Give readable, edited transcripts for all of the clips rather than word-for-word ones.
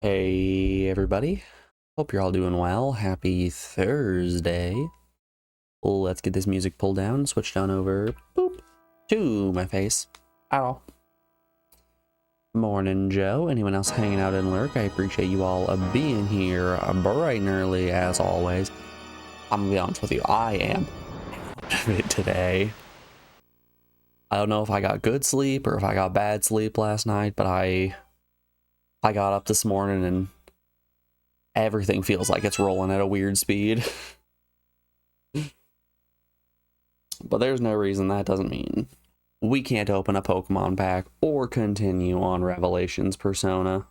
Hey everybody, hope you're all doing well. Happy Thursday. Let's get this music pulled down, switch down over, boop, to my face. Ow. Morning, Joe. Anyone else hanging out in Lurk? I appreciate you all being here bright and early as always. I'm gonna be honest with you, I am out of it today. I don't know if I got good sleep or if I got bad sleep last night, but I got up this morning and everything feels like it's rolling at a weird speed. But there's no reason that doesn't mean we can't open a Pokemon pack or continue on Revelations Persona.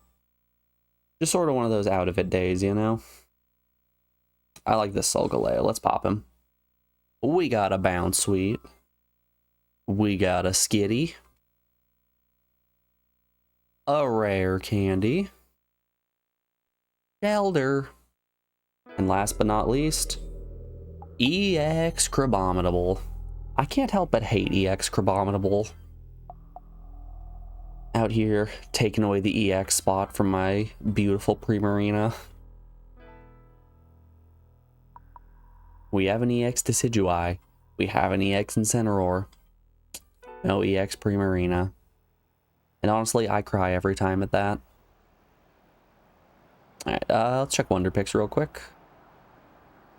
Just sort of one of those out of it days, you know? I like this Solgaleo. Let's pop him. We got a Bounce Sweet. We got a Skitty. A Rare Candy. Elder. And last but not least, EX Crabominable. I can't help but hate EX Crabominable. Out here, taking away the EX spot from my beautiful Primarina. We have an EX Decidueye. We have an EX Incineroar. No EX Primarina. And honestly, I cry every time at that. Alright, let's check Wonder Picks real quick.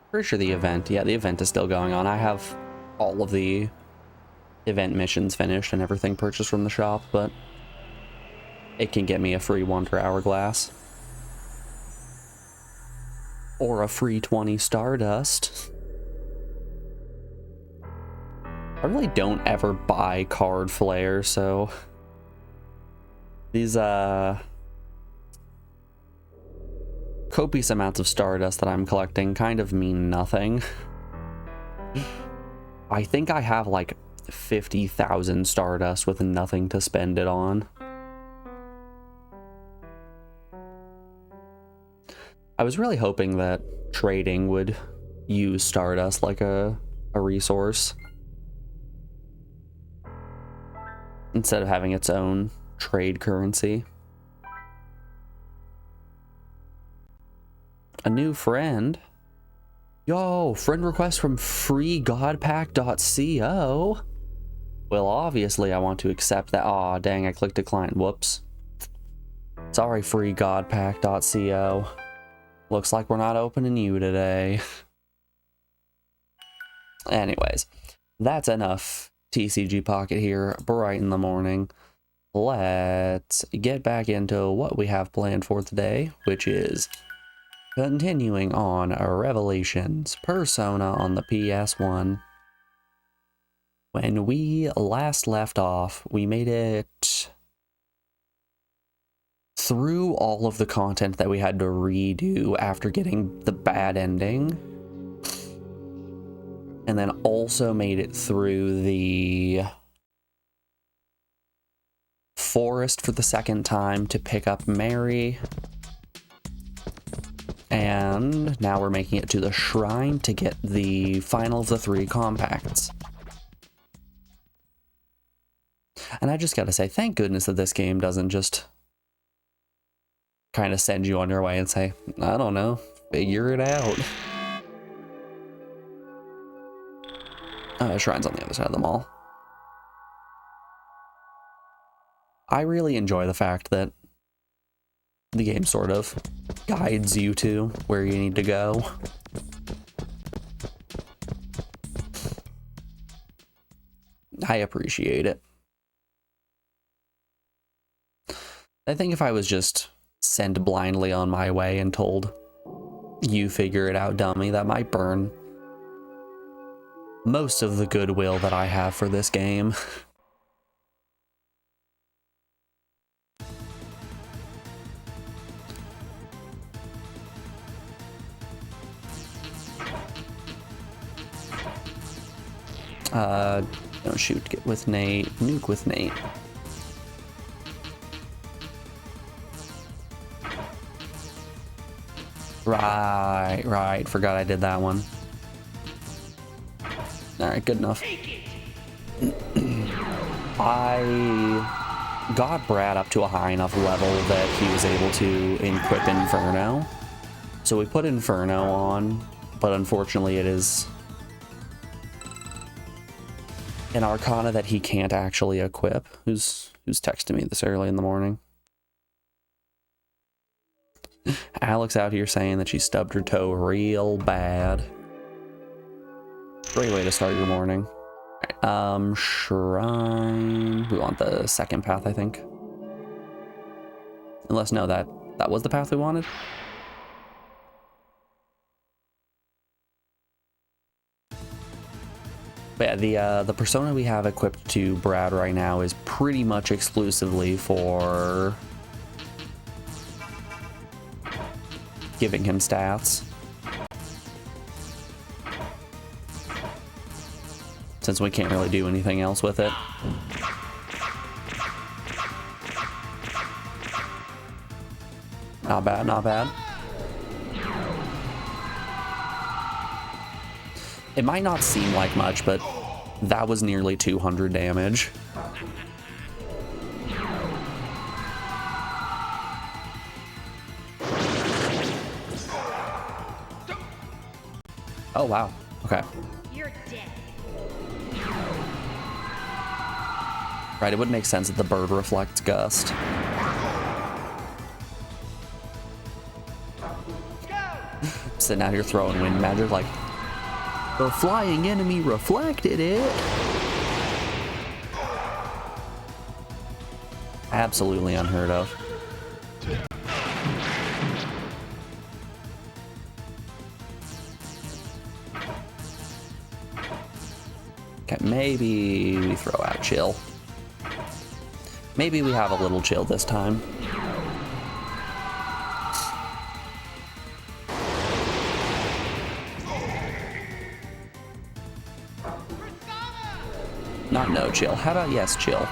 Pretty sure the event, yeah, the event is still going on. I have all of the event missions finished and everything purchased from the shop, but it can get me a free Wonder Hourglass. Or a free 20 Stardust. I really don't ever buy card flares, so these copious amounts of Stardust that I'm collecting kind of mean nothing. I think I have like 50,000 Stardust with nothing to spend it on. I was really hoping that trading would use Stardust like a resource instead of having its own trade currency. A new friend. Yo, friend request from freegodpack.co. Well, obviously I want to accept that. Aw, dang, I clicked decline. Whoops. Sorry, freegodpack.co. Looks like we're not opening you today. Anyways, that's enough TCG Pocket here bright in the morning. Let's get back into what we have planned for today, which is continuing on Revelations Persona on the PS1. When we last left off, we made it through all of the content that we had to redo after getting the bad ending. And then also made it through the forest for the second time to pick up Mary. And now we're making it to the shrine to get the final of the 3 compacts. And I just gotta say, thank goodness that this game doesn't just kind of send you on your way and say, I don't know, figure it out. Shrine's on the other side of the mall. I really enjoy the fact that the game sort of guides you to where you need to go. I appreciate it. I think if I was just sent blindly on my way and told, you figure it out, dummy, that might burn most of the goodwill that I have for this game. Don't shoot, get with Nate, nuke with Nate. Right, forgot I did that one. Alright, good enough. I got Brad up to a high enough level that he was able to equip Inferno. So we put Inferno on, but unfortunately it is an Arcana that he can't actually equip. Who's texting me this early in the morning? Alex out here saying that she stubbed her toe real bad. Great way to start your morning. Shrine. We want the second path, I think. Unless, no, that was the path we wanted. But yeah, the persona we have equipped to Brad right now is pretty much exclusively for giving him stats. Since we can't really do anything else with it. Not bad, not bad. It might not seem like much, but that was nearly 200 damage. Oh, wow. Okay. You're dead. Right, it would make sense that the bird reflects gust. Sitting out here throwing wind magic like, the flying enemy reflected it. Absolutely unheard of. Okay, maybe we throw out chill. Maybe we have a little chill this time. Not no chill. How about yes chill?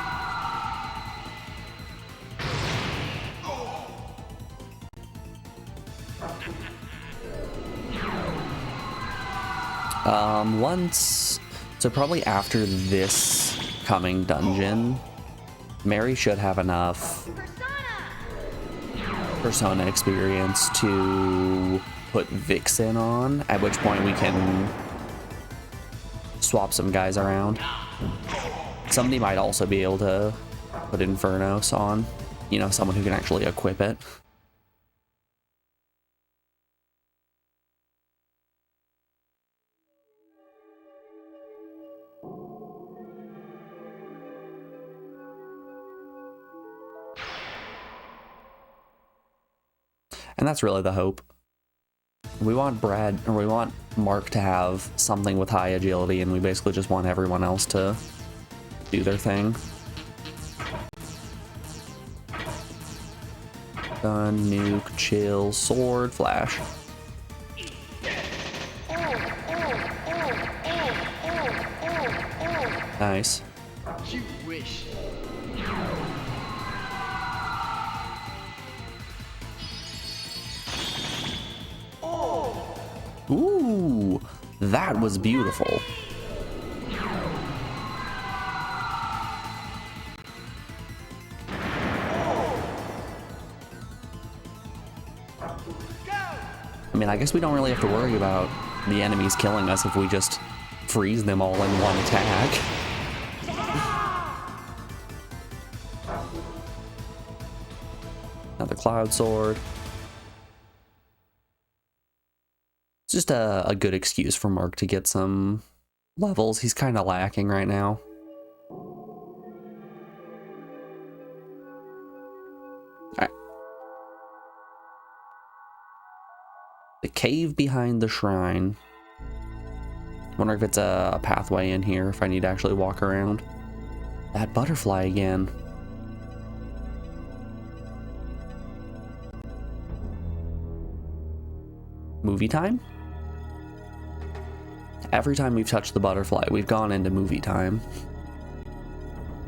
So probably after this coming dungeon, Mary should have enough persona experience to put Vixen on, at which point we can swap some guys around. Somebody might also be able to put Infernos on, you know, someone who can actually equip it. And that's really the hope. We want Mark to have something with high agility, and we basically just want everyone else to do their thing. Gun, nuke, chill, sword, flash. Nice. You wish. Ooh, that was beautiful. I mean, I guess we don't really have to worry about the enemies killing us if we just freeze them all in one attack. Another cloud sword. It's just a good excuse for Mark to get some levels. He's kind of lacking right now. Alright. The cave behind the shrine. Wonder if it's a pathway in here, if I need to actually walk around. That butterfly again. Movie time? Every time we've touched the butterfly, we've gone into movie time.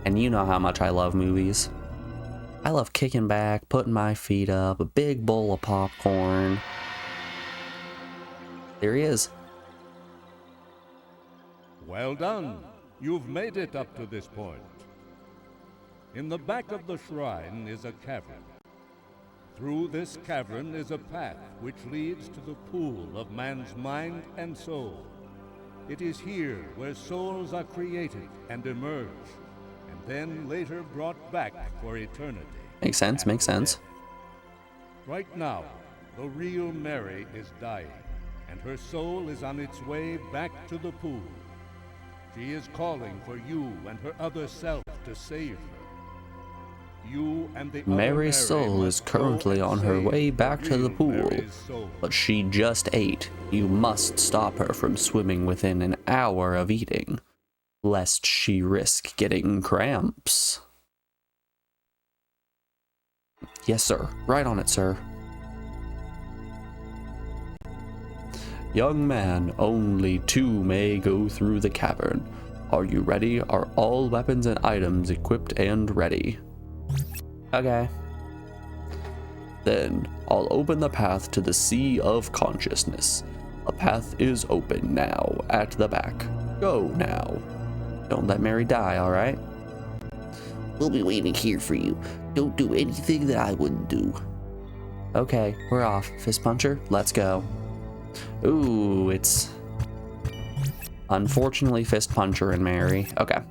And you know how much I love movies. I love kicking back, putting my feet up, a big bowl of popcorn. There he is. Well done. You've made it up to this point. In the back of the shrine is a cavern. Through this cavern is a path which leads to the pool of man's mind and soul. It is here where souls are created and emerge, and then later brought back for eternity. Makes sense, makes sense. Right now, the real Mary is dying, and her soul is on its way back to the pool. She is calling for you and her other self to save her. You and the Mary's soul is currently on her way back to the pool, but she just ate. You must stop her from swimming within an hour of eating, lest she risk getting cramps. Yes, sir. Right on it, sir. Young man, only 2 may go through the cavern. Are you ready? Are all weapons and items equipped and ready? Okay. Then, I'll open the path to the Sea of Consciousness. The path is open now, at the back. Go now. Don't let Mary die, alright? We'll be waiting here for you. Don't do anything that I wouldn't do. Okay, we're off. Fist puncher, let's go. Ooh, it's... unfortunately fist puncher and Mary. Okay.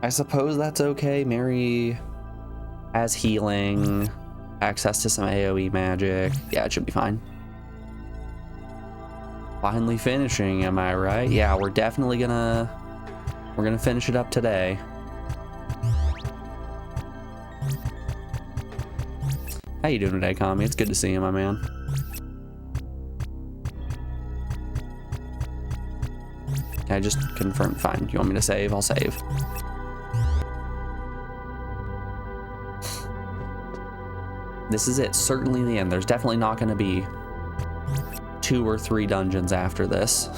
I suppose that's okay. Mary has healing, access to some AoE magic. Yeah, it should be fine. Finally finishing, am I right? Yeah, we're definitely gonna finish it up today. How you doing today, Kami? It's good to see you, my man. Can I just confirm? Fine. You want me to save? I'll save. This is it. Certainly the end. There's definitely not going to be 2 or 3 dungeons after this.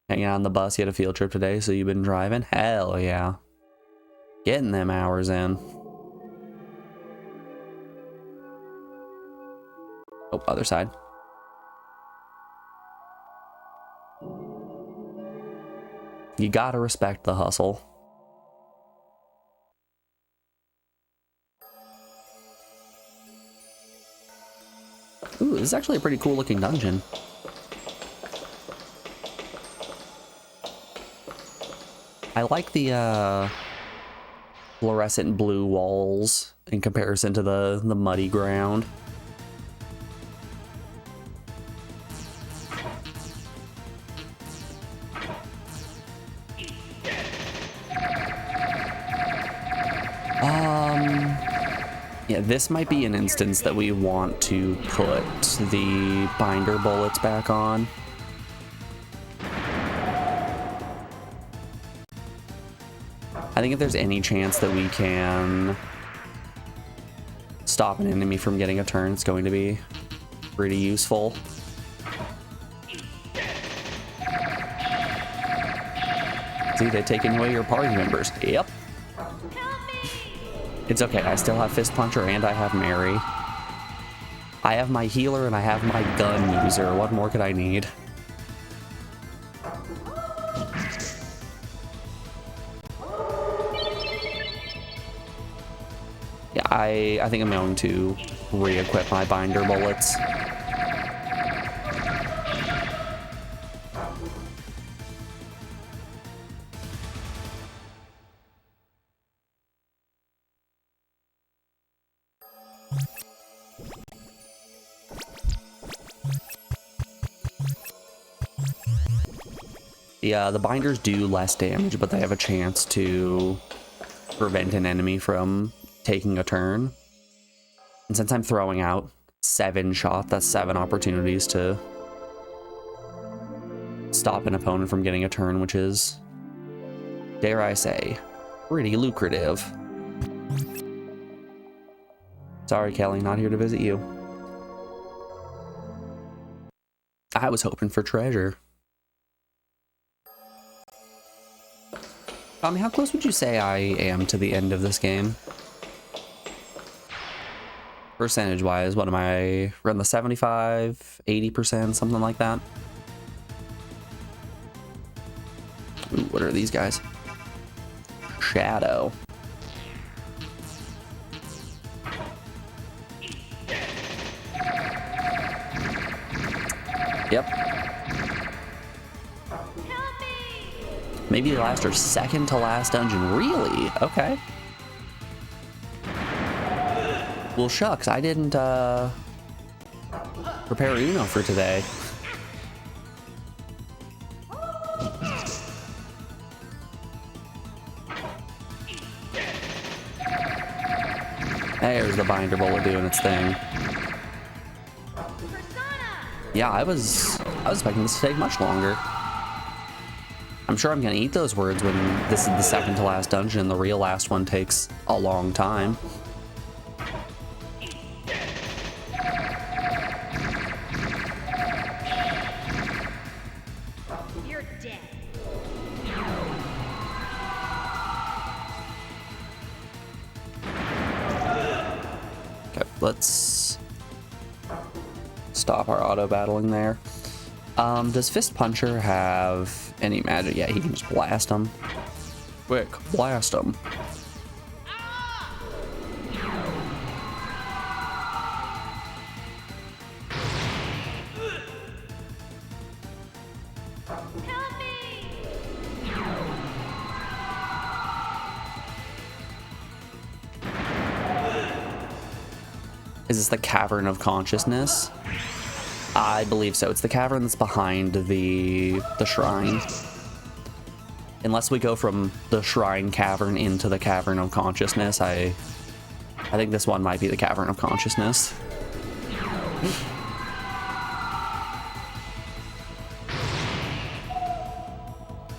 Hanging out on the bus, you had a field trip today, so you've been driving? Hell yeah. Getting them hours in. Oh, other side. You gotta respect the hustle. Ooh, this is actually a pretty cool looking dungeon. I like the fluorescent blue walls in comparison to the muddy ground. Yeah, this might be an instance that we want to put the binder bullets back on. I think if there's any chance that we can stop an enemy from getting a turn, it's going to be pretty useful. See, they've taken away your party members. Yep. It's okay, I still have Fist Puncher and I have Mary. I have my healer and I have my gun user. What more could I need? Yeah, I think I'm going to re-equip my binder bullets. Yeah, the binders do less damage, but they have a chance to prevent an enemy from taking a turn. And since I'm throwing out 7 shots, that's 7 opportunities to stop an opponent from getting a turn, which is, dare I say, pretty lucrative. Sorry, Kelly, not here to visit you. I was hoping for treasure. Tommy, how close would you say I am to the end of this game? Percentage-wise, what am I? Around the 75, 80%, something like that? Ooh, what are these guys? Shadow. Yep. Maybe the last or second to last dungeon. Really? Okay. Well, shucks, I didn't prepare Uno for today. There's the binder bullet doing its thing. Yeah, I was expecting this to take much longer. I'm sure I'm gonna eat those words when this is the second to last dungeon and the real last one takes a long time. You're dead. Okay, let's stop our auto battling there. Does Fist Puncher have any magic? Yeah, he can just blast them. Quick, blast them. Help me! Is this the Cavern of Consciousness? I believe so. It's the cavern that's behind the shrine. Unless we go from the shrine cavern into the Cavern of Consciousness, I think this one might be the Cavern of Consciousness.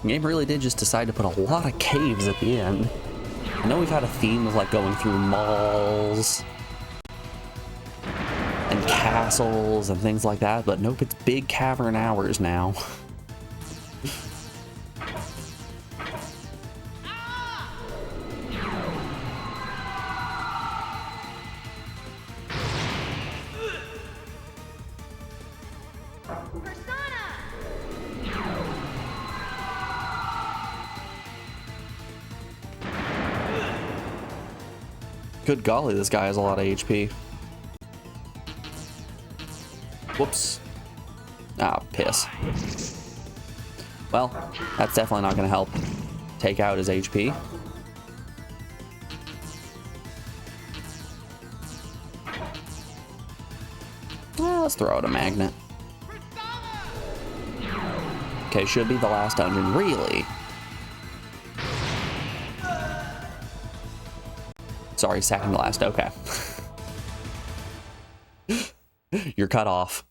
The game really did just decide to put a lot of caves at the end. I know we've had a theme of like going through malls and castles and things like that, but nope, it's big cavern hours now. Good golly, this guy has a lot of HP. Whoops. Ah, piss. Well, that's definitely not going to help take out his HP. Well, let's throw out a magnet. Okay, should be the last dungeon. Really? Sorry, second to last. Okay. You're cut off.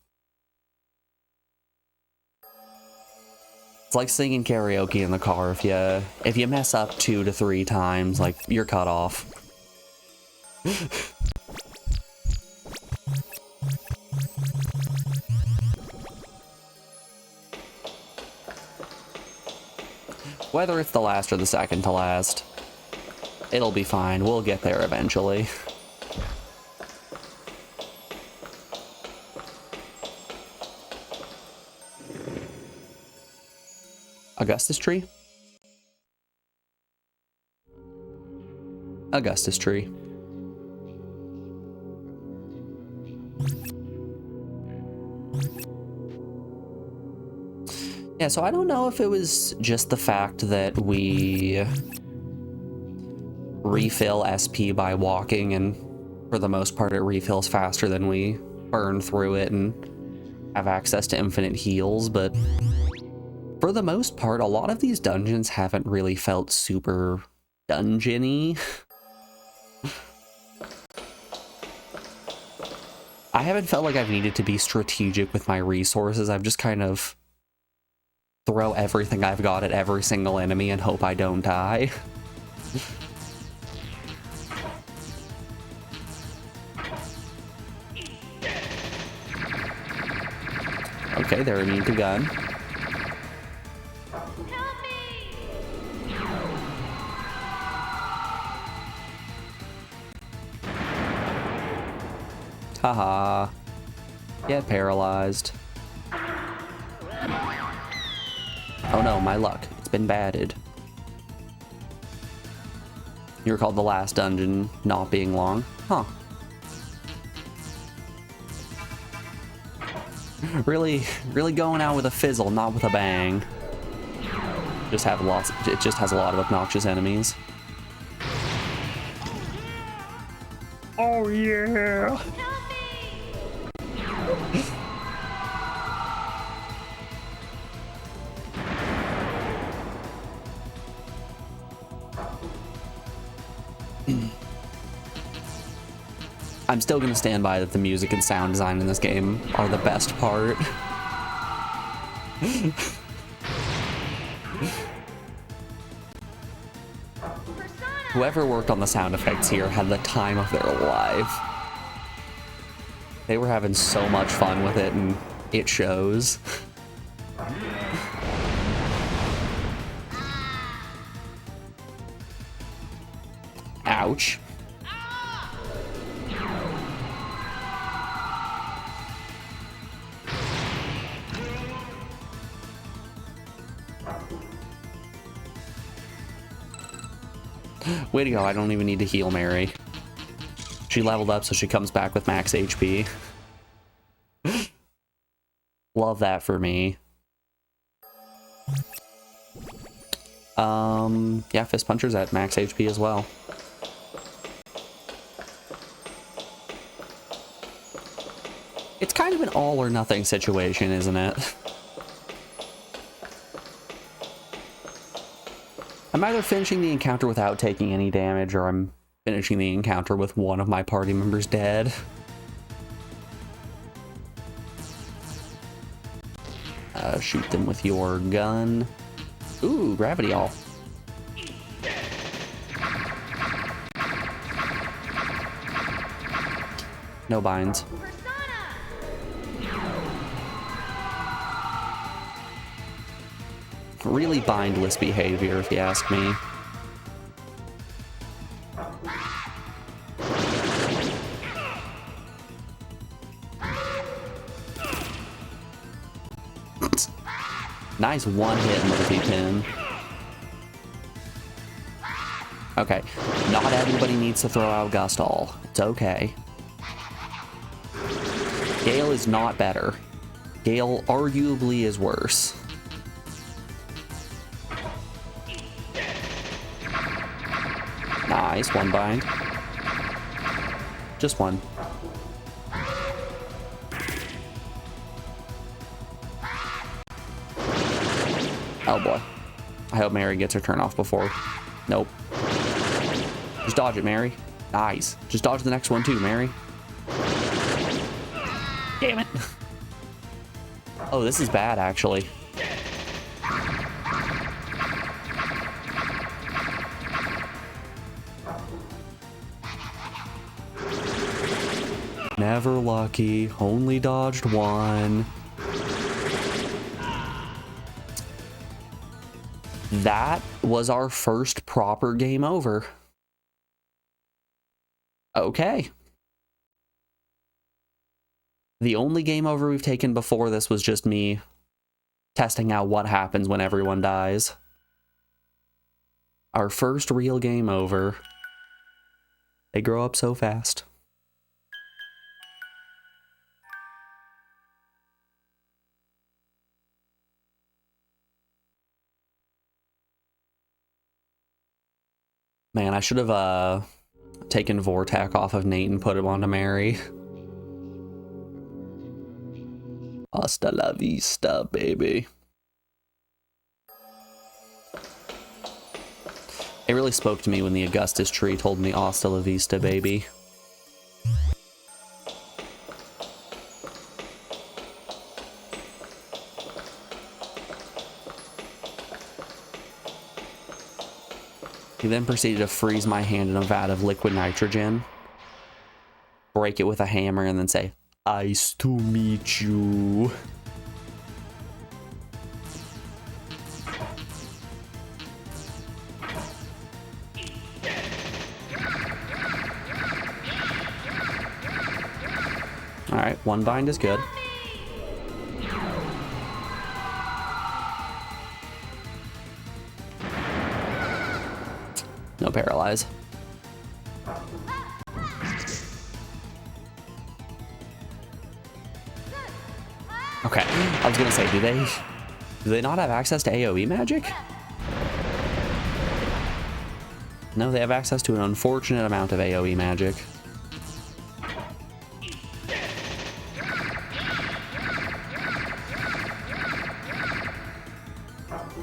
It's like singing karaoke in the car. If you mess up 2 to 3 times, like, you're cut off. Whether it's the last or the second to last, it'll be fine. We'll get there eventually. Augustus tree? Augustus tree. Yeah, so I don't know if it was just the fact that we refill SP by walking, and for the most part it refills faster than we burn through it and have access to infinite heals, but for the most part, a lot of these dungeons haven't really felt super dungeon-y. I haven't felt like I've needed to be strategic with my resources. I've just kind of throw everything I've got at every single enemy and hope I don't die. Okay, they're immune to gun. Help me! Haha. Get paralyzed. Oh no, my luck. It's been batted. You recall the last dungeon not being long? Huh. Really going out with a fizzle, not with a bang. It just has a lot of obnoxious enemies. Oh yeah! Help me! I'm still gonna stand by that the music and sound design in this game are the best part. Whoever worked on the sound effects here had the time of their life. They were having so much fun with it, and it shows. Ouch. Way to go, I don't even need to heal Mary. She leveled up so she comes back with max HP. Love that for me. Yeah, Fist Puncher's at max HP as well. It's kind of an all or nothing situation, isn't it? I'm either finishing the encounter without taking any damage, or I'm finishing the encounter with one of my party members dead. Shoot them with your gun. Ooh, gravity all. No binds. Really bindless behavior, if you ask me. Nice one-hit multi-pin. Okay, not everybody needs to throw out Gust All. It's okay. Gale is not better. Gale arguably is worse. Nice, one bind. Just one. Oh boy. I hope Mary gets her turn off before. Nope. Just dodge it, Mary. Nice. Just dodge the next one too, Mary. Damn it. Oh, this is bad, actually. Never lucky. Only dodged one. That was our first proper game over. Okay. The only game over we've taken before this was just me testing out what happens when everyone dies. Our first real game over. They grow up so fast. Man, I should have taken Vortak off of Nate and put him onto Mary. Hasta la vista, baby. It really spoke to me when the Augustus tree told me hasta la vista, baby. He then proceeded to freeze my hand in a vat of liquid nitrogen, break it with a hammer, and then say, "Nice to meet you." All right, one bind is good. No paralyze. Okay, I was gonna say, do they not have access to AoE magic? No, they have access to an unfortunate amount of AoE magic.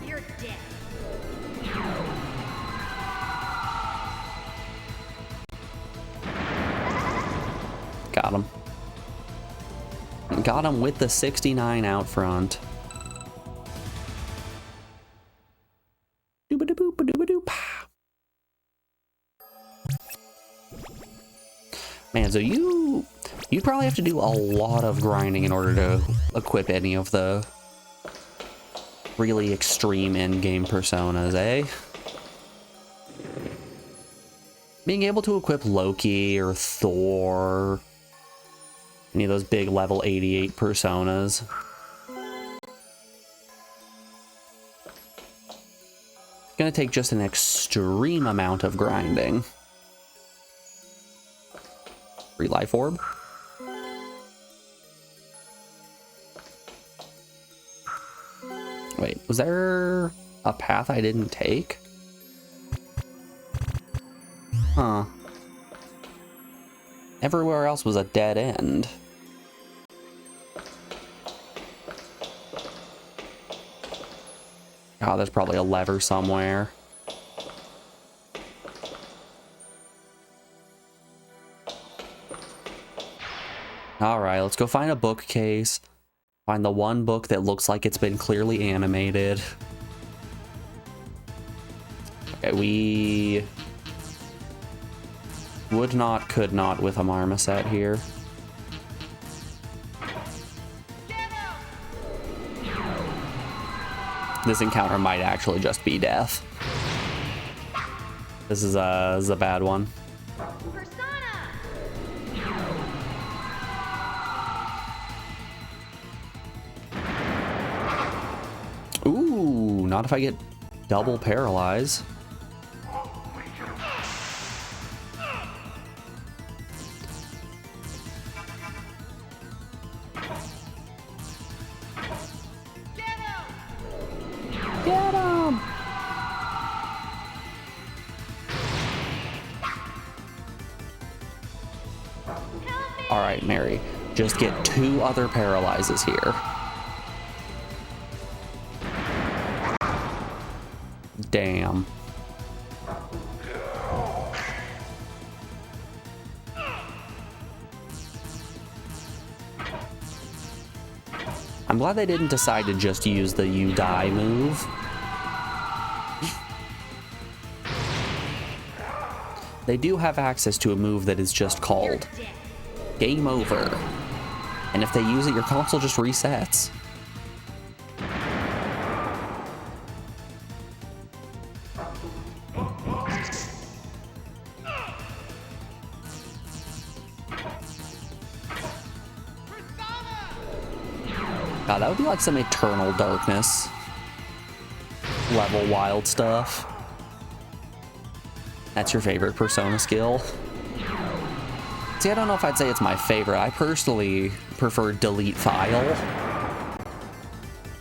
You're dead. Got him. Got him with the 69 out front. Dooba-da-boop-a-dooba-doop. Man, so you'd probably have to do a lot of grinding in order to equip any of the really extreme end-game personas, eh? Being able to equip Loki or Thor, any of those big level 88 personas. It's gonna take just an extreme amount of grinding. Free life orb. Wait, was there a path I didn't take? Huh. Everywhere else was a dead end. Oh, there's probably a lever somewhere. Alright, let's go find a bookcase. Find the one book that looks like it's been clearly animated. Okay, we would not, could not with a marmoset here. This encounter might actually just be death. This is a bad one. Ooh, not if I get double paralyze. Get him! All right, Mary, just get 2 other paralyzes here. Damn. I'm glad they didn't decide to just use the you die move. They do have access to a move that is just called Game Over. And if they use it, your console just resets. God, that would be like some Eternal Darkness level wild stuff. That's your favorite Persona skill? See, I don't know if I'd say it's my favorite. I personally prefer Delete File.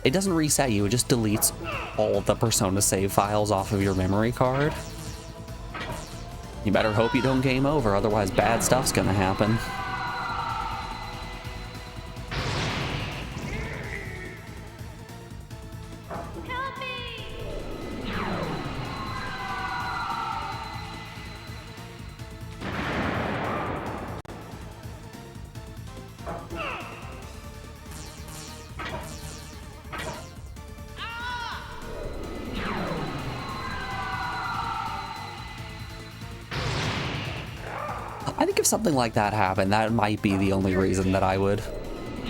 It doesn't reset you, it just deletes all of the Persona save files off of your memory card. You better hope you don't game over, otherwise bad stuff's gonna happen. I think if something like that happened, that might be the only reason that I would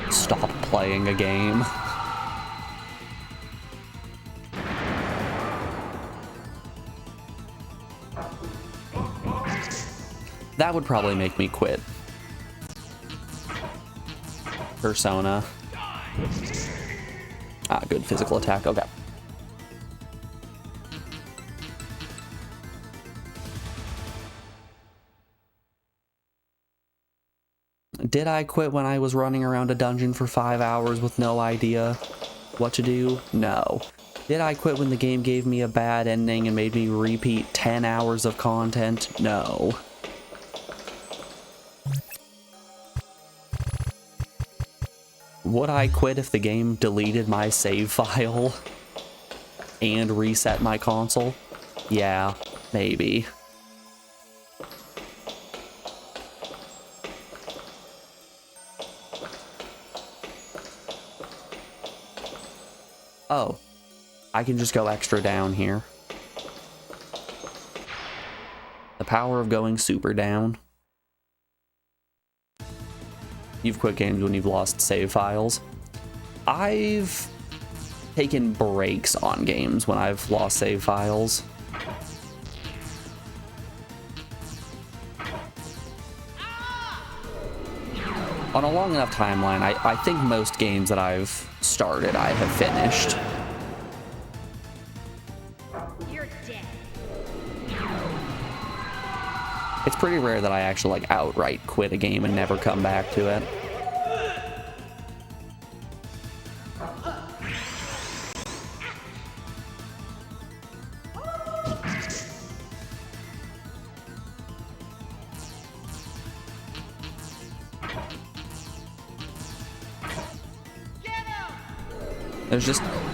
stop playing a game. That would probably make me quit. persona. Ah, good physical attack. Okay. Did I quit when I was running around a dungeon for 5 hours with no idea what to do? No. Did I quit when the game gave me a bad ending and made me repeat 10 hours of content? No. Would I quit if the game deleted my save file and reset my console? Yeah, maybe. Oh, I can just go extra down here. The power of going super down. You've quit games when you've lost save files. I've taken breaks on games when I've lost save files. On a long enough timeline, I think most games that I've started, I have finished. You're dead. It's pretty rare that I actually like outright quit a game and never come back to it.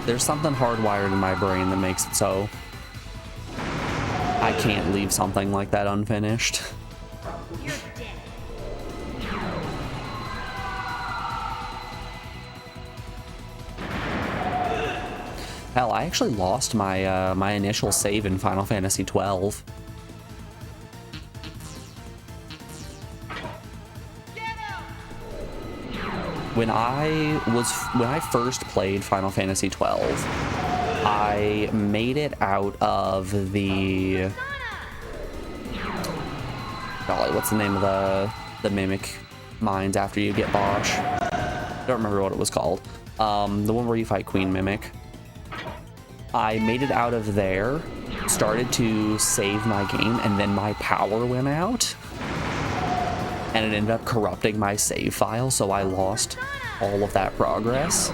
There's something hardwired in my brain that makes it so I can't leave something like that unfinished. You're dead. Hell, I actually lost my my initial save in Final Fantasy XII. When I first played Final Fantasy XII, I made it out of the... Golly, what's the name of the mimic mines after you get Bosch? I don't remember what it was called. The one where you fight Queen Mimic. I made it out of there, started to save my game, and then my power went out. And it ended up corrupting my save file, so I lost all of that progress.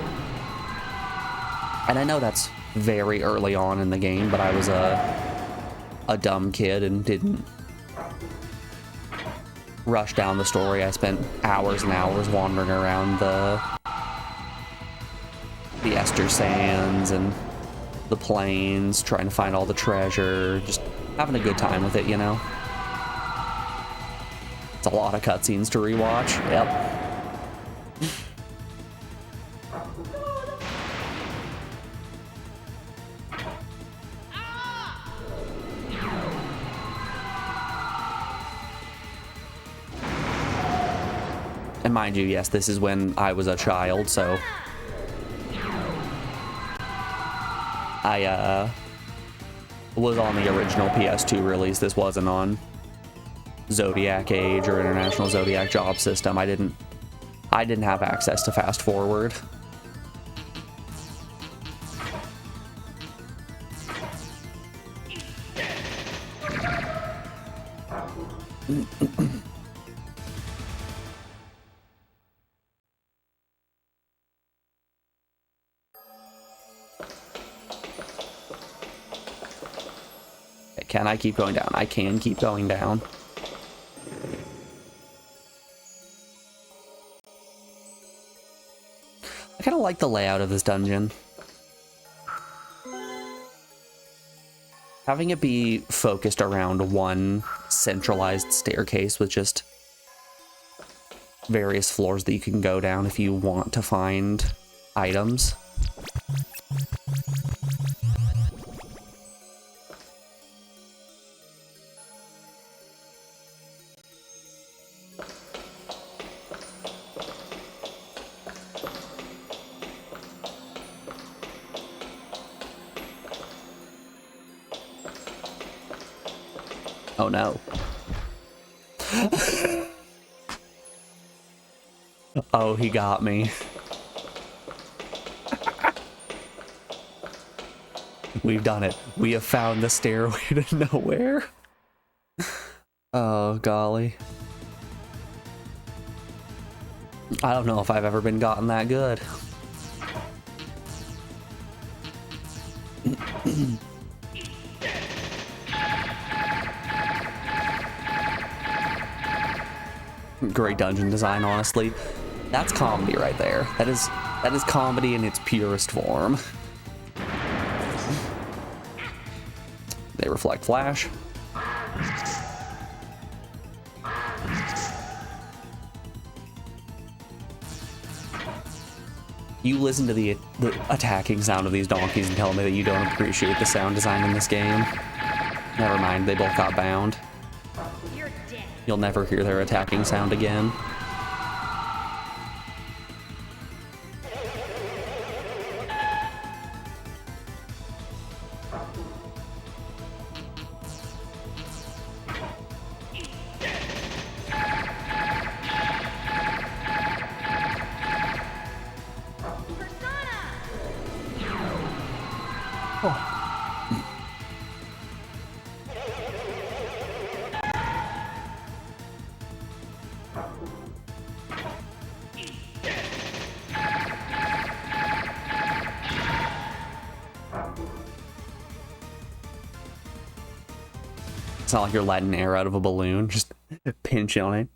And I know that's very early on in the game, but I was a dumb kid and didn't rush down the story. I spent hours and hours wandering around the Ester Sands and the plains, trying to find all the treasure, just having a good time with it, you know? It's a lot of cutscenes to rewatch. Yep. And mind you, yes, this is when I was a child, so I was on the original PS2 release. This wasn't on Zodiac Age or International Zodiac Job System. I didn't have access to fast forward. Can I keep going down? I can keep going down. I kind of like the layout of this dungeon. Having it be focused around one centralized staircase with just various floors that you can go down if you want to find items. Oh no. Oh, he got me. We've done it. We have found the stairway to nowhere. Oh, golly. I don't know if I've ever been gotten that good. Great dungeon design, honestly. That's comedy right there. That is comedy in its purest form. They reflect flash. You listen to the attacking sound of these donkeys and tell me that you don't appreciate the sound design in this game. Never mind, they both got bound. You're dead. You'll never hear their attacking sound again. It's not like you're letting air out of a balloon, just pinch on it.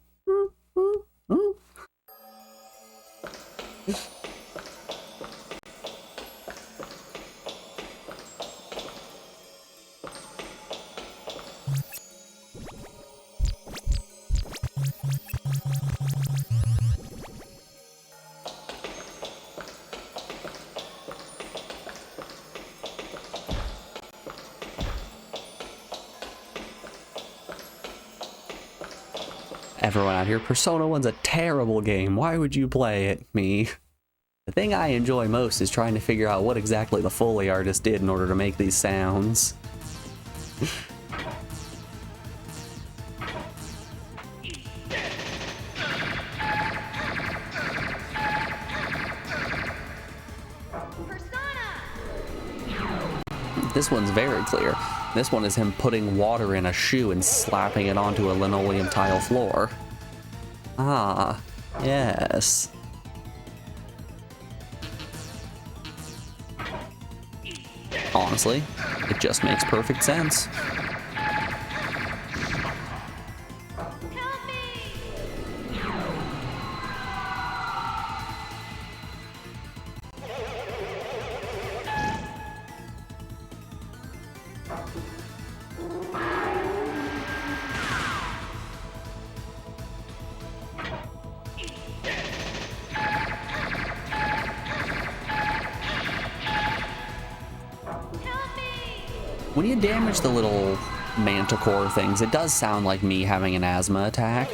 Everyone out here, Persona 1's a terrible game. Why would you play it? Me. The thing I enjoy most is trying to figure out what exactly the Foley artist did in order to make these sounds. This one's very clear. This one is him putting water in a shoe and slapping it onto a linoleum tile floor. Ah, yes. Honestly, it just makes perfect sense. Help me! When you damage the little manticore things, it does sound like me having an asthma attack.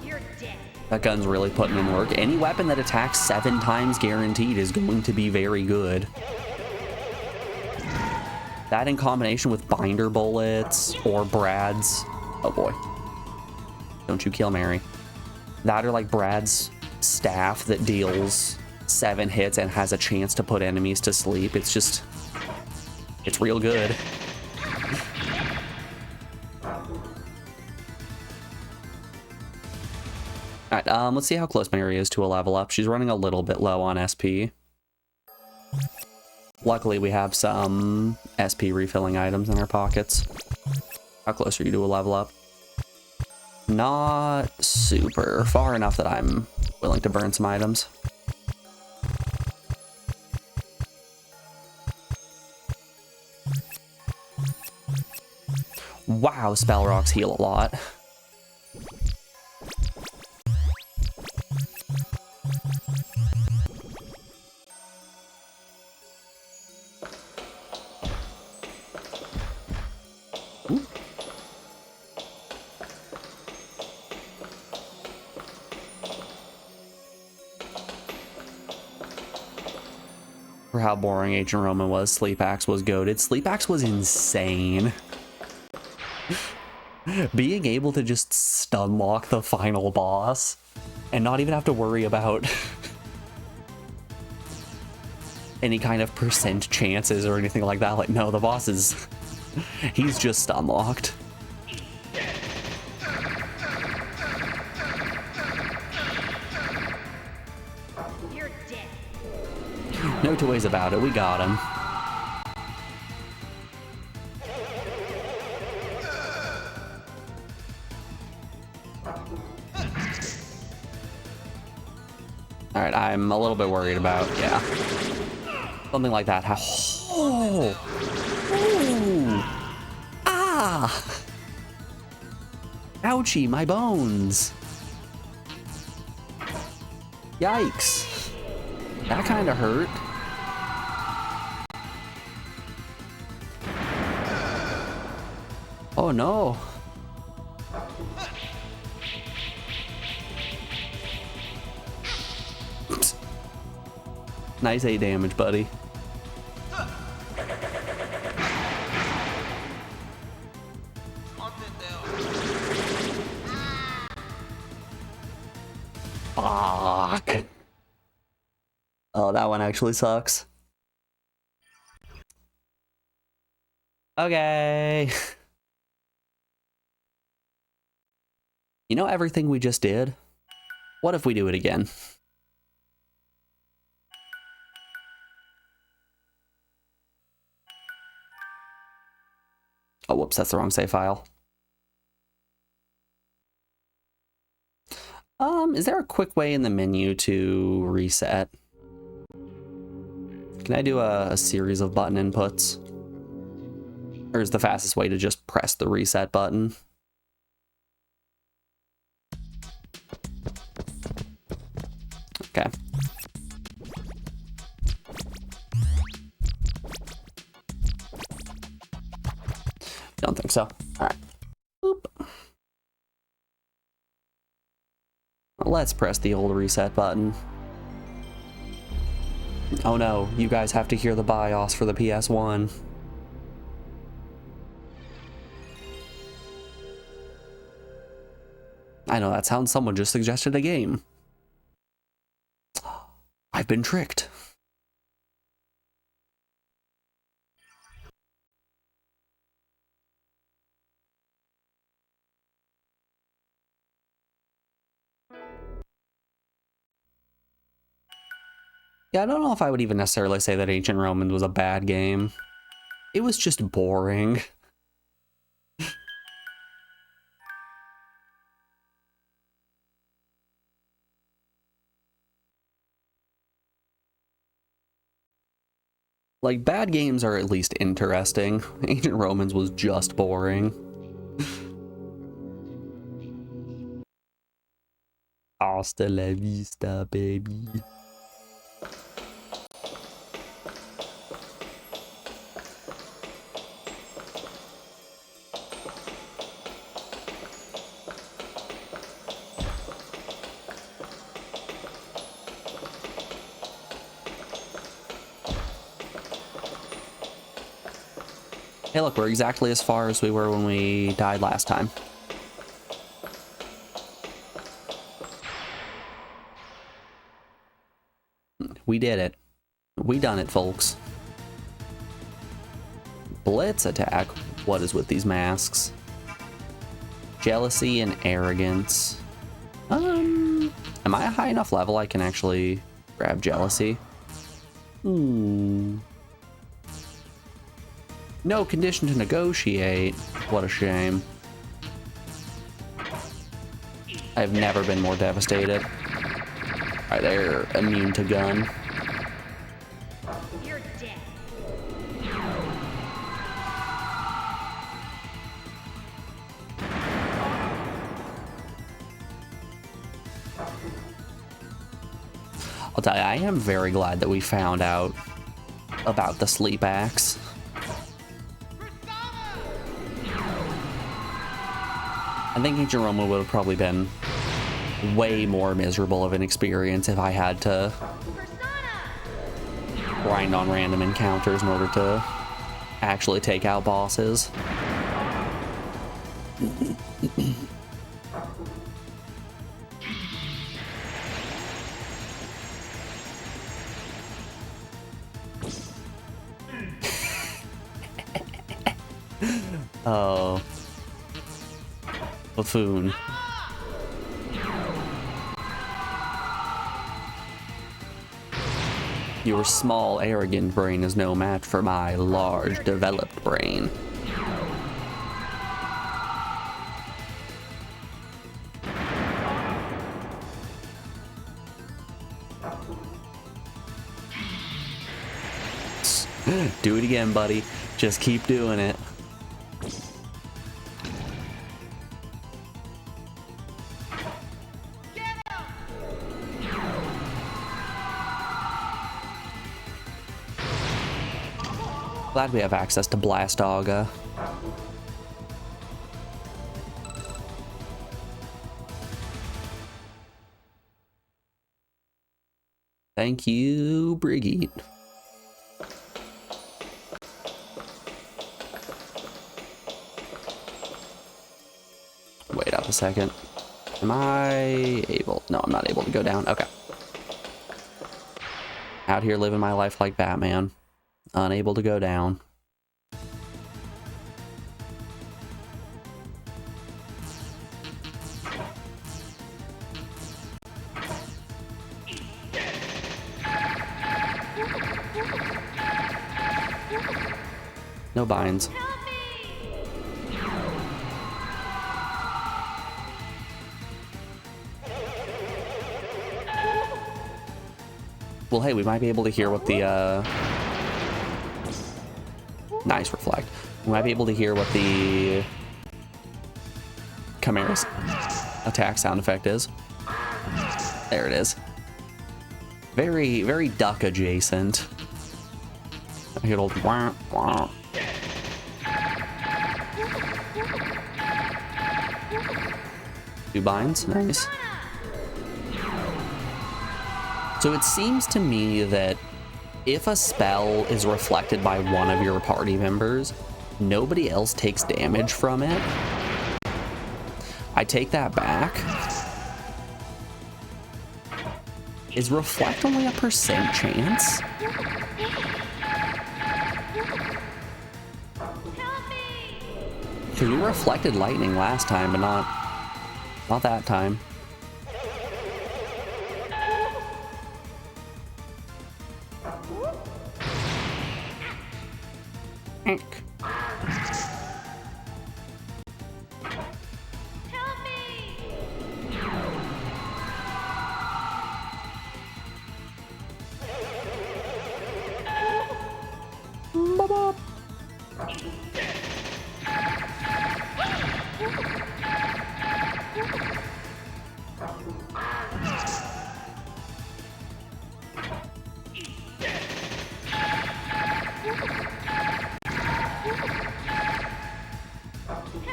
You're dead. That gun's really putting in work. Any weapon that attacks 7 times guaranteed is going to be very good. That in combination with binder bullets or Brad's... Oh boy. Don't you kill Mary. That or like Brad's staff that deals 7 hits and has a chance to put enemies to sleep. It's just... It's real good. Alright, let's see how close Mary is to a level up. She's running a little bit low on SP. Luckily, we have some SP refilling items in our pockets. How close are you to a level up? Not super. Far enough that I'm willing to burn some items. Wow, spell rocks heal a lot. for how boring Ancient Roman was, Sleep Axe was goated. Sleep Axe was insane. Being able to just stun lock the final boss and not even have to worry about any kind of percent chances or anything like that. Like, no, the boss is... he's just stun locked. You're dead. No two ways about it, we got him. Alright, I'm a little bit worried about, yeah. Something like that. Oh! Ooh! Ah! Ouchie, my bones! Yikes. That kind of hurt. Oh no. Nice 8 damage, buddy. Fuck. Oh, that one actually sucks. Okay. You know everything we just did? What if we do it again? Oh, whoops, that's the wrong save file. Is there a quick way in the menu to reset? Can I do a series of button inputs? Or is the fastest way to just press the reset button? Okay. Don't think so. All right. Boop. Let's press the old reset button. Oh no, you guys have to hear the BIOS for the PS1. I know that sounds, someone just suggested a game. I've been tricked. Yeah, I don't know if I would even necessarily say that Ancient Romans was a bad game. It was just boring. Like, bad games are at least interesting. Ancient Romans was just boring. Hasta la vista, baby. Hey look, we're exactly as far as we were when we died last time. We did it. We done it, folks. Blitz attack. What is with these masks? Jealousy and arrogance. Am I a high enough level I can actually grab jealousy? No condition to negotiate. What a shame. I've never been more devastated. Alright, they're immune to gun. You're dead. I'll tell you, I am very glad that we found out about the sleep axe. I think Ancient Roma would have probably been way more miserable of an experience if I had to grind on random encounters in order to actually take out bosses. Oh. Buffoon. Your small, arrogant brain is no match for my large, developed brain. Do it again, buddy. Just keep doing it. Glad we have access to Blast Dogga. Thank you, Brigitte. Wait up a second. Am I able? No, I'm not able to go down. Okay. Out here living my life like Batman. Unable to go down. No binds. Well, hey, we might be able to hear what the, nice reflect. We might be able to hear what the Chimera's attack sound effect is. There it is. Very, very duck adjacent. A good old wah, wah. Two binds, nice. So it seems to me that if a spell is reflected by one of your party members, nobody else takes damage from it. I take that back. Is reflect only a % chance? Because we reflected lightning last time, but not that time.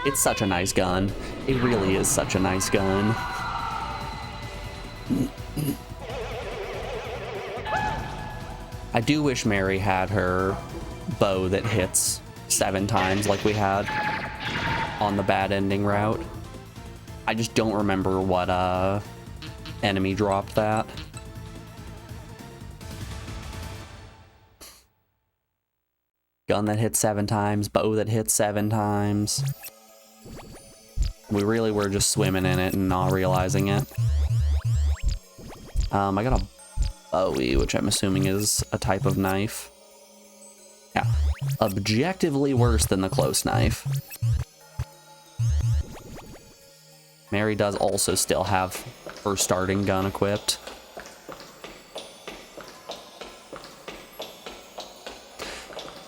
It's such a nice gun. It really is such a nice gun. I do wish Mary had her bow that hits 7 times like we had on the bad ending route. I just don't remember what enemy dropped that. Gun that hits 7 times, bow that hits 7 times. We really were just swimming in it and not realizing it. I got a Bowie, which I'm assuming is a type of knife. Yeah, objectively worse than the close knife. Mary does also still have her starting gun equipped.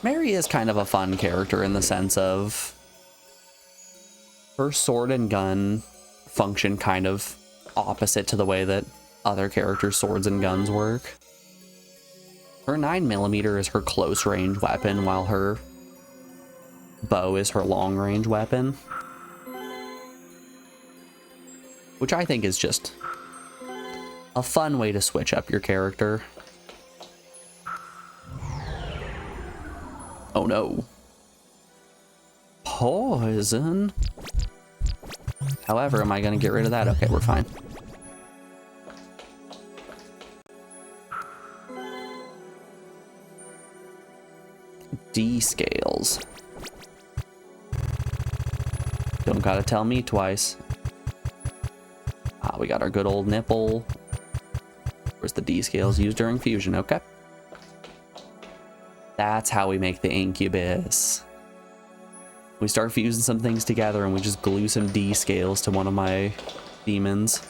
Mary is kind of a fun character in the sense of her sword and gun function kind of opposite to the way that other characters' swords and guns work. Her 9mm is her close range weapon, while her bow is her long range weapon. Which I think is just a fun way to switch up your character. Oh no. Poison? However, am I gonna get rid of that? Okay, we're fine. D scales. Don't gotta tell me twice. Ah, we got our good old nipple. Where's the D scales used during fusion? Okay. That's how we make the incubus. We start fusing some things together and we just glue some D scales to one of my demons.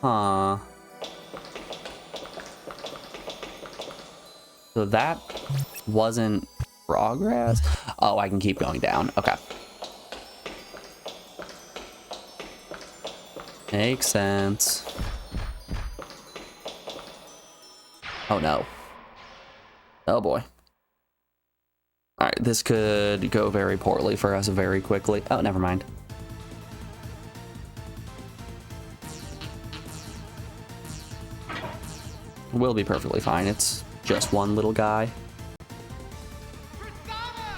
Huh. So that wasn't progress? Oh, I can keep going down. Okay. Makes sense. Oh no. Oh boy. Alright, this could go very poorly for us very quickly. Oh, never mind. We'll be perfectly fine. It's just one little guy.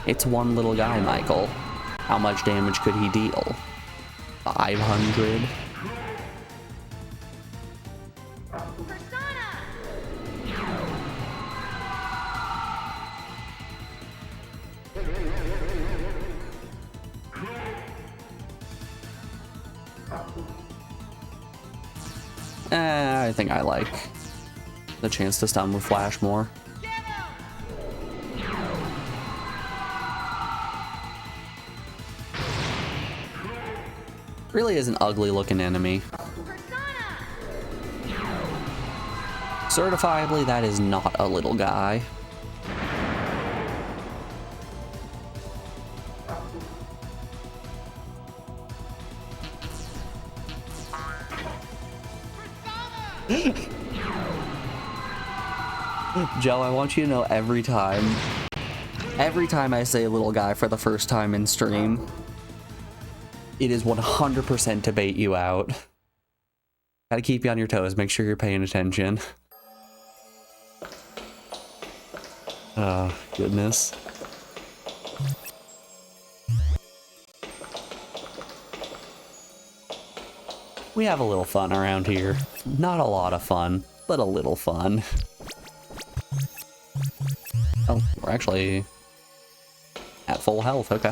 It's one little guy, Michael. How much damage could he deal? 500? I think I like the chance to stun with Flash more. Really is an ugly looking enemy. Certifiably, that is not a little guy. Joe, I want you to know every time I say little guy for the first time in stream, it is 100% to bait you out. Gotta keep you on your toes, make sure you're paying attention. Oh, goodness. We have a little fun around here. Not a lot of fun, but a little fun. Oh, we're actually at full health, okay.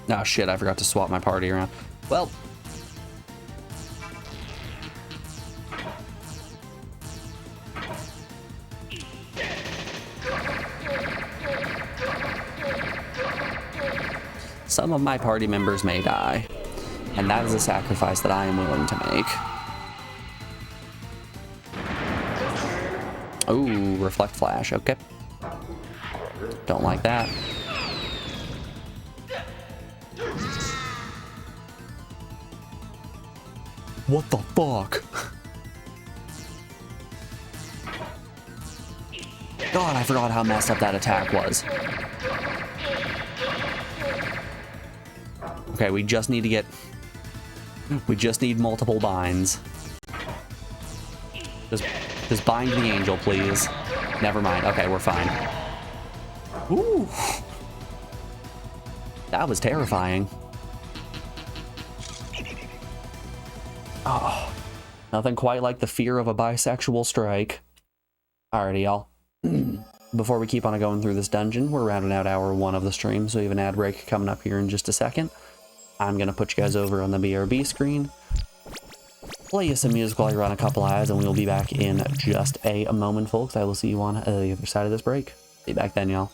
Oh shit, I forgot to swap my party around. Well. Some of my party members may die, and that is a sacrifice that I am willing to make. Oh, reflect flash, okay. Don't like that. What the fuck? God, I forgot how messed up that attack was. Okay, we just need multiple binds. Just bind the angel, please. Never mind. Okay, we're fine. Ooh. That was terrifying. Oh, nothing quite like the fear of a bisexual strike. Alrighty, y'all. Before we keep on going through this dungeon, we're rounding out hour 1 of the stream, so we have an ad break coming up here in just a second. I'm going to put you guys over on the BRB screen, play you some music while you run a couple ads, and we'll be back in just a moment, folks. I will see you on the other side of this break. Be back then, y'all.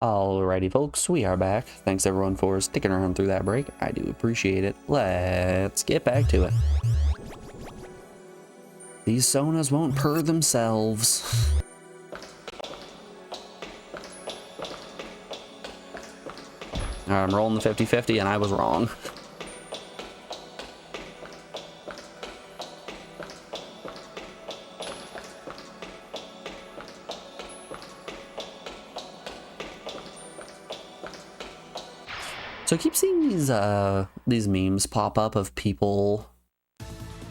Alrighty, folks, we are back. Thanks everyone for sticking around through that break. I do appreciate it. Let's get back to it. These sonas won't purr themselves. Alright, I'm rolling the 50-50 and I was wrong. So I keep seeing these memes pop up of people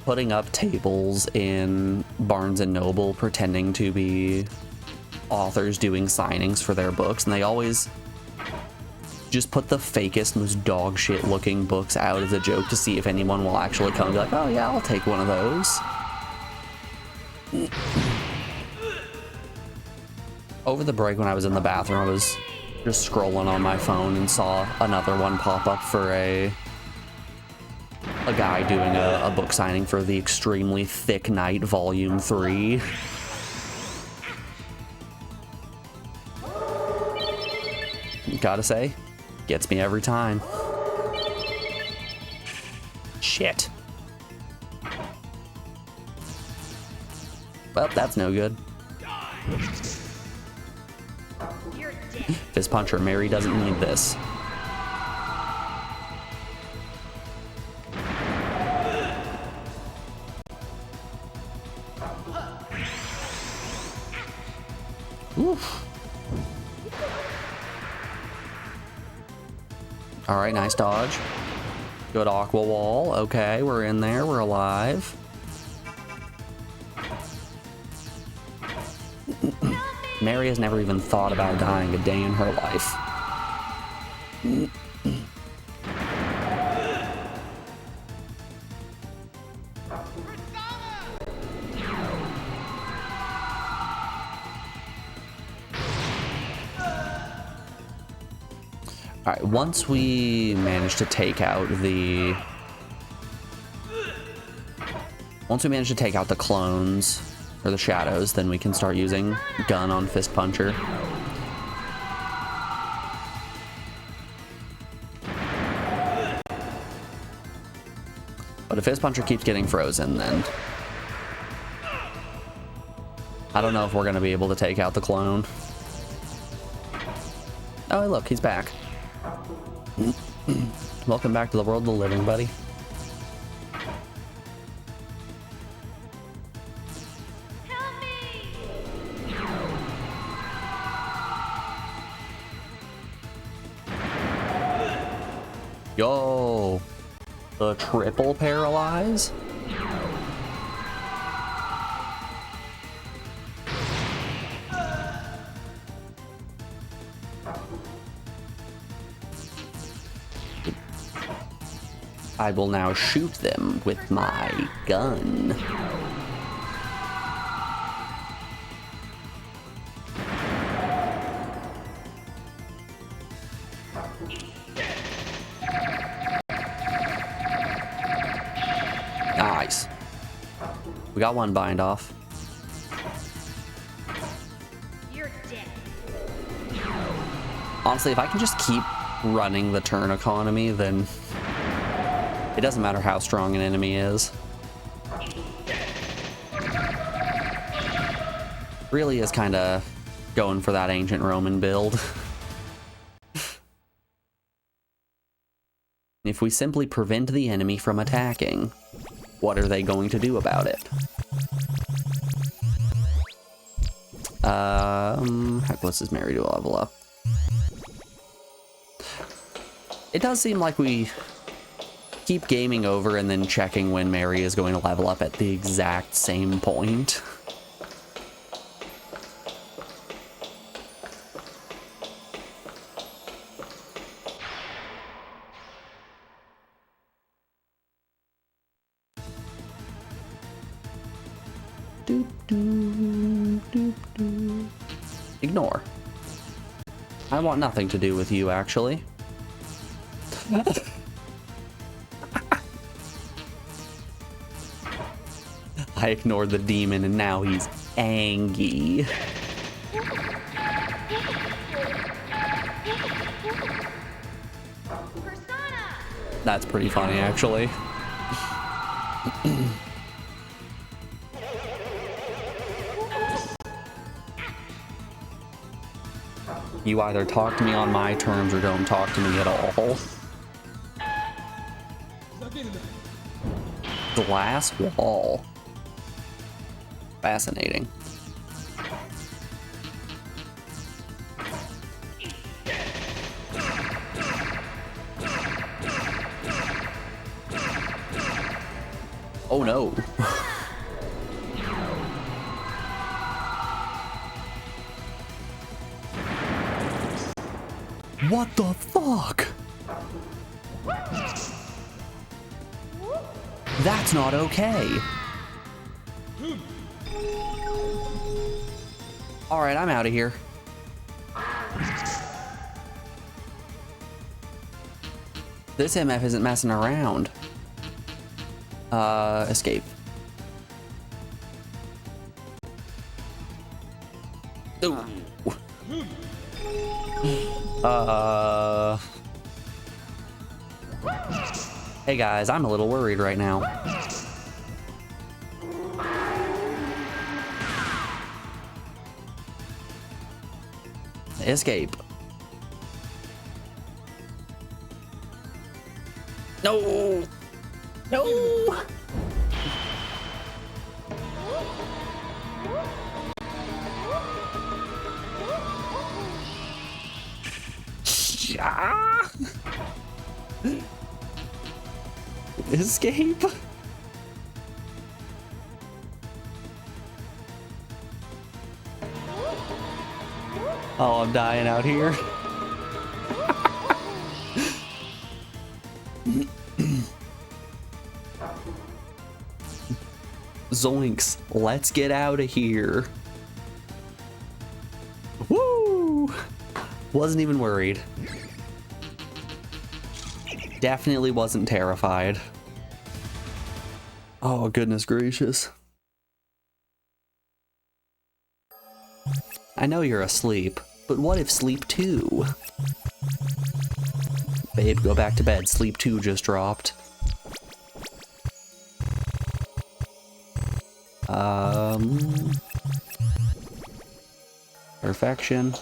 putting up tables in Barnes and Noble pretending to be authors doing signings for their books, and they always just put the fakest, most dog shit looking books out as a joke to see if anyone will actually come and be like, oh yeah, I'll take one of those. Over the break when I was in the bathroom, I was just scrolling on my phone and saw another one pop up for a guy doing a book signing for The Extremely Thick Night Volume 3. Gotta say, gets me every time. Shit. Well, that's no good. Fist puncher, Mary doesn't need this. Oof. All right, nice dodge. Good aqua wall. Okay, we're in there. We're alive. Mary has never even thought about dying a day in her life. All right, once we manage to take out the clones or the shadows, then we can start using gun on Fist Puncher. But if Fist Puncher keeps getting frozen, then I don't know if we're gonna be able to take out the clone. Oh, look, he's back. Welcome back to the world of the living, buddy. Help me! Yo, the triple paralyze? I will now shoot them with my gun. Nice. We got one bind off. You're dead. Honestly, if I can just keep running the turn economy, then it doesn't matter how strong an enemy is. Really is kind of going for that ancient Roman build. If we simply prevent the enemy from attacking, what are they going to do about it? Heck, what's this Mary to level up? It does seem like we keep gaming over and then checking when Mary is going to level up at the exact same point. Doop, doop, doop, doop. Ignore. I want nothing to do with you, actually. I ignored the demon and now he's angry. That's pretty funny, actually. You either talk to me on my terms or don't talk to me at all. Glass wall. Fascinating. Oh no. What the fuck? That's not okay. All right, I'm out of here. This MF isn't messing around. Escape. Ooh. Hey guys, I'm a little worried right now. Escape. No! No! Escape. Oh, I'm dying out here. Zoinks, let's get out of here. Woo! Wasn't even worried. Definitely wasn't terrified. Oh, goodness gracious. I know you're asleep, but what if sleep 2? Babe, go back to bed. Sleep 2 just dropped. Perfection.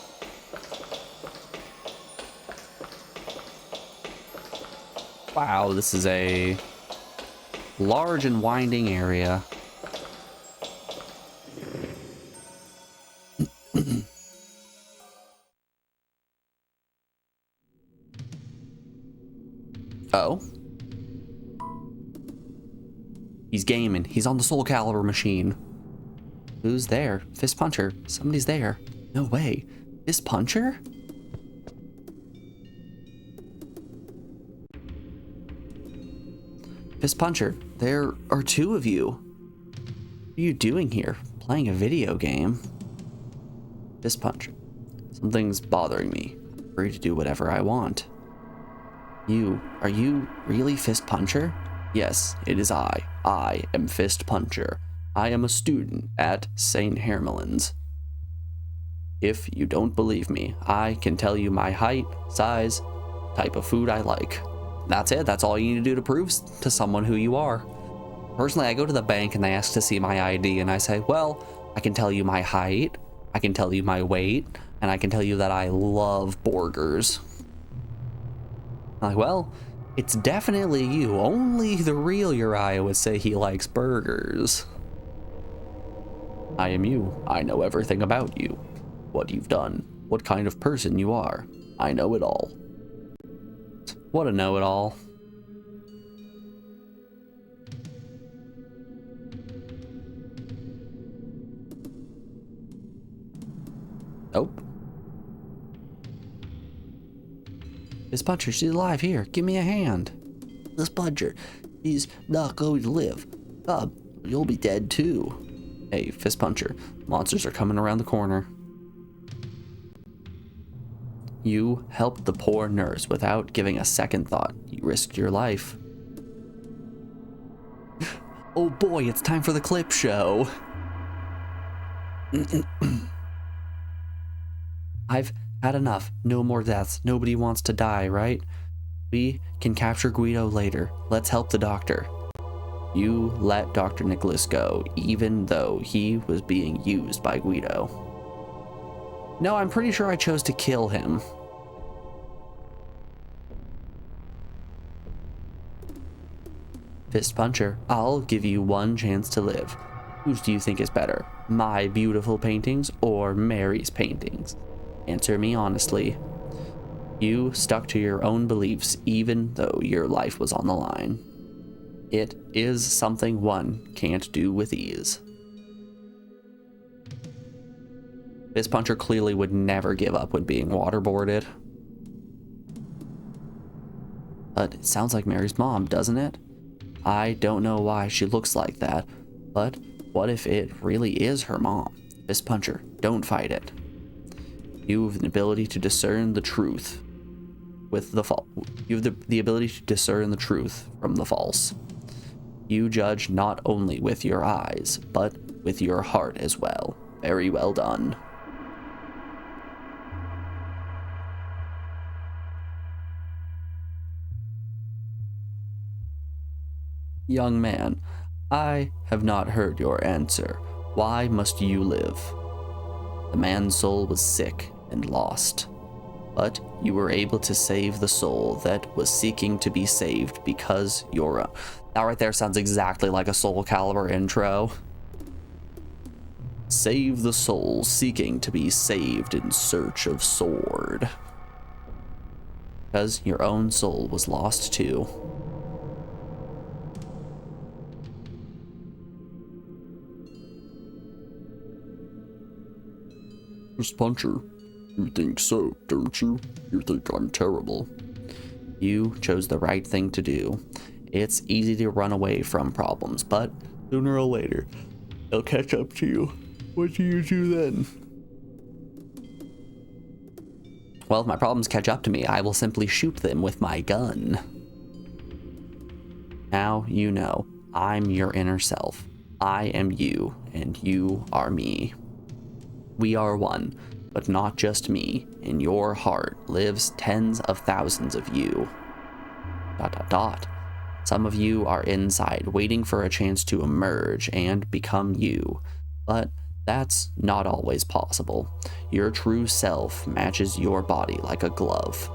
Wow, this is a large and winding area. Oh. He's gaming. He's on the Soul Calibur machine. Who's there? Fist Puncher. Somebody's there. No way. Fist Puncher? Fist Puncher, there are 2 of you. What are you doing here? Playing a video game? Fist Puncher. Something's bothering me. I'm free to do whatever I want. Are you really Fist Puncher? Yes, it is I. I am Fist Puncher. I am a student at St. Hermelin's. If you don't believe me, I can tell you my height, size, type of food I like. That's it. That's all you need to do to prove to someone who you are. Personally, I go to the bank and they ask to see my ID and I say, well, I can tell you my height, I can tell you my weight, and I can tell you that I love burgers. I'm like, well, it's definitely you. Only the real Uriah would say he likes burgers. I am you. I know everything about you. What you've done. What kind of person you are. I know it all. What a know-it-all. Nope. Miss Puncher, she's alive. Here, give me a hand. This Puncher, he's not going to live. You'll be dead too. Hey, Fist Puncher, monsters are coming around the corner. You helped the poor nurse without giving a second thought. You risked your life. Oh boy, it's time for the clip show. I've had enough. No more deaths. Nobody wants to die, right? We can capture Guido later. Let's help the doctor. You let Dr. Nicholas go, even though he was being used by Guido. No, I'm pretty sure I chose to kill him. Fist Puncher, I'll give you one chance to live. Whose do you think is better? My beautiful paintings or Mary's paintings? Answer me honestly. You stuck to your own beliefs even though your life was on the line. It is something one can't do with ease. Fist Puncher clearly would never give up when being waterboarded. But it sounds like Mary's mom, doesn't it? I don't know why she looks like that, but what if it really is her mom? Fist Puncher, don't fight it. You have an ability to discern the truth with the false. You have the ability to discern the truth from the false. You judge not only with your eyes, but with your heart as well. Very well done. Young man, I have not heard your answer. Why must you live? The man's soul was sick and lost, but you were able to save the soul that was seeking to be saved because you're a... That right there sounds exactly like a Soul Calibur intro. Save the soul seeking to be saved in search of sword. Because your own soul was lost too. Fist Puncher, you think so, don't you? You think I'm terrible. You chose the right thing to do. It's easy to run away from problems, but sooner or later, they'll catch up to you. What do you do then? Well, if my problems catch up to me, I will simply shoot them with my gun. Now you know, I'm your inner self. I am you, and you are me. We are one, but not just me. In your heart lives tens of thousands of you. ... Some of you are inside, waiting for a chance to emerge and become you. But that's not always possible. Your true self matches your body like a glove.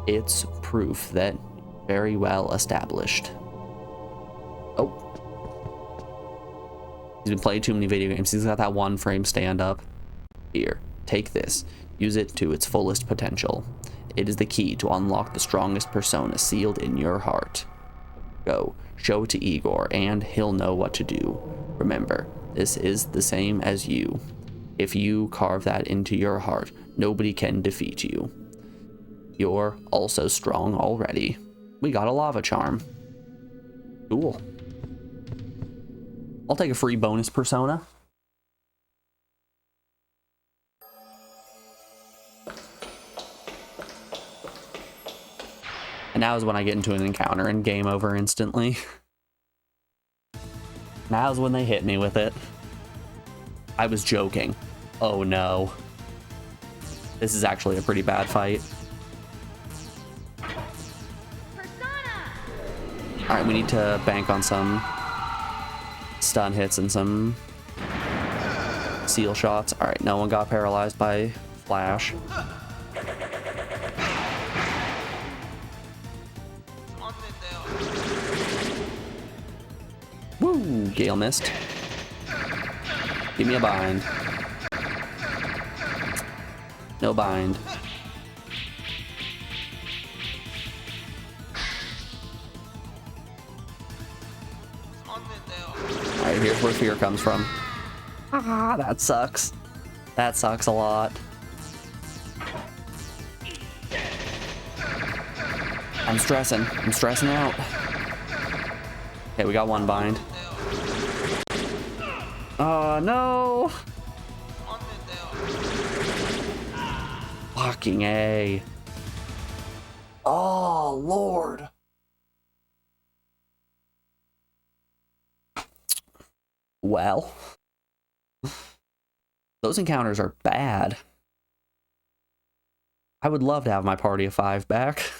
It's proof that very well established. Oh. He's been playing too many video games. He's got that one frame stand up. Here, take this. Use it to its fullest potential. It is the key to unlock the strongest persona sealed in your heart. Go, show it to Igor, and he'll know what to do. Remember, this is the same as you. If you carve that into your heart, nobody can defeat you. You're also strong already. We got a lava charm. Cool. I'll take a free bonus persona. And now is when I get into an encounter and game over instantly. Now's when they hit me with it. I was joking. Oh no. This is actually a pretty bad fight. Alright, we need to bank on some stun hits and some seal shots. Alright, no one got paralyzed by Flash. Woo! Gale missed. Give me a bind. No bind. Alright, here's where fear comes from. Ah, that sucks. That sucks a lot. I'm stressing. I'm stressing out. Okay, we got one bind. Oh, no. Fucking A. Oh, Lord. Well, those encounters are bad. I would love to have my party of 5 back.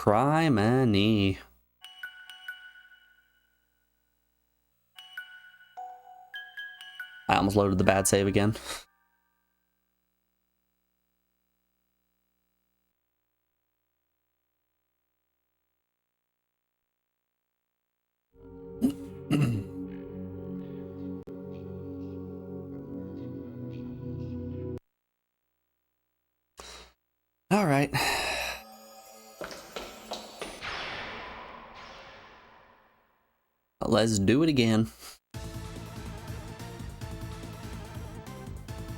Criminy. I almost loaded the bad save again. All right. Let's do it again.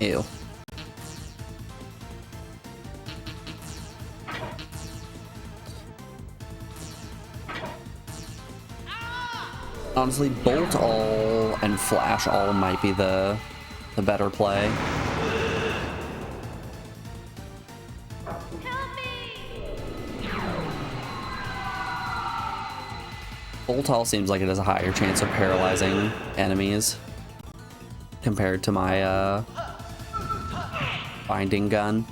Ew. Honestly, bolt all and flash all might be the better play. Help me! Bolt all seems like it has a higher chance of paralyzing enemies compared to my binding gun.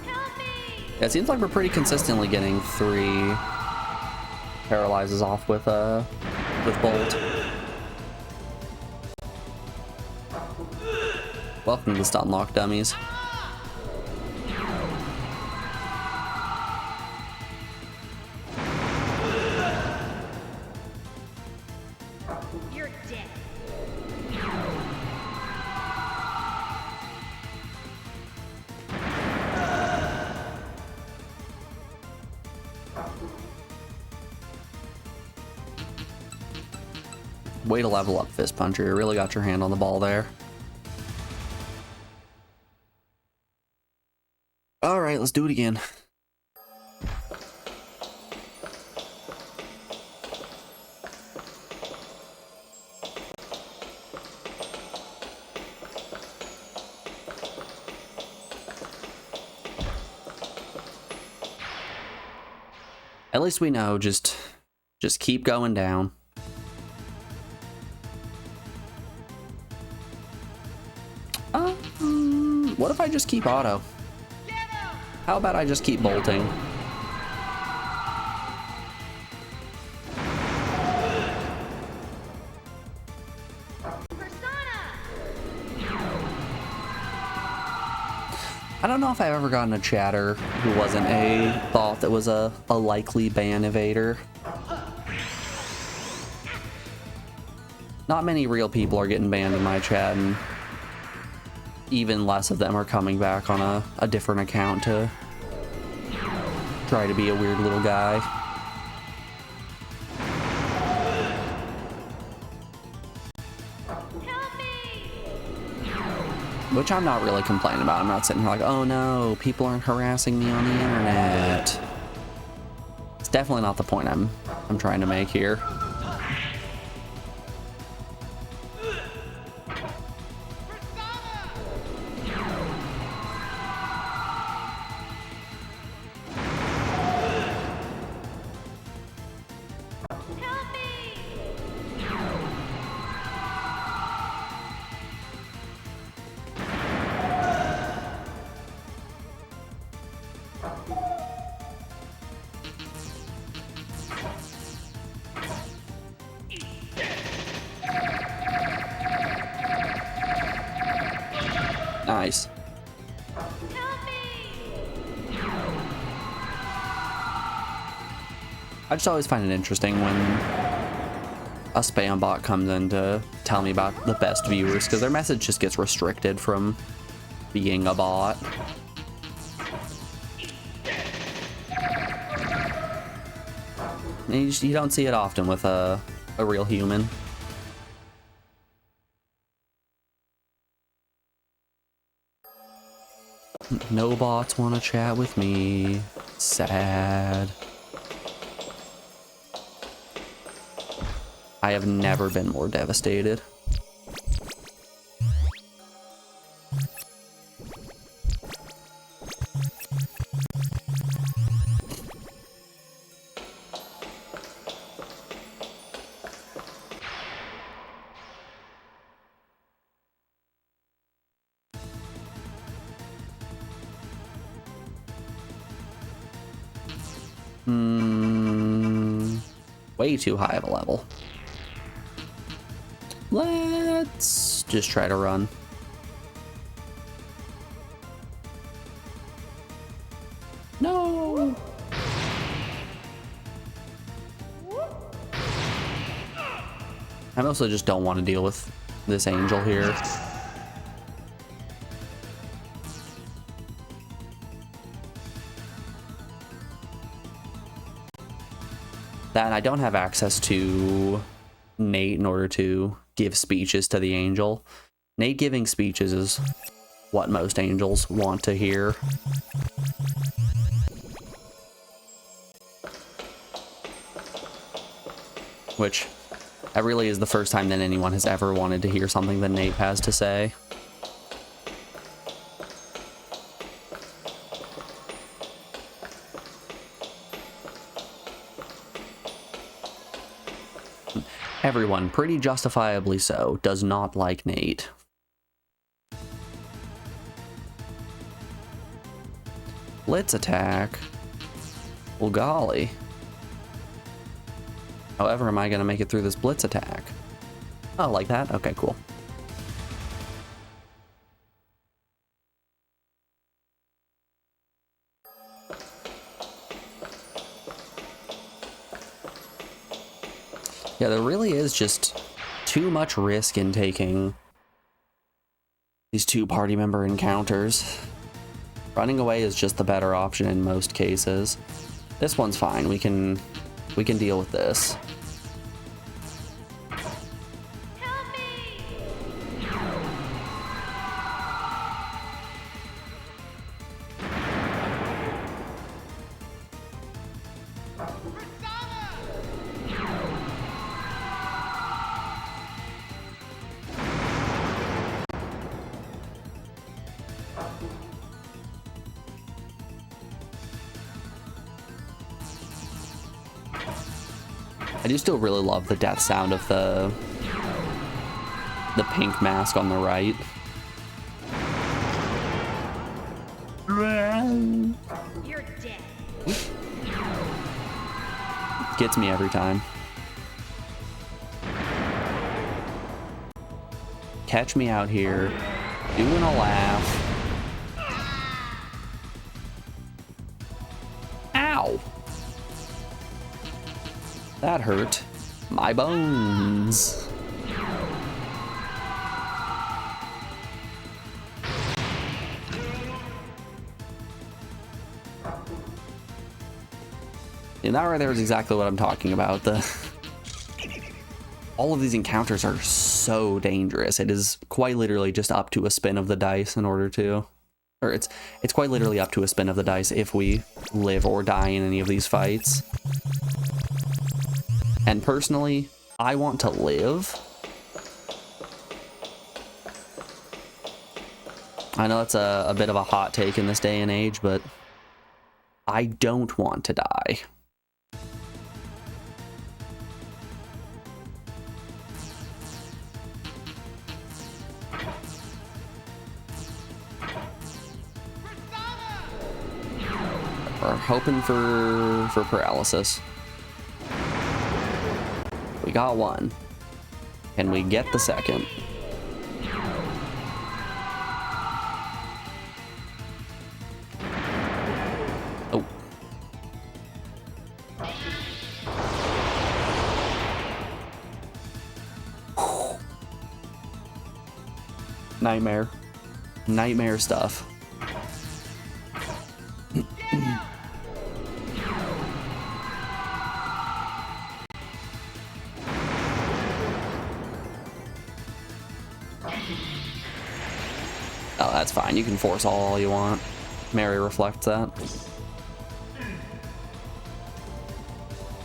Help me! Yeah, it seems like we're pretty consistently getting 3 paralyzes off with bolt. Welcome to the stun lock, dummies. You're dead. Way to level up, Fist Puncher. You really got your hand on the ball there. Alright, let's do it again. At least we know, just keep going down. What if I just keep auto? How about I just keep bolting? I don't know if I've ever gotten a chatter who wasn't a thought that was a likely ban evader. Not many real people are getting banned in my chat, and even less of them are coming back on a different account to try to be a weird little guy. Help me! Which I'm not really complaining about. I'm not sitting here like, oh no, people aren't harassing me on the internet. It's definitely not the point I'm trying to make here. Help me! Nice. Help me! I just always find it interesting when a spam bot comes in to tell me about the best viewers, because their message just gets restricted from being a bot. And you don't see it often with a real human. No bots want to chat with me. Sad. I have never been more devastated. Way too high of a level. Let's just try to run. No! I mostly just don't want to deal with this angel here. That I don't have access to Nate in order to give speeches to the angel. Nate giving speeches is what most angels want to hear. Which, that really is the first time that anyone has ever wanted to hear something that Nate has to say. Everyone, pretty justifiably so, does not like Nate. Blitz attack. Well, golly. However, am I going to make it through this blitz attack? Oh, like that? Okay, cool. Yeah, there really is just too much risk in taking these two party member encounters. Running away is just the better option in most cases. This one's fine. We can deal with this. Help me! I do still really love the death sound of the pink mask on the right. You're dead. Gets me every time. Catch me out here, doing a laugh. Ow! That hurt my bones. And that right there is exactly what I'm talking about. All of these encounters are so dangerous. It is quite literally just up to a spin of the dice in order to, or it's quite literally up to a spin of the dice if we live or die in any of these fights. And personally, I want to live. I know that's a bit of a hot take in this day and age, but I don't want to die. We're hoping for paralysis. We got one. Can we get the second? Oh. Nightmare. Nightmare stuff. Oh, that's fine. You can force all you want. Mary reflects that.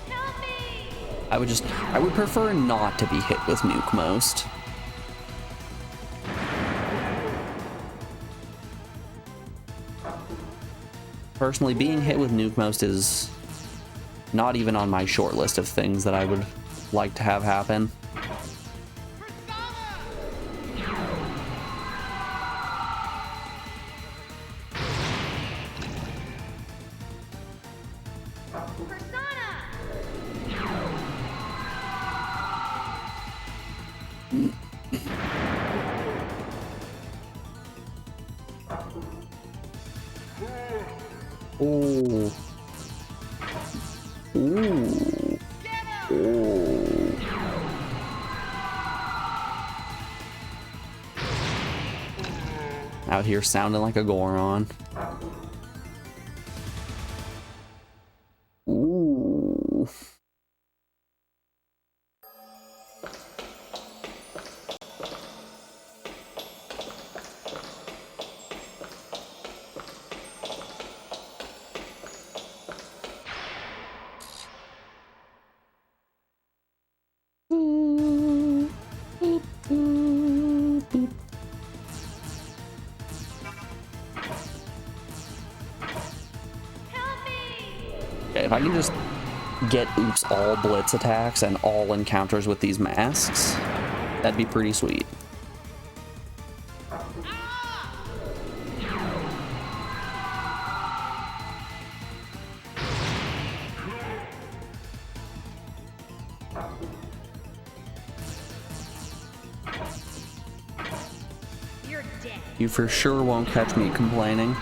Help me! I would prefer not to be hit with nuke most. Personally, being hit with nuke most is not even on my short list of things that I would like to have happen. Ooh. Ooh. Ooh. Out here sounding like a Goron. Ooh. Okay, if I can just get oops all blitz attacks and all encounters with these masks, that'd be pretty sweet. You're dead. You for sure won't catch me complaining.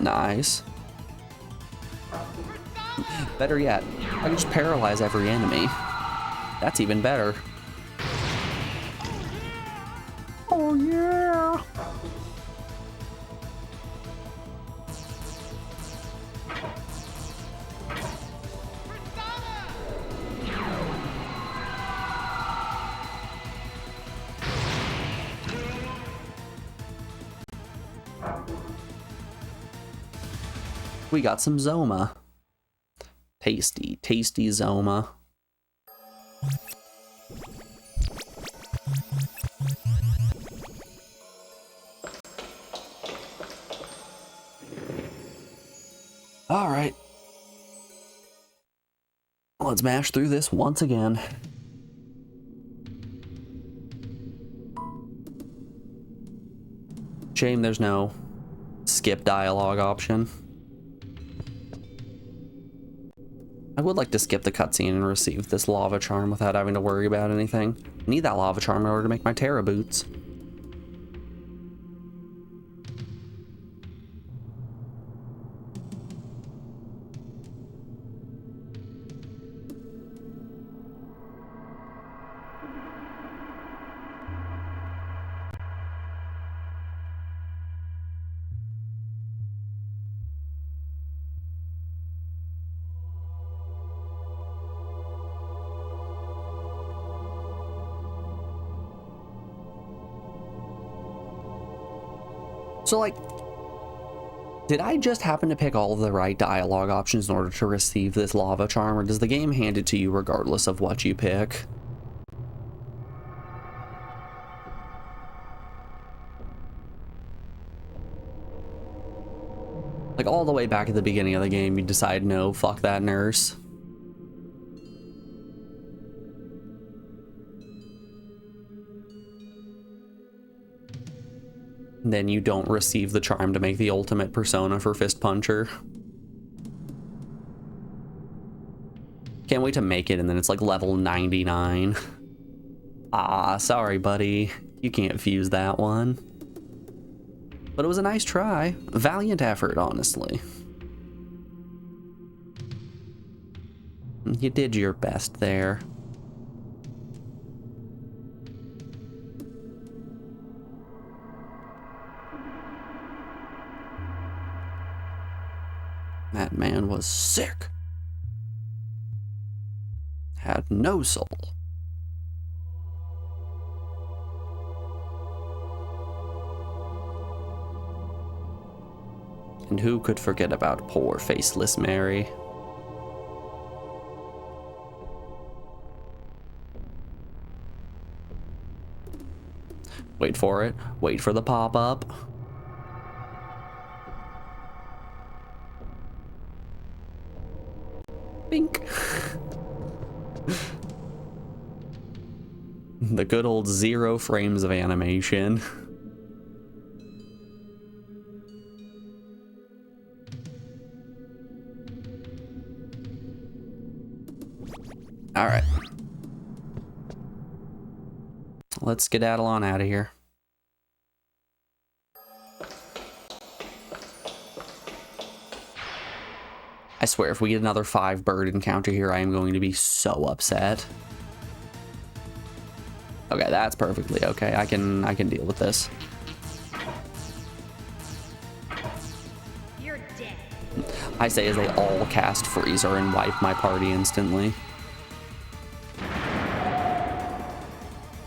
Nice. Better yet, I can just paralyze every enemy. That's even better. Oh yeah! We got some Zoma. Tasty, tasty Zoma. All right. Let's mash through this once again. Shame there's no skip dialogue option. I would like to skip the cutscene and receive this lava charm without having to worry about anything. I need that lava charm in order to make my Terra boots. So, like, did I just happen to pick all of the right dialogue options in order to receive this lava charm, or does the game hand it to you regardless of what you pick? Like, all the way back at the beginning of the game, you decide, no, fuck that nurse. Then you don't receive the charm to make the ultimate persona for Fist Puncher. Can't wait to make it, and then it's like level 99. Ah, sorry, buddy. You can't fuse that one. But it was a nice try. Valiant effort, honestly. You did your best there. That man was sick. Had no soul. And who could forget about poor faceless Mary? Wait for it. Wait for the pop-up. Bink. The good old 0 frames of animation. All right. let's skedaddle on out of here. I swear, if we get another 5 bird encounter here, I am going to be so upset. Okay, that's perfectly okay. I can deal with this. You're dead. I say as they all cast Freezer and wipe my party instantly.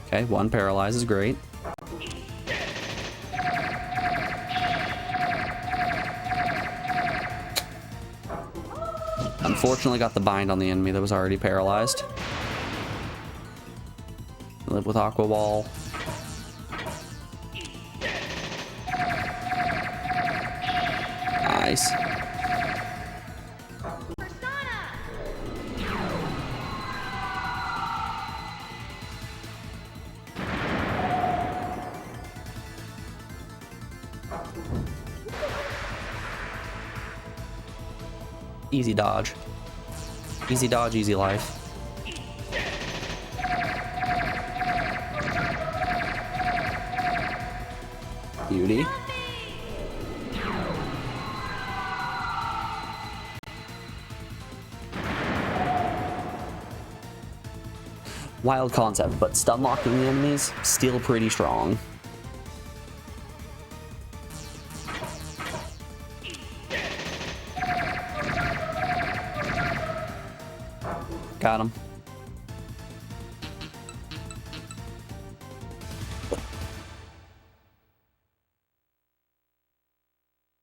Okay, 1 paralyze is great. Unfortunately, got the bind on the enemy that was already paralyzed. Live with Aqua Wall. Nice. Easy dodge. Easy dodge, easy life. Beauty. Wild concept, but stun locking the enemies, still pretty strong. Got him.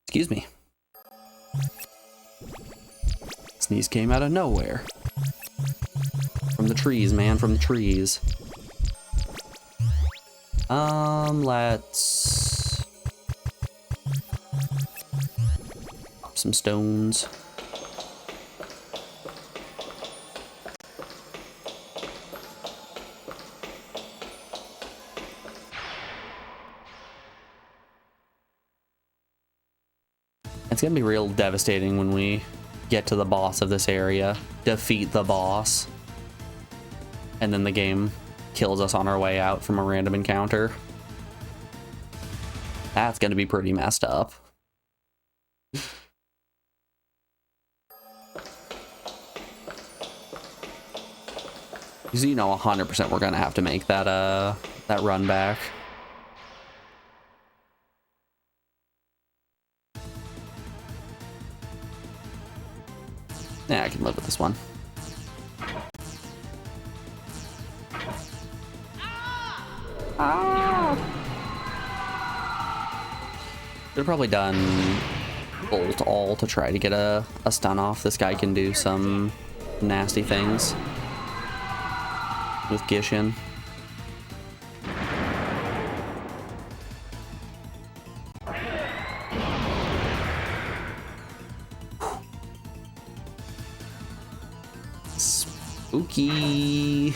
Excuse me. Sneeze came out of nowhere. From the trees, man, from the trees. Let's pop some stones. It's gonna be real devastating when we get to the boss of this area, defeat the boss, and then the game kills us on our way out from a random encounter. That's gonna be pretty messed up. So you know 100% we're gonna have to make that that run back. Yeah, I can live with this one. Could have probably done Bolt All to try to get a stun off. This guy can do some nasty things with Gishin. Spooky.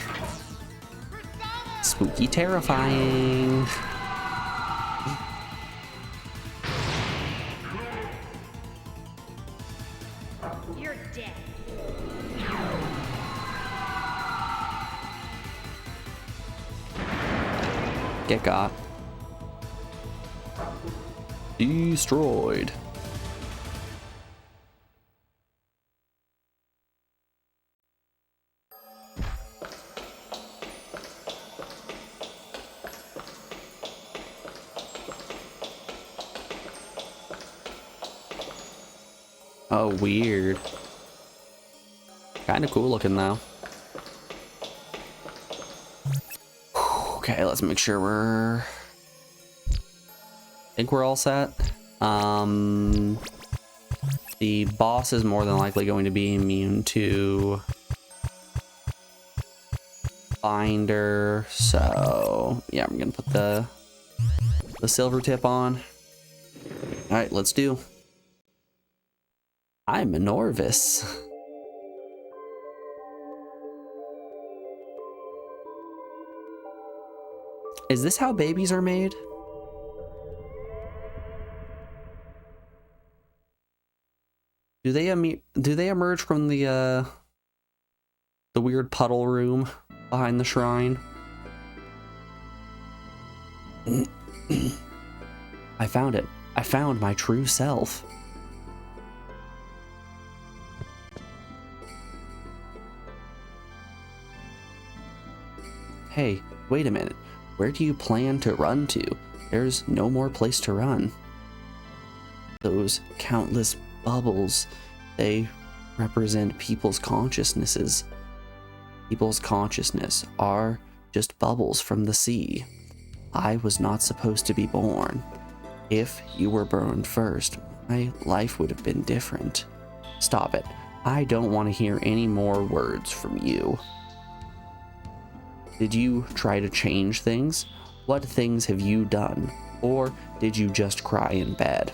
Spooky terrifying. You're dead. Get got. Destroyed. Oh, weird. Kind of cool looking though. Okay, let's make sure I think we're all set. The boss is more than likely going to be immune to Binder, so yeah, I'm gonna put the silver tip on. All right, let's do. I'm a Norvis. Is this how babies are made? Do they emerge from the weird puddle room behind the shrine? I found it. I found my true self. Hey, wait a minute. Where do you plan to run to? There's no more place to run. Those countless bubbles, they represent people's consciousnesses. People's consciousness are just bubbles from the sea. I was not supposed to be born. If you were born first, my life would have been different. Stop it. I don't want to hear any more words from you. Did you try to change things? What things have you done? Or did you just cry in bed?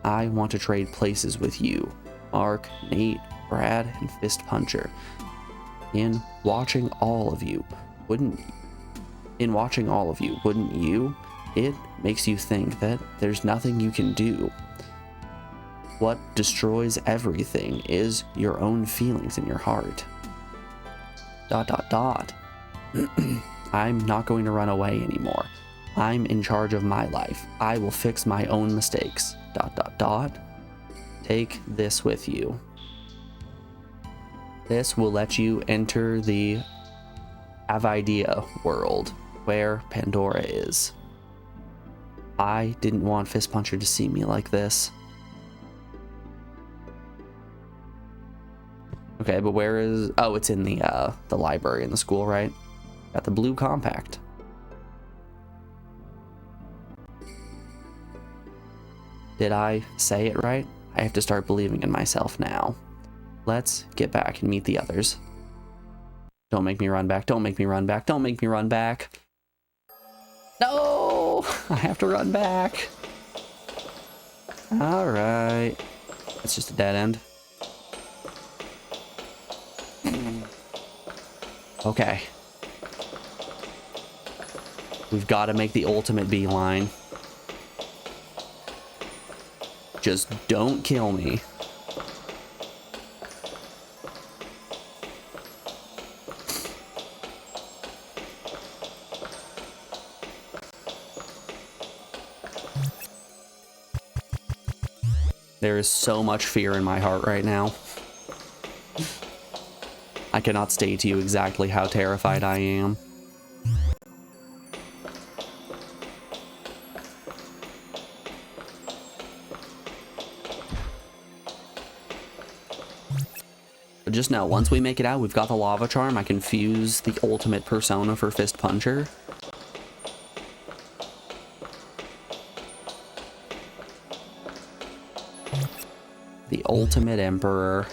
I want to trade places with you, Mark, Nate, Brad, and Fist Puncher. In watching all of you, wouldn't you? It makes you think that there's nothing you can do. What destroys everything is your own feelings in your heart. ... I'm not going to run away anymore. I'm in charge of my life. I will fix my own mistakes. ... Take this with you. This will let you enter the Avidea world, where Pandora is. I didn't want Fist Puncher to see me like this. Okay, but where is... Oh, it's in the library in the school, right? Got the blue compact. Did I say it right? I have to start believing in myself now. Let's get back and meet the others. Don't make me run back. Don't make me run back. Don't make me run back. No! I have to run back. Alright. That's just a dead end. Okay. We've got to make the ultimate beeline. Just don't kill me. There is so much fear in my heart right now. I cannot state to you exactly how terrified I am. But just know, once we make it out, we've got the lava charm. I can fuse the ultimate persona for Fist Puncher. The ultimate emperor.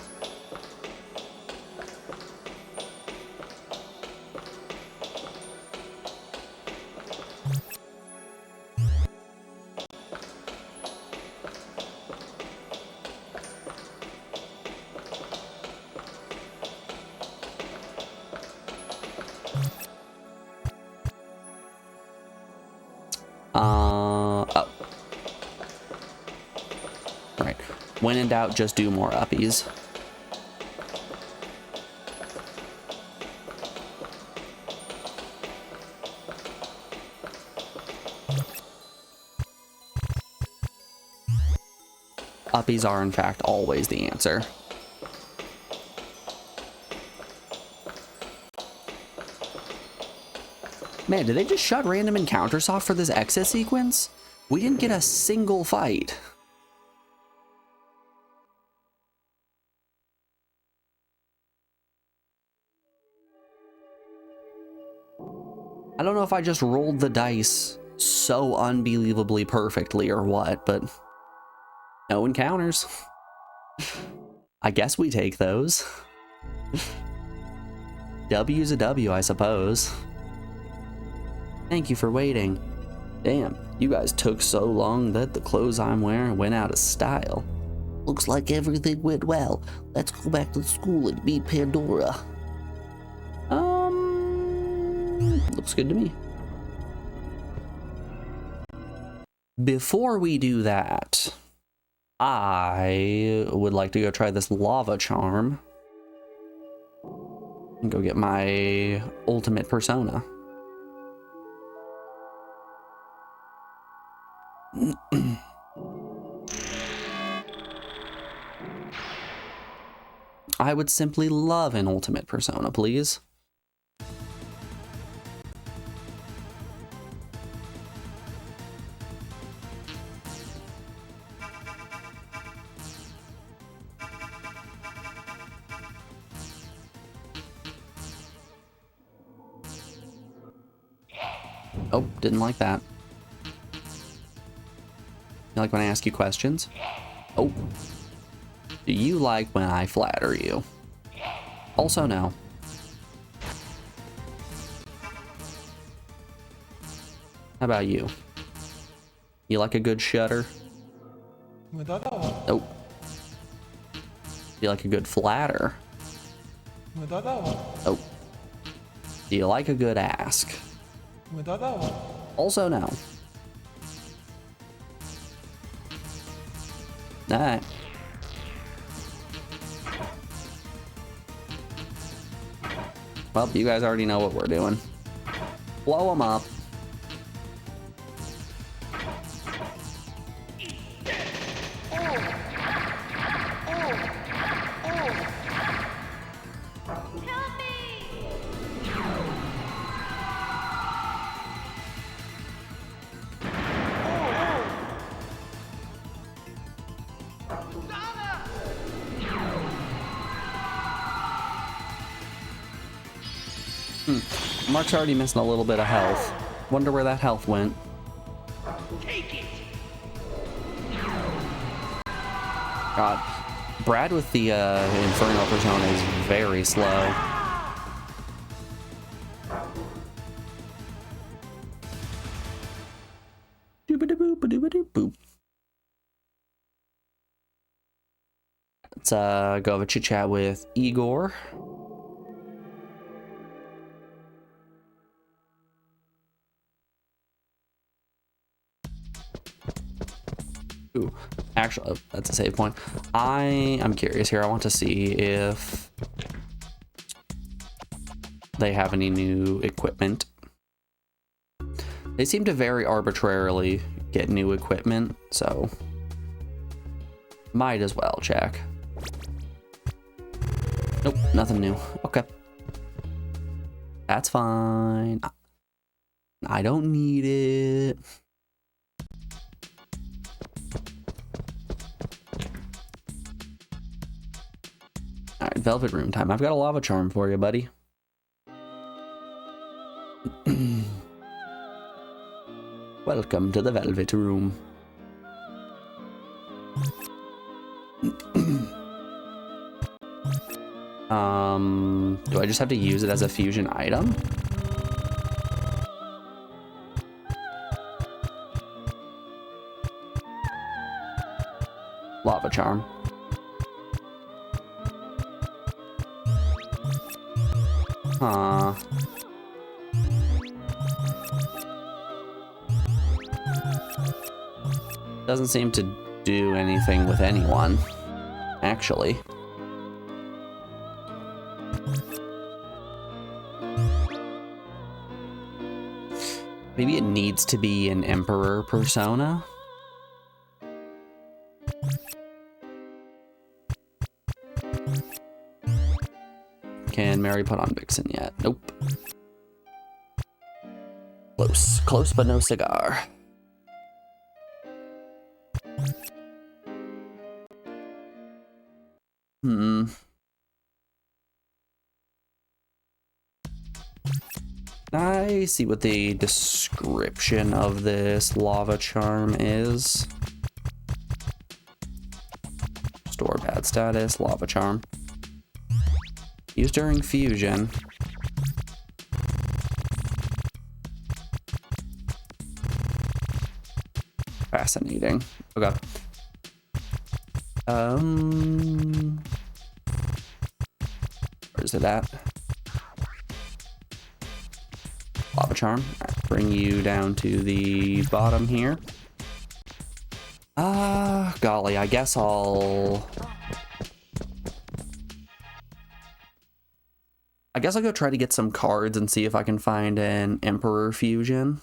Oh. Right. When in doubt, just do more uppies. Uppies are, in fact, always the answer. Man, did they just shut random encounters off for this exit sequence? We didn't get a single fight. I don't know if I just rolled the dice so unbelievably perfectly or what, but no encounters. I guess we take those. W's a W, I suppose. Thank you for waiting. Damn, you guys took so long that the clothes I'm wearing went out of style. Looks like everything went well. Let's go back to school and meet Pandora. Looks good to me. Before we do that, I would like to go try this lava charm and go get my ultimate persona. I would simply love an ultimate persona, please. Oh, didn't like that. You like when I ask you questions? Oh. Do you like when I flatter you? Also, no. How about you? You like a good shudder? Oh. You like a good flatter? Oh. Do you like a good ask? Also, no. Alright. Well, you guys already know what we're doing. Blow them up. Help me! Mark's already missing a little bit of health. Wonder where that health went. Take it! God. Brad with the Inferno persona is very slow. Doobity-boop-a-doobity-boop. Let's go have a chit chat with Igor. Ooh, actually, oh, that's a save point. I'm curious here. I want to see if they have any new equipment. They seem to very arbitrarily get new equipment, so might as well check. Nope, nothing new. Okay. That's fine. I don't need it. All right, Velvet Room time. I've got a lava charm for you, buddy. Welcome to the Velvet Room. Do I just have to use it as a fusion item? Lava charm. Huh. Doesn't seem to do anything with anyone, actually. Maybe it needs to be an Emperor persona? Can Mary put on Vixen yet? Nope. Close. Close, but no cigar. I see what the description of this lava charm is. Store bad status, lava charm. Used during fusion. Fascinating. Okay. Where's it at? Lava charm. Right, bring you down to the bottom here. Golly, I guess I'll go try to get some cards and see if I can find an Emperor fusion.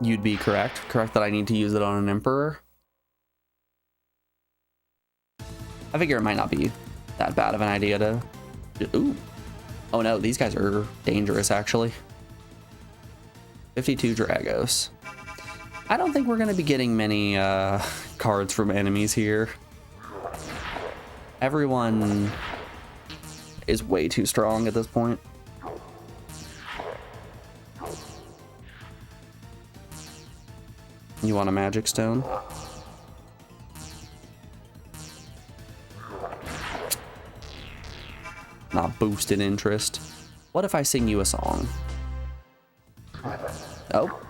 You'd be correct. Correct that I need to use it on an Emperor. I figure it might not be that bad of an idea to... Ooh. Oh no, these guys are dangerous, actually. 52 Dragos. I don't think we're going to be getting many cards from enemies here. Everyone is way too strong at this point. You want a magic stone? Not boosted interest. What if I sing you a song? Oh,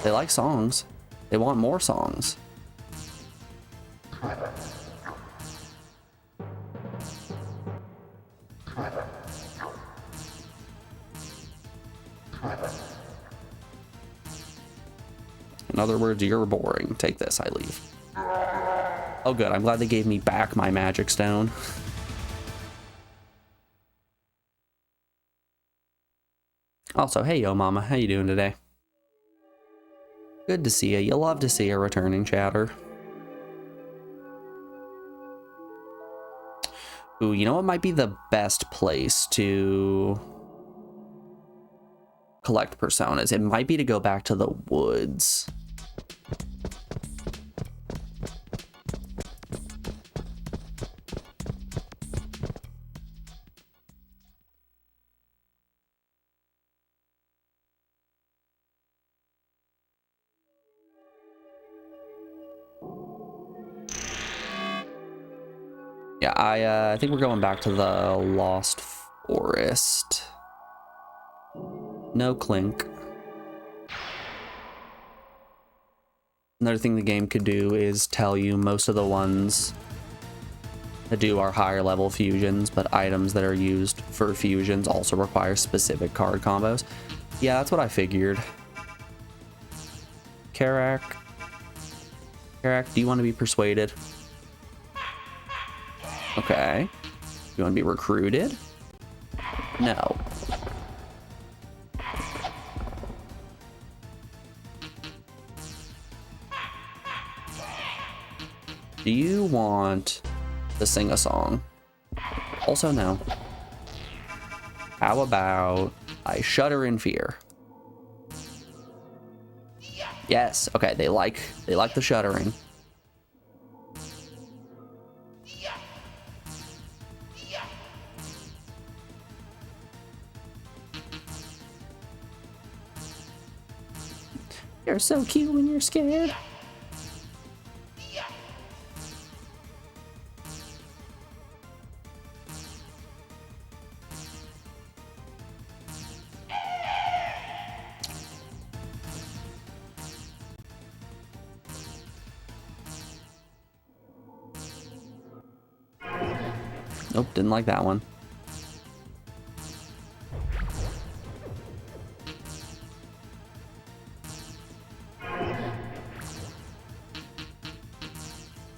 they like songs. They want more songs. In other words, you're boring. Take this, I leave. Oh good, I'm glad they gave me back my magic stone. Also, hey yo mama, how you doing today? Good to see you. You love to see a returning chatter. Ooh, you know what might be the best place to collect personas? It might be to go back to the woods. Yeah, I think we're going back to the Lost Forest. No Clink. Another thing the game could do is tell you most of the ones that do are higher level fusions, but items that are used for fusions also require specific card combos. Yeah, that's what I figured. Karak, do you want to be persuaded? Okay. You want to be recruited? No. Do you want to sing a song? Also, no. How about I shudder in fear? Yes. Okay, they like the shuddering. You're so cute when you're scared. Nope, didn't like that one.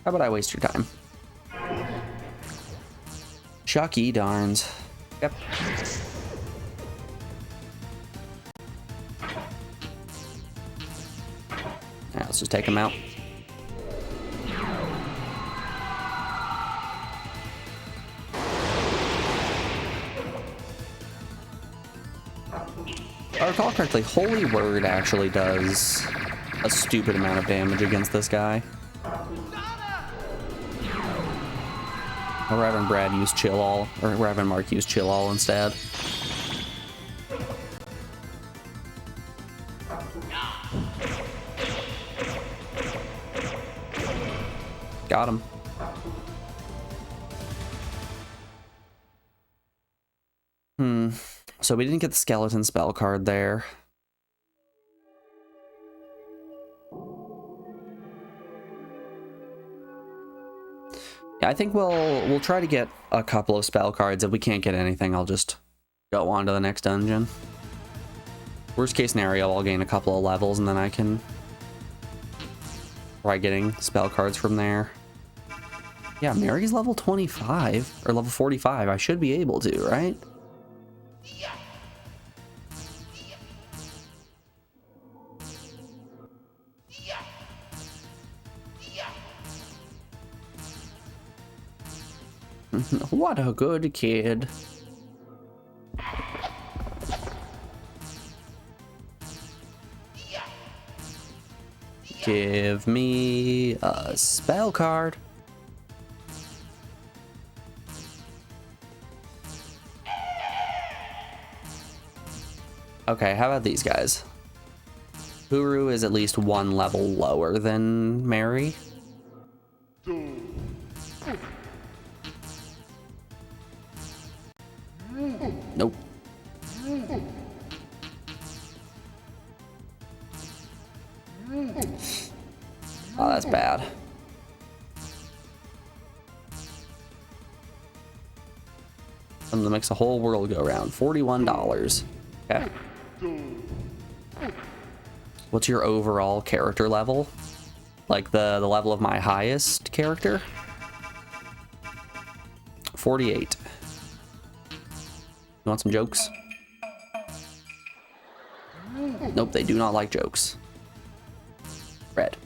How about I waste your time? Chucky darns. Yep. Alright, let's just take him out. If I recall correctly, Holy Word actually does a stupid amount of damage against this guy. Or Reverend Brad used Chill All, or Reverend Mark used Chill All instead. Got him. So we didn't get the skeleton spell card there. Yeah, I think we'll try to get a couple of spell cards. If we can't get anything, I'll just go on to the next dungeon. Worst case scenario, I'll gain a couple of levels and then I can try getting spell cards from there. Yeah, Mary's level 25 or level 45. I should be able to, right? What a good kid. Give me a spell card. Okay, how about these guys? Huru is at least one level lower than Mary. Nope. Oh, that's bad. Something that makes the whole world go round. $41. Okay. What's your overall character level? Like the level of my highest character? 48. You want some jokes? Nope, they do not like jokes. Red.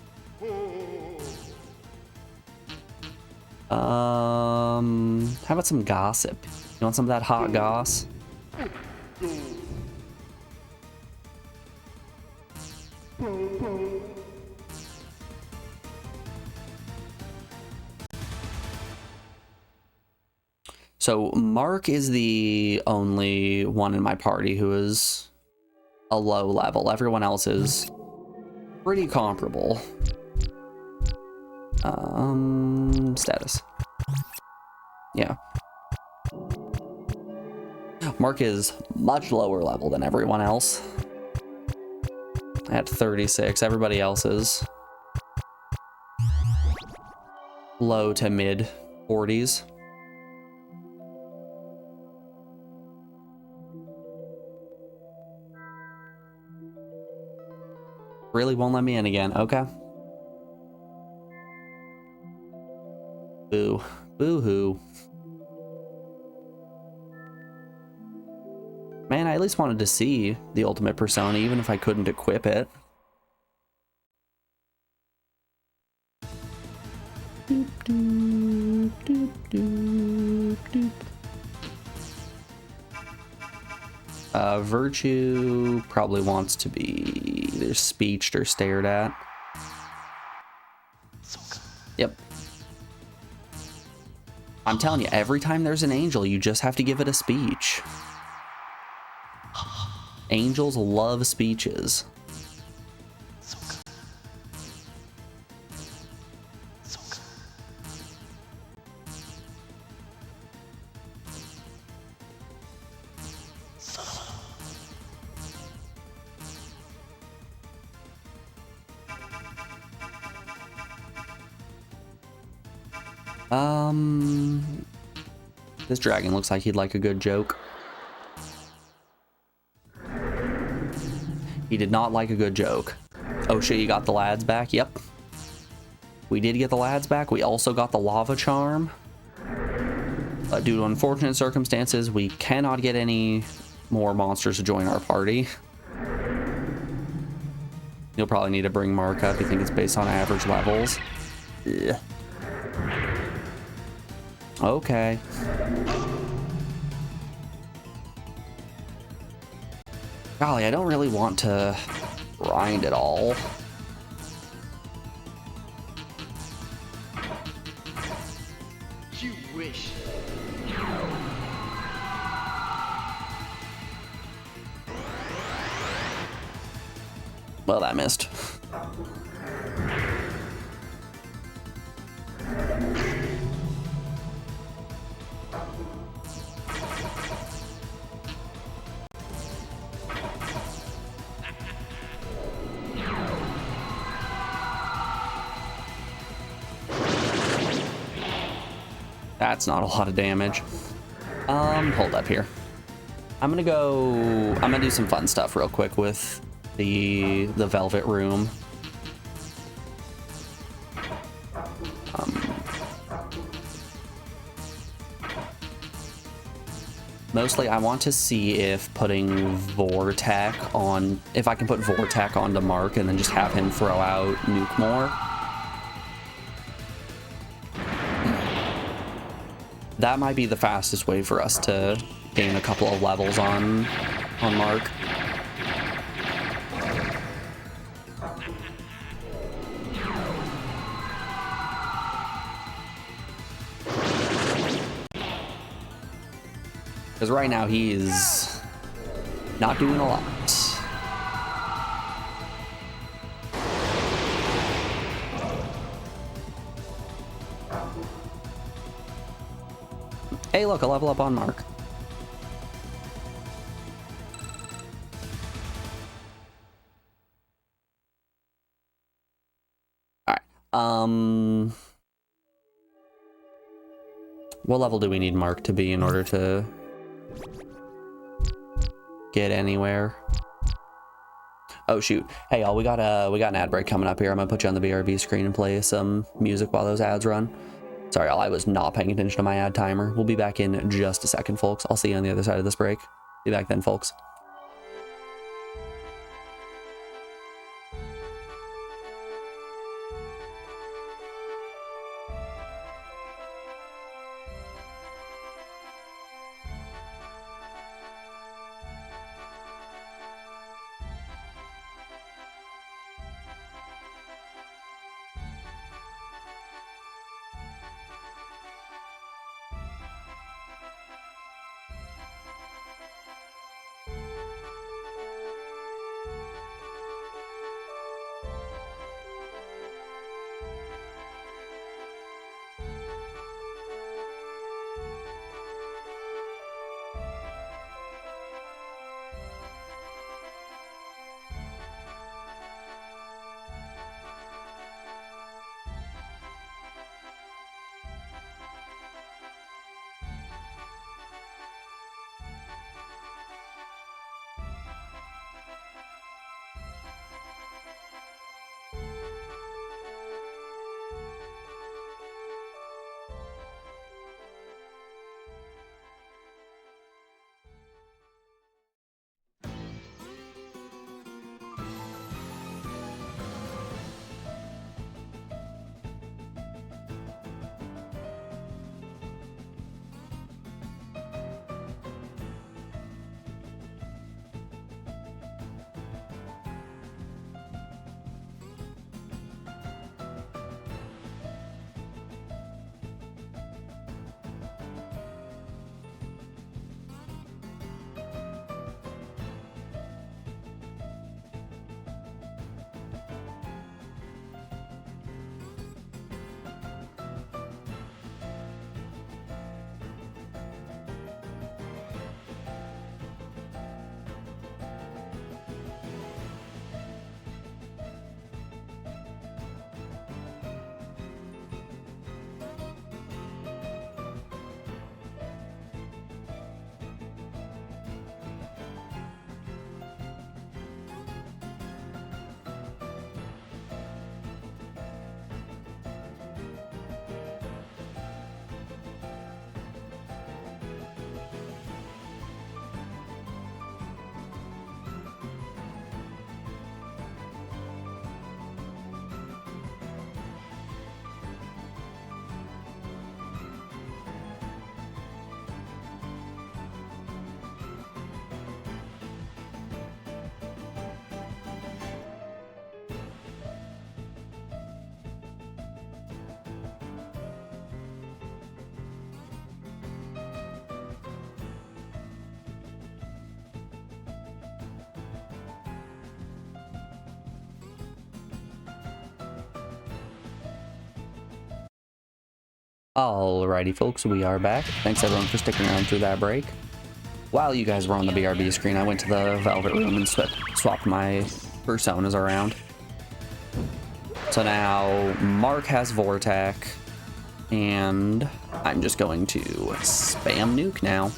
How about some gossip? You want some of that hot goss? So Mark is the only one in my party who is a low level. Everyone else is pretty comparable. Status. Yeah. Mark is much lower level than everyone else. At 36, everybody else is low to mid 40s. Really won't let me in again. Okay. Boo. Boo-hoo. Man, I at least wanted to see the ultimate persona, even if I couldn't equip it. Doop, doop, doop, doop, doop. Virtue probably wants to be either speeched or stared at. Yep. I'm telling you, every time there's an angel, you just have to give it a speech. Angels love speeches. This dragon looks like he'd like a good joke. He did not like a good joke. Oh shit, you got the lads back? Yep. We did get the lads back. We also got the lava charm. Due to unfortunate circumstances, we cannot get any more monsters to join our party. You'll probably need to bring Mark up. You think it's based on average levels? Yeah. Okay. Golly, I don't really want to grind at all. You wish. Well, that missed. That's not a lot of damage. Hold up here. I'm gonna do some fun stuff real quick with the Velvet Room. Mostly I want to see if putting Vortec on, if I can put Vortec onto Mark and then just have him throw out Nuke more. that might be the fastest way for us to gain a couple of levels on Mark. Because right now he's not doing a lot. Hey, look, a level up on Mark. Alright, what level do we need Mark to be in order to get anywhere? Oh shoot. Hey y'all, we got an ad break coming up here. I'm gonna put you on the BRB screen and play some music while those ads run. Sorry y'all, I was not paying attention to my ad timer. We'll be back in just a second, folks. I'll see you on the other side of this break. Be back then, folks. Alrighty folks, we are back. Thanks everyone for sticking around through that break. While you guys were on the BRB screen, I went to the Velvet Room and swapped my personas around. So now Mark has Vortec, and I'm just going to spam nuke now.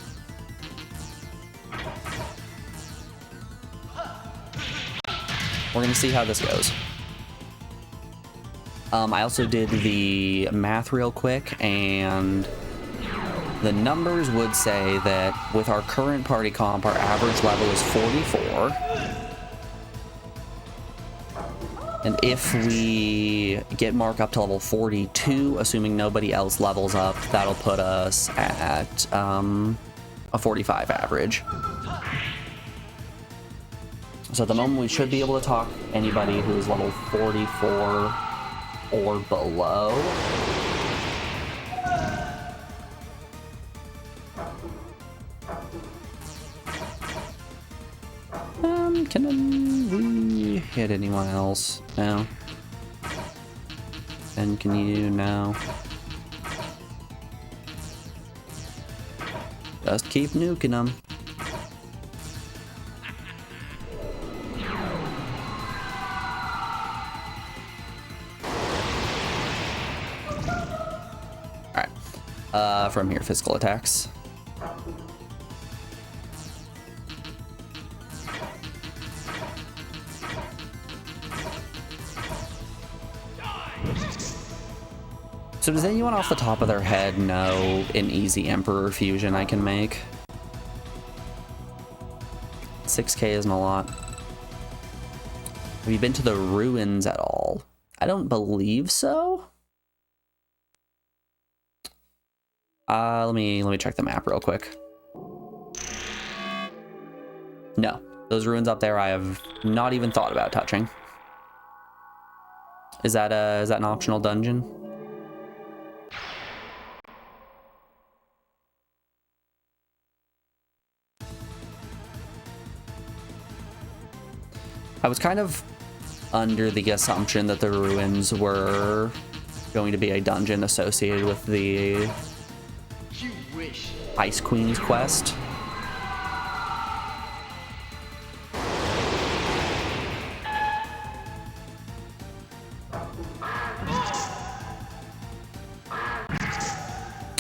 We're gonna see how this goes. I also did the math real quick, and the numbers would say that with our current party comp, our average level is 44. And if we get Mark up to level 42, assuming nobody else levels up, that'll put us at a 45 average. So at the moment, we should be able to talk anybody who is level 44 or below. Can we hit anyone else? No. And can you? No. Just keep nuking them. Alright. From here, physical attacks. So does anyone off the top of their head know an easy Emperor fusion I can make? 6k isn't a lot. Have you been to the ruins at all? I don't believe so. Let me check the map real quick. No, those ruins up there I have not even thought about touching. Is that an optional dungeon? I was kind of under the assumption that the ruins were going to be a dungeon associated with the Ice Queen's quest.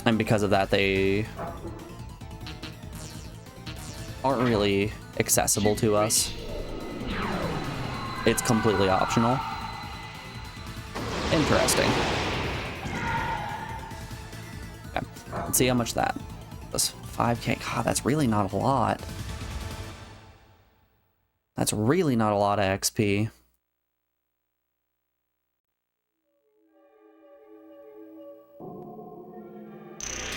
And because of that, they aren't really accessible to us. It's completely optional. Interesting. Okay. Let's see how much that was. 5k. God, that's really not a lot. That's really not a lot of XP.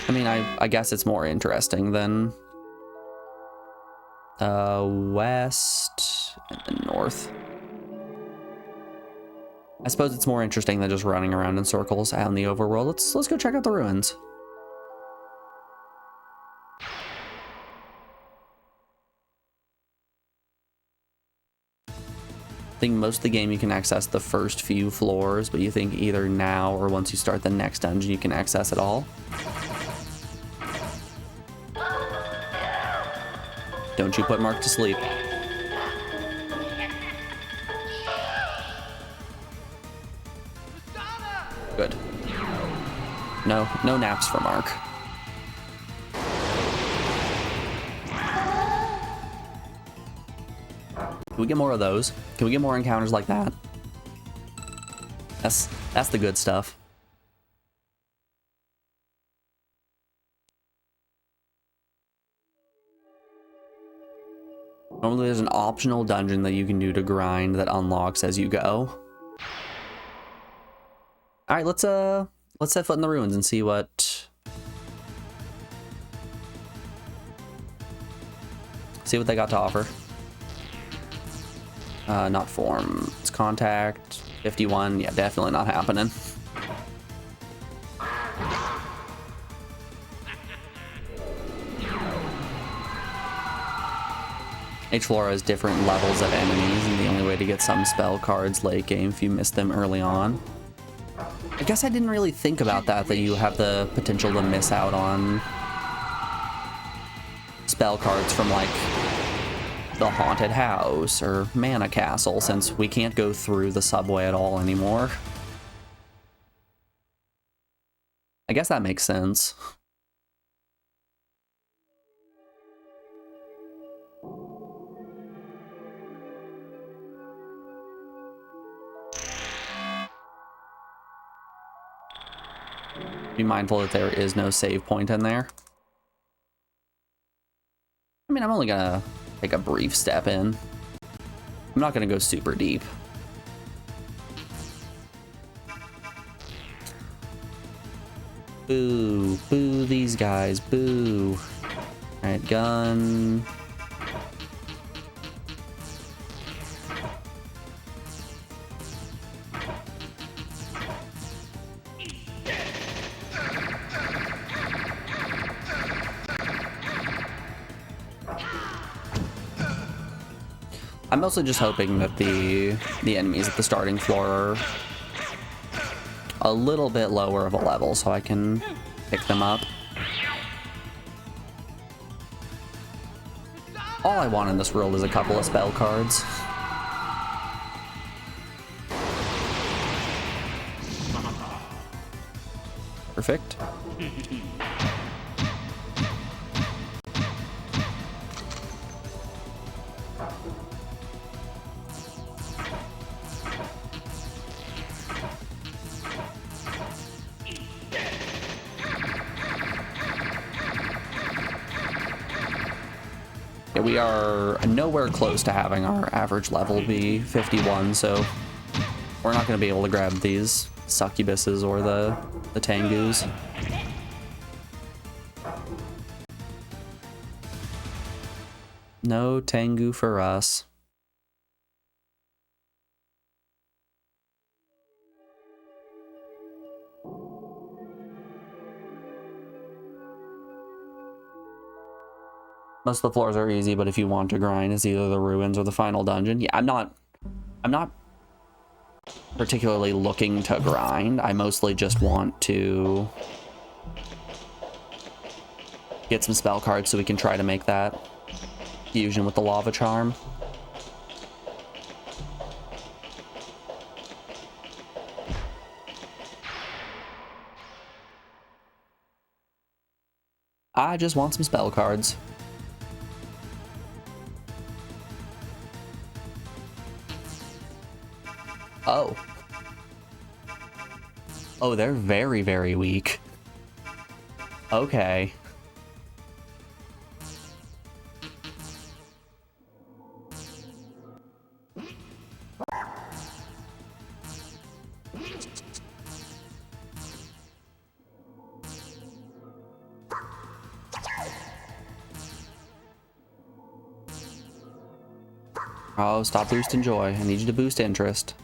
I mean, I guess it's more interesting than west and then north. I suppose it's more interesting than just running around in circles out in the overworld. Let's go check out the ruins. I think most of the game you can access the first few floors, but you think either now or once you start the next dungeon you can access it all. Don't you put Mark to sleep. Good. No naps for Mark. Can we get more of those? Can we get more encounters like that? That's the good stuff. Normally there's an optional dungeon that you can do to grind that unlocks as you go. All right, let's set foot in the ruins and see what they got to offer. Not form. It's contact 51. Yeah, definitely not happening. Each floor has different levels of enemies, and the only way to get some spell cards late game if you miss them early on. I guess I didn't really think about that you have the potential to miss out on spell cards from, like, the Haunted House or Mana Castle, since we can't go through the subway at all anymore. I guess that makes sense. Be mindful that there is no save point in there. I mean, I'm only gonna take a brief step in. I'm not gonna go super deep. Boo. Boo these guys. Boo. Alright, gun. I'm mostly just hoping that the enemies at the starting floor are a little bit lower of a level so I can pick them up. All I want in this world is a couple of spell cards. Perfect. Yeah, we are nowhere close to having our average level be 51, so we're not going to be able to grab these succubuses or the tengus. No tengu for us. Most of the floors are easy, but if you want to grind, it's either the ruins or the final dungeon. Yeah, I'm not particularly looking to grind. I mostly just want to get some spell cards so we can try to make that fusion with the lava charm. I just want some spell cards. Oh. Oh, they're very, very weak. Okay. Oh, stop boosting joy. I need you to boost interest.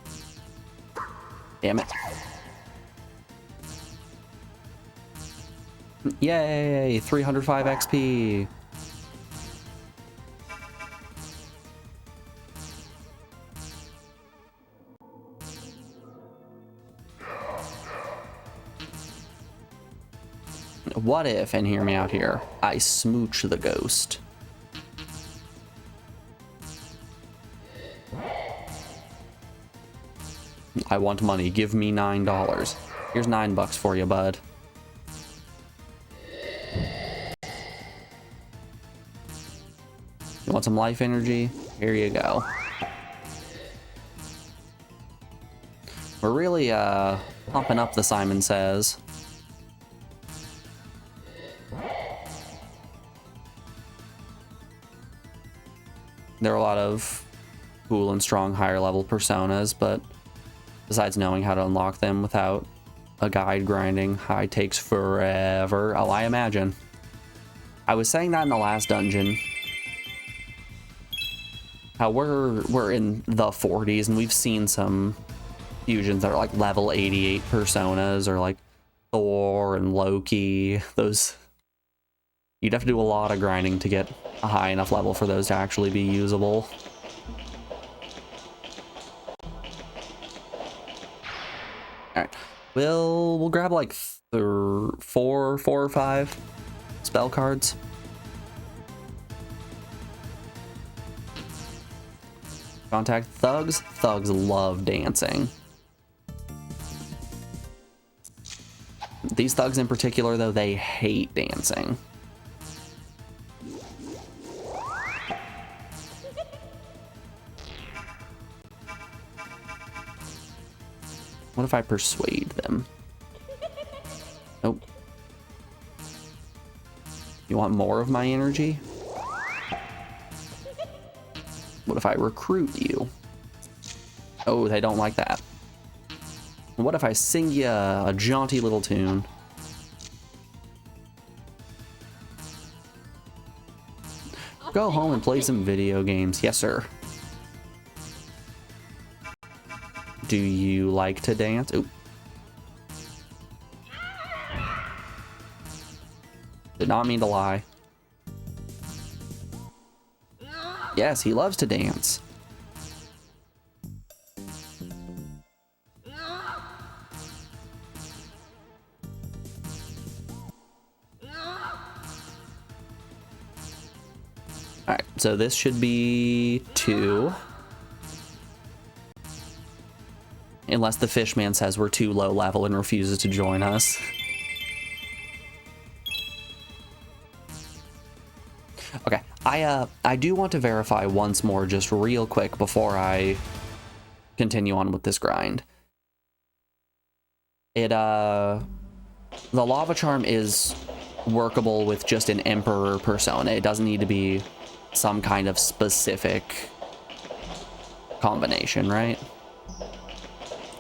Damn it. Yay! 305 XP! What if, and hear me out here, I smooch the ghost? I want money. Give me $9. Here's $9 for you, bud. You want some life energy? Here you go. We're really, pumping up the Simon Says. There are a lot of cool and strong higher level personas, but besides knowing how to unlock them without a guide grinding, high takes forever. Oh, I imagine. I was saying that in the last dungeon. How we're in the 40s and we've seen some fusions that are like level 88 personas or like Thor and Loki. Those, you'd have to do a lot of grinding to get a high enough level for those to actually be usable. Alright, we'll grab like four or five spell cards. Contact thugs. Thugs love dancing. These thugs in particular, though, they hate dancing. What if I persuade them? Nope. You want more of my energy? What if I recruit you? Oh, they don't like that. What if I sing you a jaunty little tune? Go home and play some video games. Yes, sir. Do you like to dance? Oop. Did not mean to lie. Yes, he loves to dance. Alright, so this should be 2. Unless the fishman says we're too low level and refuses to join us. Okay, I do want to verify once more just real quick before I continue on with this grind. The lava charm is workable with just an emperor persona. It doesn't need to be some kind of specific combination, right?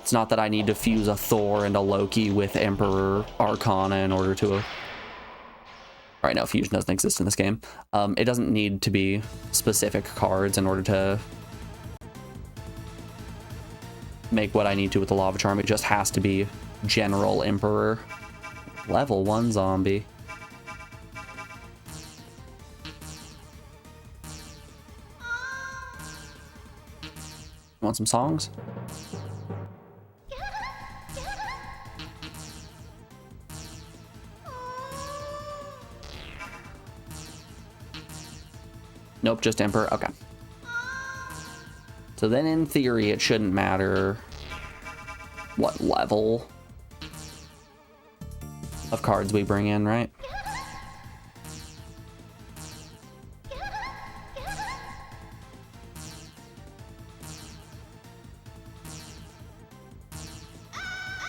It's not that I need to fuse a Thor and a Loki with Emperor Arcana in order to... Right, no, fusion doesn't exist in this game. It doesn't need to be specific cards in order to make what I need to with the Lava Charm. It just has to be General Emperor. Level 1 zombie. Want some songs? Nope, just Emperor. Okay. So then in theory, it shouldn't matter what level of cards we bring in, right?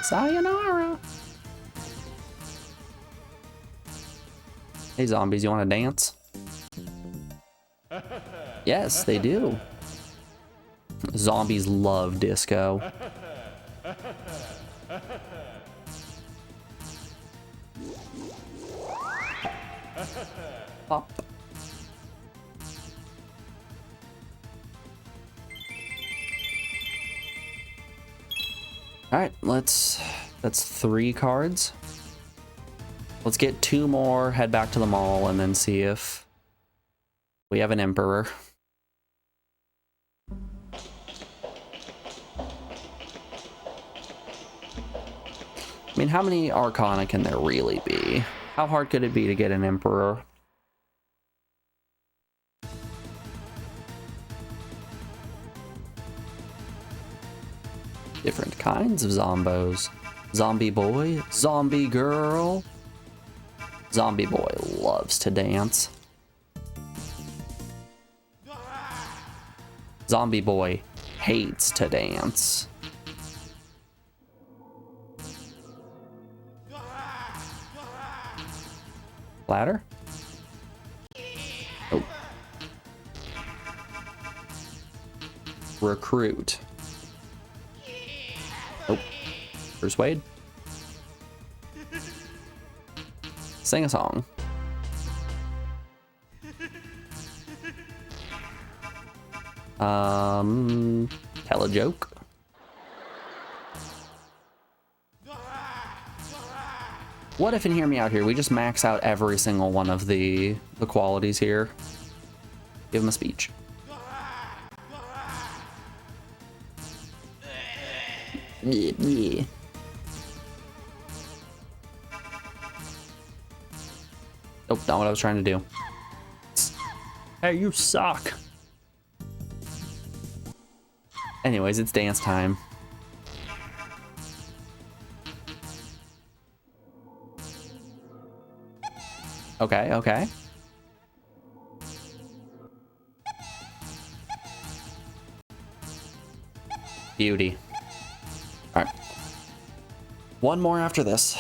Sayonara. Hey zombies, you want to dance? Yes, they do. Zombies love disco. Pop. All right, that's 3 cards. Let's get 2 more, head back to the mall, and then see if we have an emperor. I mean, how many Arcana can there really be? How hard could it be to get an emperor? Different kinds of zombos. Zombie boy, zombie girl. Zombie boy loves to dance. Zombie boy hates to dance. Ladder? Oh. Recruit. Oh. Persuade. Sing a song. Tell a joke. What if in Hear Me Out here, we just max out every single one of the qualities here? Give him a speech. Yeah, yeah. Oh, not what I was trying to do. Hey, you suck. Anyways, it's dance time. Okay, okay. Beauty. All right. One more after this.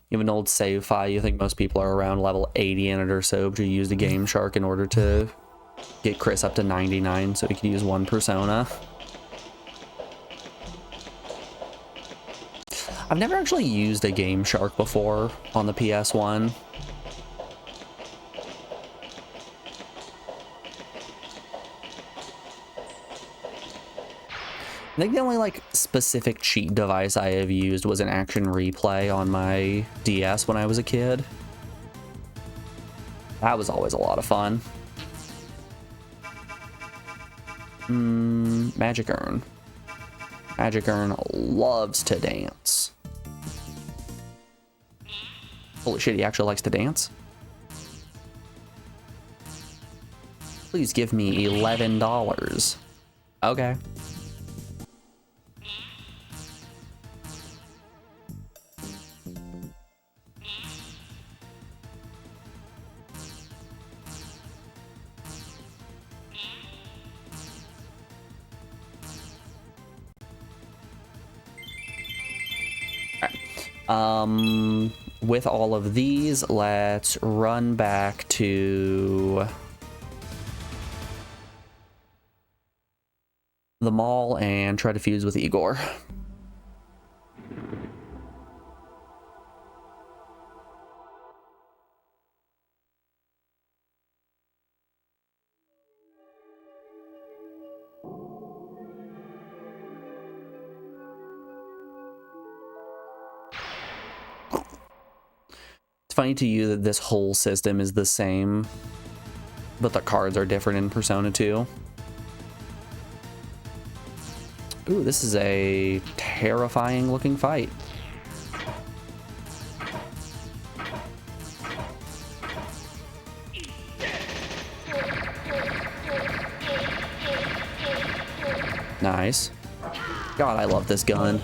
You have an old save file. You think most people are around level 80 in it or so, but you use the Game Shark in order to get Chris up to 99 so he could use one persona. I've never actually used a Game Shark before on the PS1. I think the only like specific cheat device I have used was an action replay on my DS when I was a kid. That was always a lot of fun. Magic Urn. Magic Urn loves to dance. Holy shit, he actually likes to dance? Please give me $11. Okay. With all of these, let's run back to the mall and try to fuse with Igor. It's funny to you that this whole system is the same, but the cards are different in Persona 2. Ooh, this is a terrifying looking fight. Nice. God, I love this gun.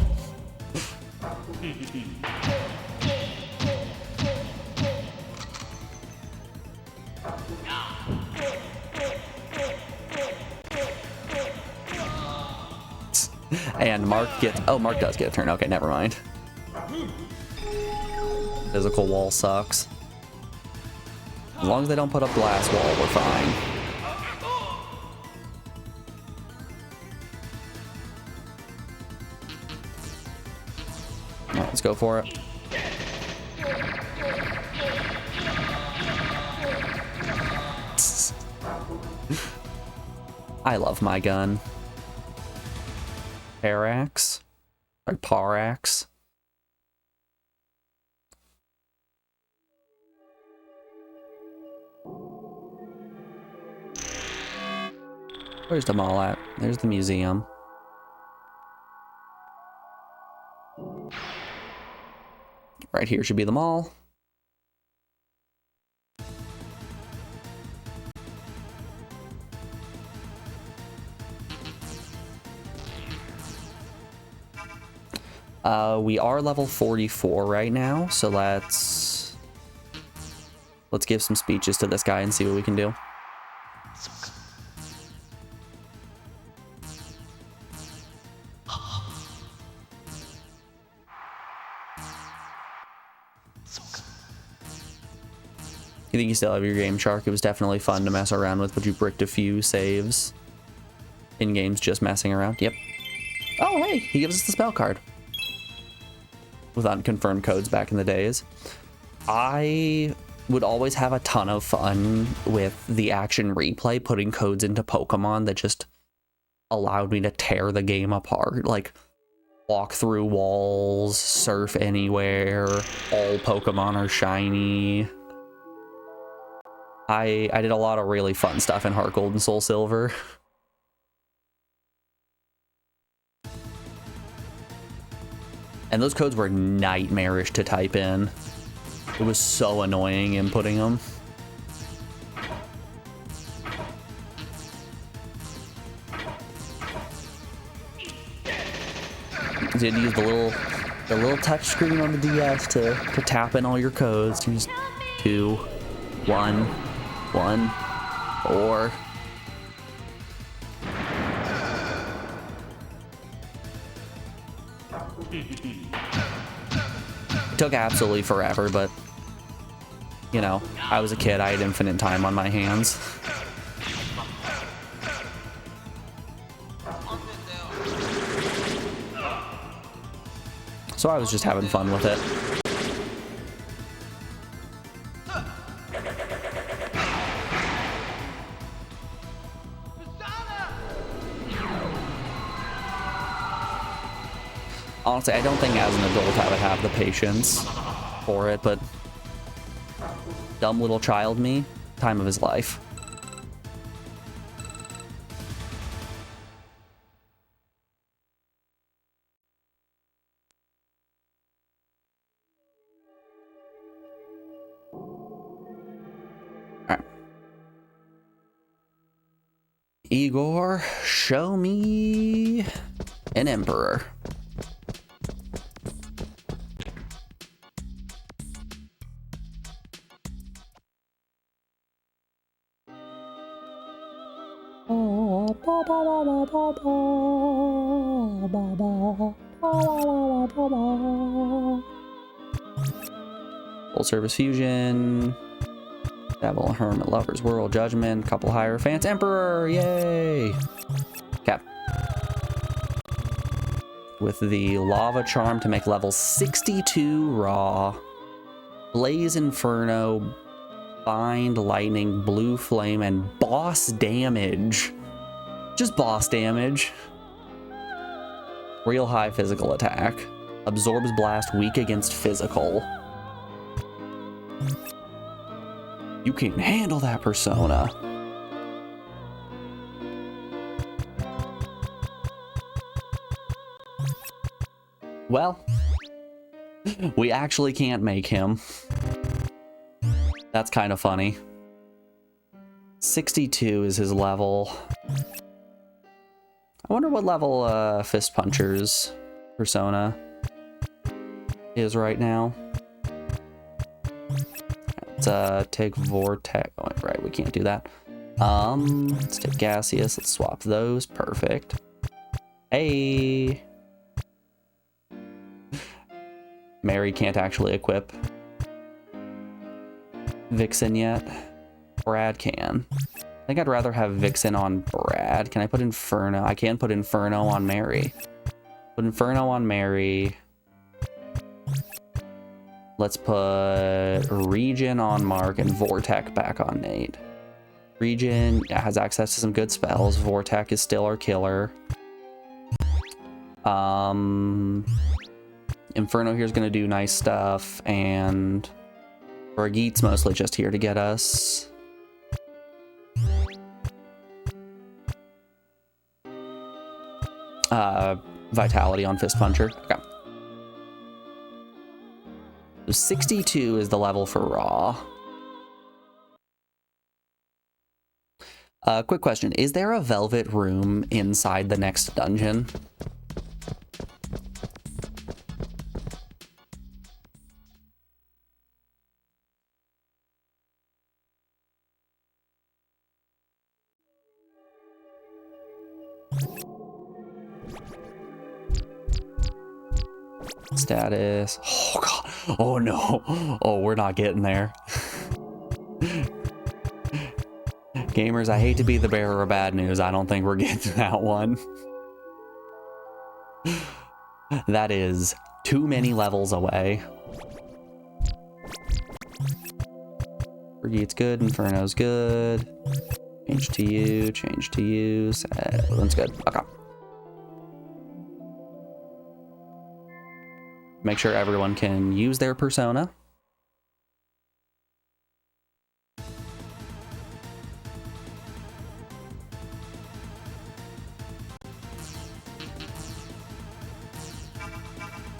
And Mark gets... Oh, Mark does get a turn. Okay, never mind. Physical wall sucks. As long as they don't put up glass wall, we're fine. Alright, let's go for it. I love my gun. Parax? Or Parax? Where's the mall at? There's the museum. Right here should be the mall. We are level 44 right now, so let's give some speeches to this guy and see what we can do. You think you still have your Game Shark? It was definitely fun to mess around with, but you bricked a few saves in games just messing around. Yep. Oh, hey, he gives us the spell card. With unconfirmed codes back in the days. I would always have a ton of fun with the action replay, putting codes into Pokemon that just allowed me to tear the game apart. Like, walk through walls, surf anywhere, all Pokemon are shiny. I did a lot of really fun stuff in Heart Gold and Soul Silver. And those codes were nightmarish to type in. It was so annoying inputting them. So you had to use the little touch screen on the DS to tap in all your codes. Use 2, 1, 1, 4. Took absolutely forever, but you know, I was a kid, I had infinite time on my hands. So I was just having fun with it. Honestly, I don't think as an adult I would have the patience for it, but dumb little child me, time of his life. Alright. Igor, show me an emperor. Full service fusion. Devil, Hermit, Lovers, World, Judgment, couple Hierophants, Emperor, yay! Cap. With the Lava Charm to make level 62 raw. Blaze Inferno, Bind, Lightning, Blue Flame, and boss damage. Just boss damage. Real high physical attack. Absorbs Blast, weak against physical. You can handle that persona. Well, we actually can't make him. That's kind of funny. 62 is his level. I wonder what level Fist Puncher's persona is right now. Let's take Vortex. Oh, right, we can't do that. Let's take Gaseous. Let's swap those. Perfect. Hey. Mary can't actually equip Vixen yet. Brad can. I think I'd rather have Vixen on Brad. Can I put Inferno? I can put Inferno on Mary. Put Inferno on Mary. Let's put Regen on Mark and Vortec back on Nate. Regen has access to some good spells. Vortec is still our killer. Inferno here is going to do nice stuff, and Brigitte mostly just here to get us. Vitality on Fist Puncher. Okay. So 62 is the level for Raw. Quick question. Is there a Velvet Room inside the next dungeon? Status. Oh god. Oh no. Oh, we're not getting there. Gamers, I hate to be the bearer of bad news. I don't think we're getting to that one. That is too many levels away. Brigitte's good. Inferno's good. Change to you. Change to you. Everyone's good. Okay. Make sure everyone can use their persona.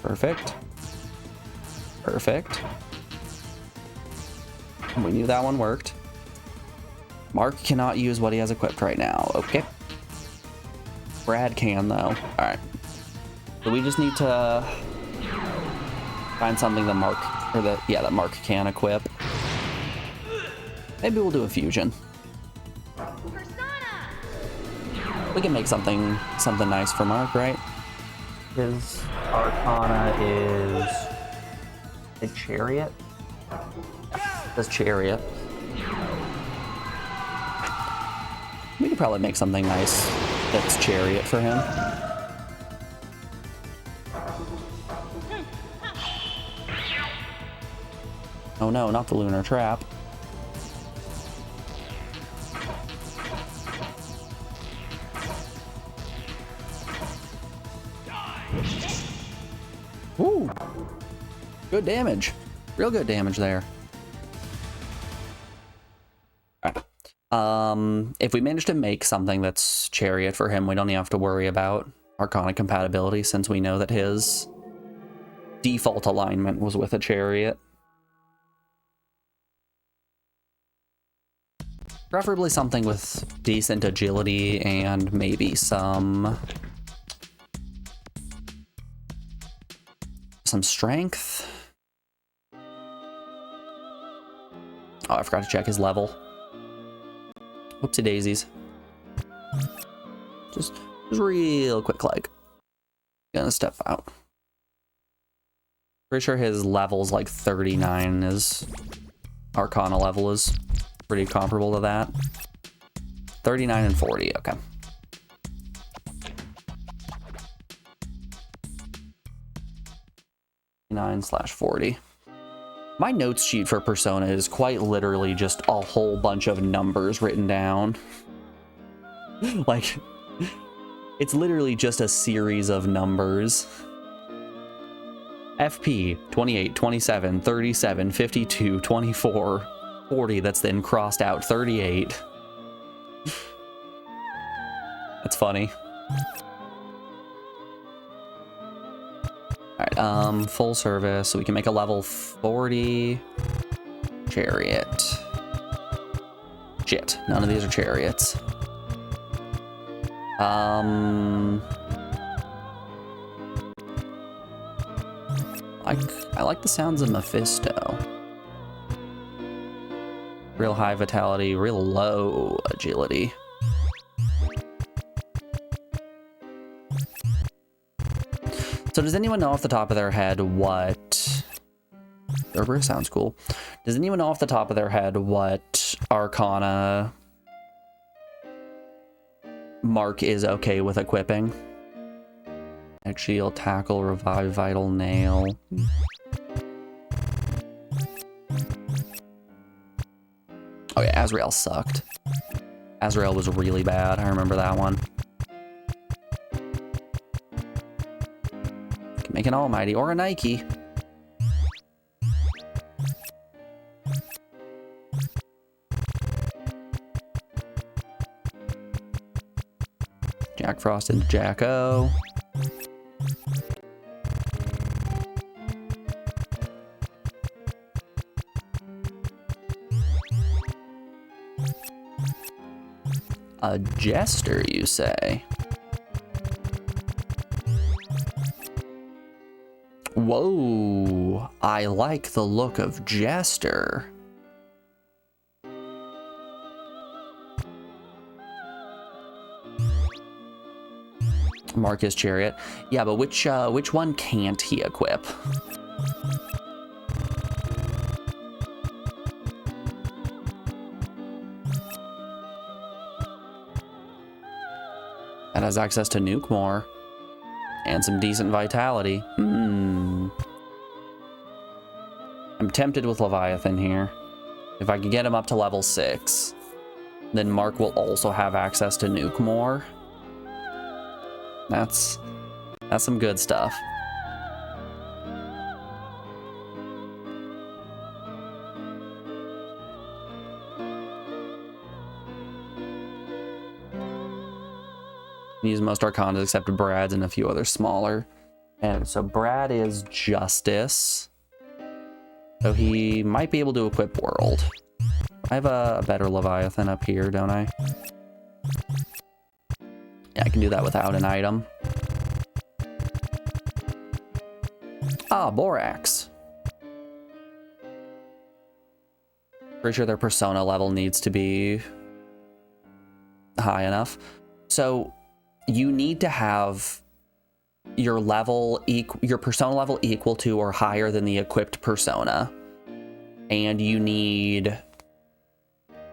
Perfect. Perfect. We knew that one worked. Mark cannot use what he has equipped right now. Okay. Brad can though. Alright. So we just need to find something that Mark, or that Mark can equip. Maybe we'll do a fusion. Persona! We can make something nice for Mark, right? His Arcana is a Chariot. That's Chariot. We could probably make something nice that's Chariot for him. Oh no, not the lunar trap. Ooh, good damage. Real good damage there. Alright. If we manage to make something that's Chariot for him, we don't even have to worry about Arcana compatibility since we know that his default alignment was with a Chariot. Preferably something with decent agility and maybe some strength. Oh, I forgot to check his level. Whoopsie daisies. Just real quick, like, gonna step out. Pretty sure his level's like 39. His Arcana level is pretty comparable to that. 39 and 40, okay. 9/40. My notes sheet for Persona is quite literally just a whole bunch of numbers written down. Like, it's literally just a series of numbers. FP 28, 27, 37, 52, 24, 40, that's then crossed out 38. That's funny. Alright, full service, so we can make a level 40 Chariot. Shit, none of these are Chariots. I like the sounds of Mephisto. Real high vitality, real low agility. So does anyone know off the top of their head what... Gerber sounds cool. Does anyone know off the top of their head what Arcana Mark is okay with equipping? Egg Shield, Tackle, Revive, Vital, Nail. Oh yeah, Azrael sucked. Azrael was really bad, I remember that one. Can make an Almighty or a Nike. Jack Frost into Jack O. A Jester, you say? Whoa, I like the look of Jester. Marcus Chariot. Yeah, but which one can't he equip? That has access to Nuke more. And some decent vitality. I'm tempted with Leviathan here. If I can get him up to level 6, then Mark will also have access to Nuke more. That's some good stuff. Use most Arcanas except Brad's and a few other smaller. And so Brad is Justice. So he might be able to equip World. I have a better Leviathan up here, don't I? Yeah, I can do that without an item. Ah, Borax. Pretty sure their Persona level needs to be high enough. So you need to have your level, your Persona level equal to or higher than the equipped Persona. And you need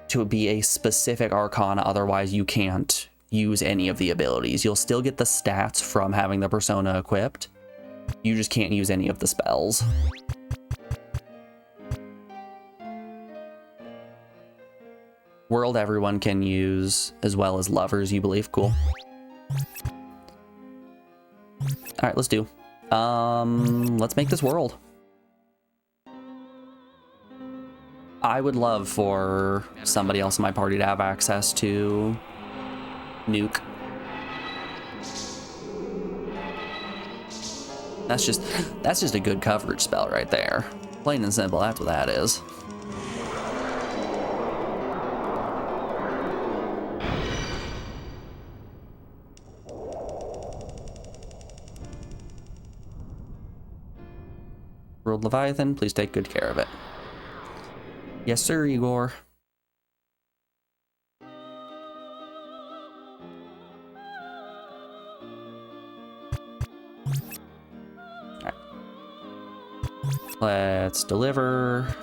to be a specific Arcana, otherwise you can't use any of the abilities. You'll still get the stats from having the Persona equipped. You just can't use any of the spells. World everyone can use, as well as lovers, you believe. Cool. All right, let's do. Let's make this world. I would love for somebody else in my party to have access to nuke. That's just a good coverage spell right there. Plain and simple, that's what that is. World Leviathan, please take good care of it. Yes, sir, Igor. Alright. Let's deliver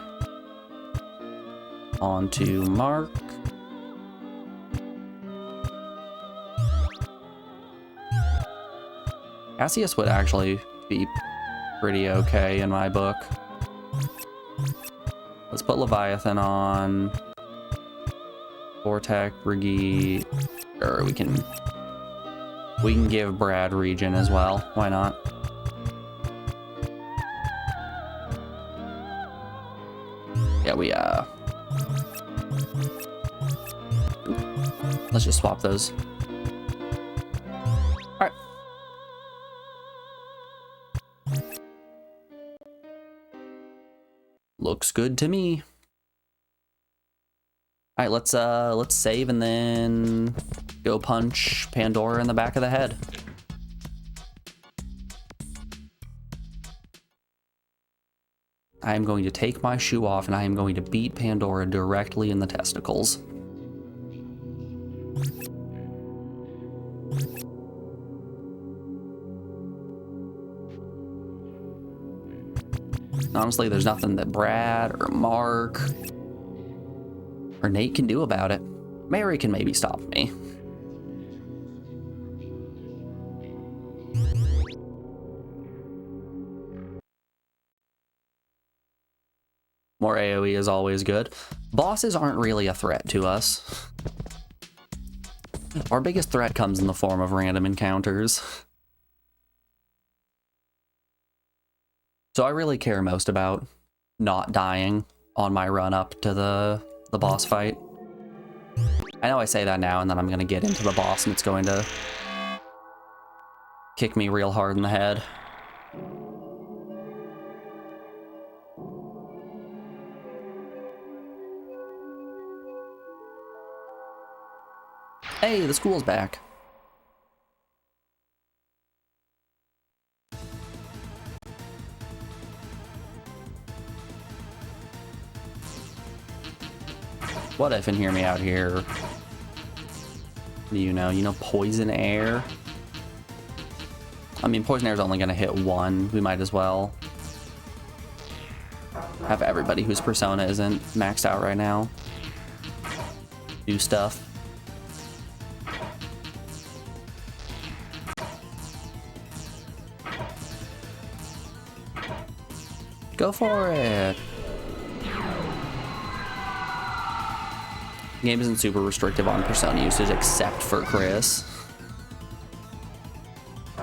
onto Mark. Cassius would actually be pretty okay in my book. Let's put Leviathan on. Vortec, Briggy, or we can give Brad Region as well. Why not? Yeah, let's just swap those. All right. Looks good to me. All right, let's save and then go punch Pandora in the back of the head. I am going to take my shoe off and I am going to beat Pandora directly in the testicles. Honestly, there's nothing that Brad or Mark or Nate can do about it. Mary can maybe stop me. More AoE is always good. Bosses aren't really a threat to us. Our biggest threat comes in the form of random encounters. So I really care most about not dying on my run up to the boss fight. I know I say that now and then I'm gonna get into the boss and it's going to kick me real hard in the head. Hey, the school's back. What if, and hear me out here. You know, poison air. I mean, poison air is only gonna hit one. We might as well have everybody whose persona isn't maxed out right now do stuff. Go for it. The game isn't super restrictive on persona usage except for Chris.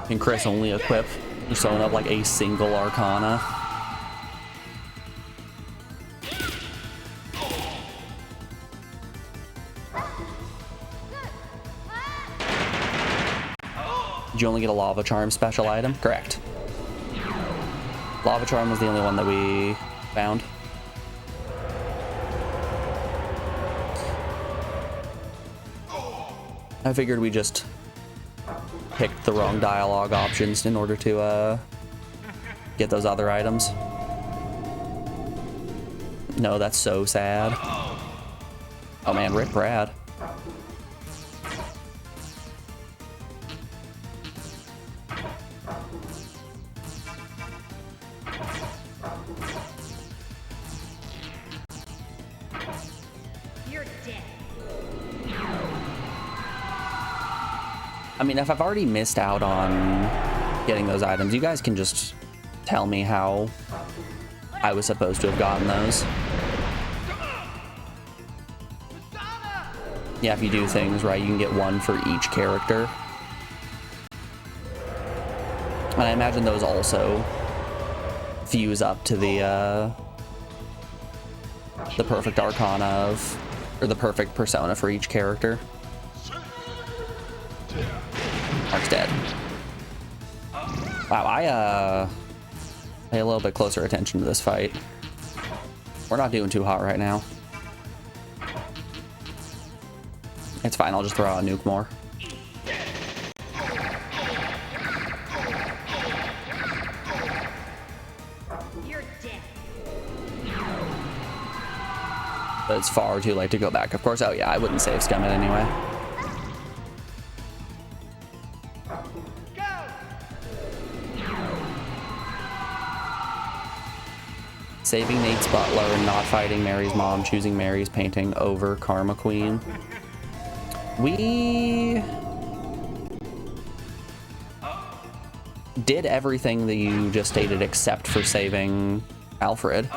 Can Chris only equip persona of like a single arcana? Did you only get a Lava Charm special item? Correct. Lava Charm was the only one that we found. I figured we just picked the wrong dialogue options in order to get those other items. No, that's so sad. Oh man, rip Brad. I mean, if I've already missed out on getting those items, you guys can just tell me how I was supposed to have gotten those. Yeah, if you do things right, you can get one for each character. And I imagine those also fuse up to the perfect arcana of, or the perfect persona for each character. Mark's dead. Wow, I pay a little bit closer attention to this fight. We're not doing too hot right now. It's fine, I'll just throw out a nuke more. You're dead. But it's far too late to go back. Of course, oh yeah, I wouldn't save scum it anyway. Saving Nate's butler and not fighting Mary's mom, choosing Mary's painting over Karma Queen. We did everything that you just stated except for saving Alfred.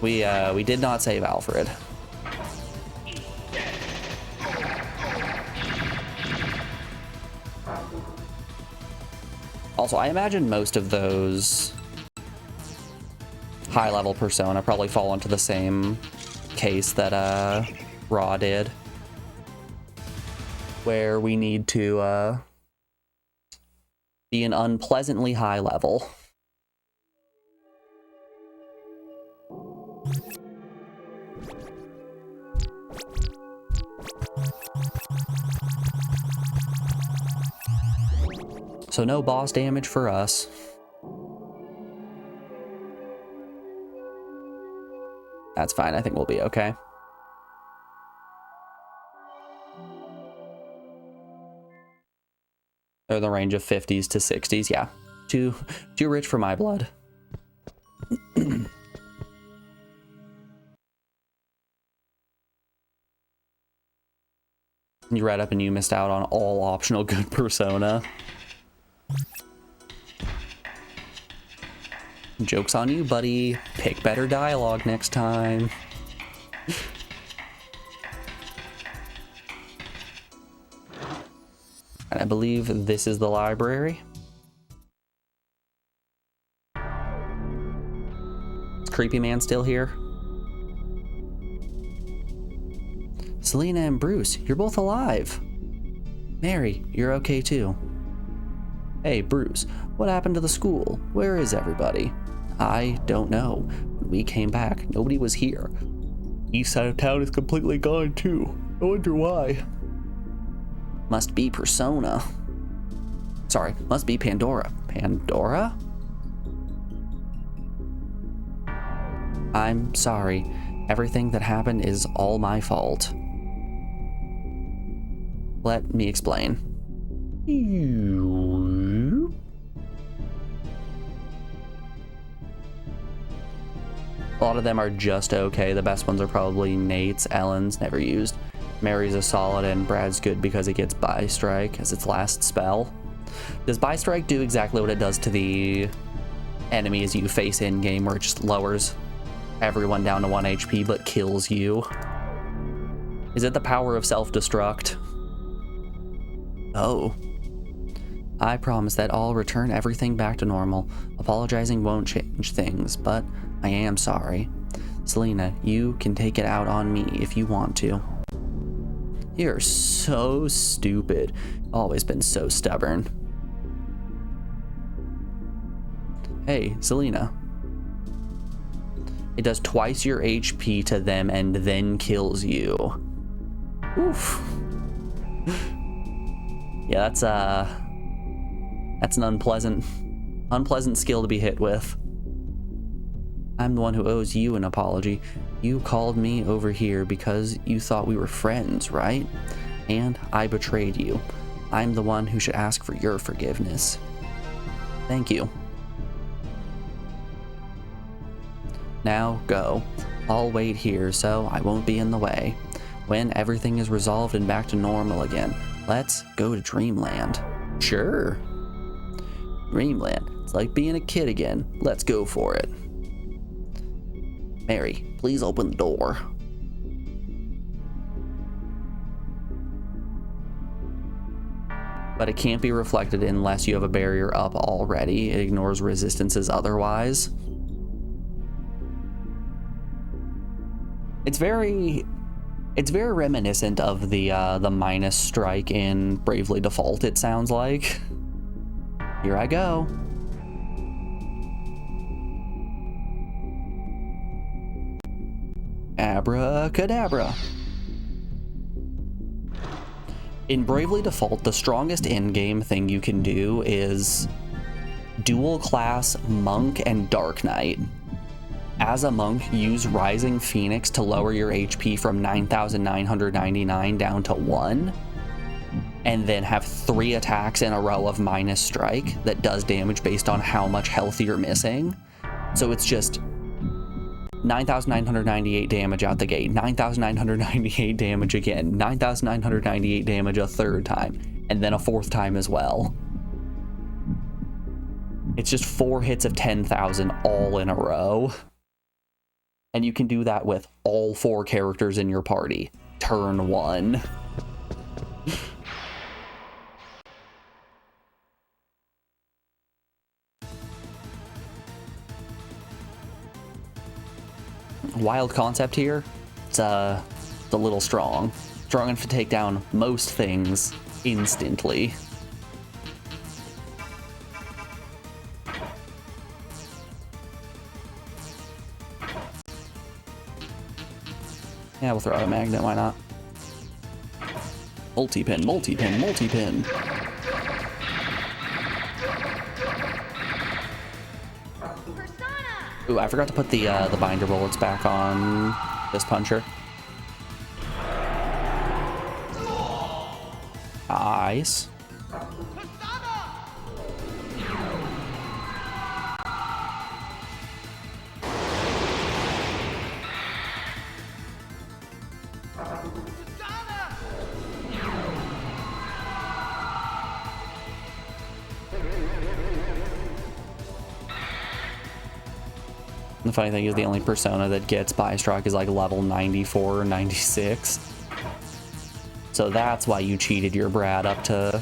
We did not save Alfred. Also, I imagine most of those high-level persona probably fall into the same case that Raw did, where we need to be an unpleasantly high level. So no boss damage for us. That's fine, I think we'll be okay. They're in the range of 50s to 60s, yeah. Too rich for my blood. You read up and you missed out on all optional good persona. Joke's on you, buddy. Pick better dialogue next time. And I believe this is the library. Is Creepy Man still here? Selena and Bruce, you're both alive. Mary, you're okay too. Hey, Bruce, what happened to the school? Where is everybody? I don't know. When we came back, nobody was here. East side of town is completely gone too. I wonder why. Must be Persona. Sorry, must be Pandora. Pandora? I'm sorry. Everything that happened is all my fault. Let me explain. A lot of them are just okay. The best ones are probably Nate's, Ellen's, never used. Mary's a solid, and Brad's good because it gets Buy Strike as its last spell. Does Buy Strike do exactly what it does to the enemies you face in game, where it just lowers everyone down to 1 HP but kills you? Is it the power of self-destruct? Oh. I promise that I'll return everything back to normal. Apologizing won't change things, but I am sorry. Selena, you can take it out on me if you want to. You're so stupid. Always been so stubborn. Hey, Selena. It does twice your HP to them and then kills you. Oof. Yeah, that's an unpleasant skill to be hit with. I'm the one who owes you an apology. You called me over here because you thought we were friends, right? And I betrayed you. I'm the one who should ask for your forgiveness. Thank you. Now go. I'll wait here so I won't be in the way. When everything is resolved and back to normal again, let's go to Dreamland. Sure. Dreamland. It's like being a kid again. Let's go for it. Mary, please open the door. But it can't be reflected unless you have a barrier up already. It ignores resistances otherwise. It's very reminiscent of the minus strike in Bravely Default, it sounds like. Here I go. Abracadabra. In Bravely Default, the strongest in-game thing you can do is dual class Monk and Dark Knight. As a Monk, use Rising Phoenix to lower your HP from 9,999 down to 1, and then have 3 attacks in a row of minus strike that does damage based on how much health you're missing. So it's just 9,998 damage out the gate, 9,998 damage again, 9,998 damage a third time, and then a fourth time as well. It's just 4 hits of 10,000 all in a row. And you can do that with all 4 characters in your party. Turn 1. Wild concept here. It's a little strong. Strong enough to take down most things instantly. Yeah, we'll throw out a magnet, why not? Multi-pin, multi-pin, multi-pin. Ooh, I forgot to put the binder bullets back on this puncher. Nice. The funny thing is the only persona that gets Bystrike is like level 94 or 96. So that's why you cheated your Brad up to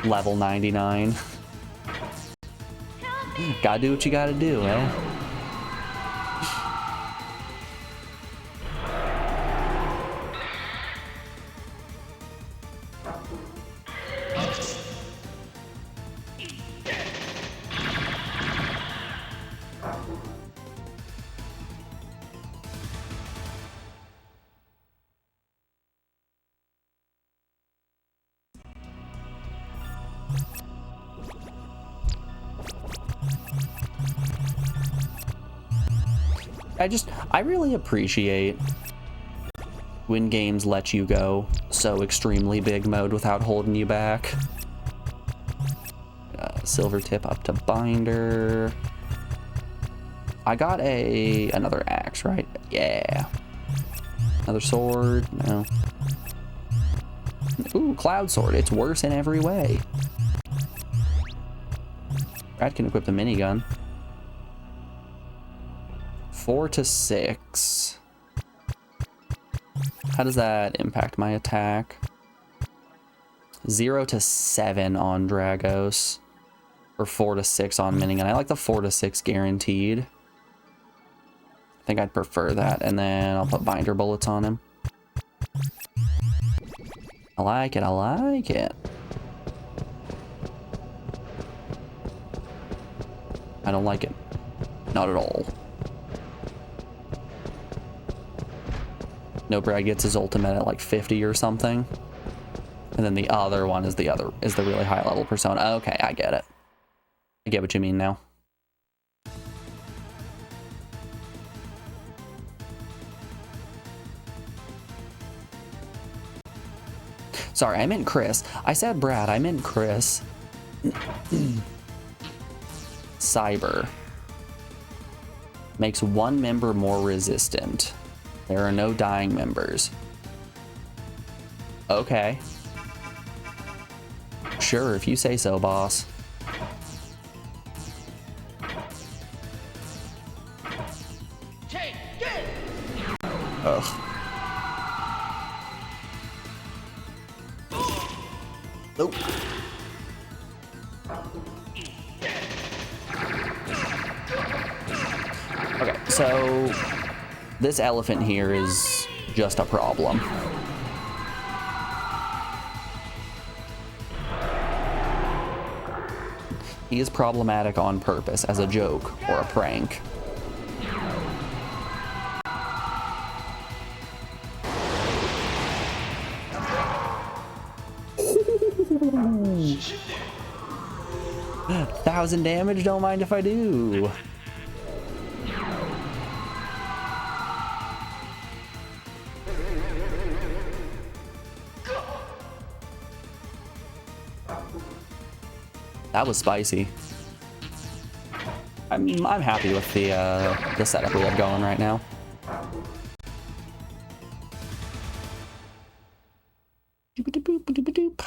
level 99. Gotta do what you gotta do, eh? I really appreciate when games let you go so extremely big mode without holding you back. Silver tip up to binder. I got another axe, right? Yeah. Another sword, no. Ooh, cloud sword. It's worse in every way. Brad can equip the minigun. 4 to 6. How does that impact my attack? 0 to 7 on Dragos. Or 4 to 6 on minigun. I like the 4 to 6 guaranteed. I think I'd prefer that. And then I'll put binder bullets on him. I like it, I like it. I don't like it. Not at all. No, Brad gets his ultimate at like 50 or something. And then the other one is the really high level persona. Okay, I get it. I get what you mean now. Sorry, I meant Chris. I said Brad, I meant Chris. Cyber. Makes one member more resistant. There are no dying members. Okay. Sure, if you say so, boss. Take this! Ugh. Nope. Okay, so this elephant here is just a problem. He is problematic on purpose, as a joke or a prank. Thousand damage, don't mind if I do. That was spicy. I'm happy with the setup we have going right now. Doop-a-doop-a-doop-a-doop.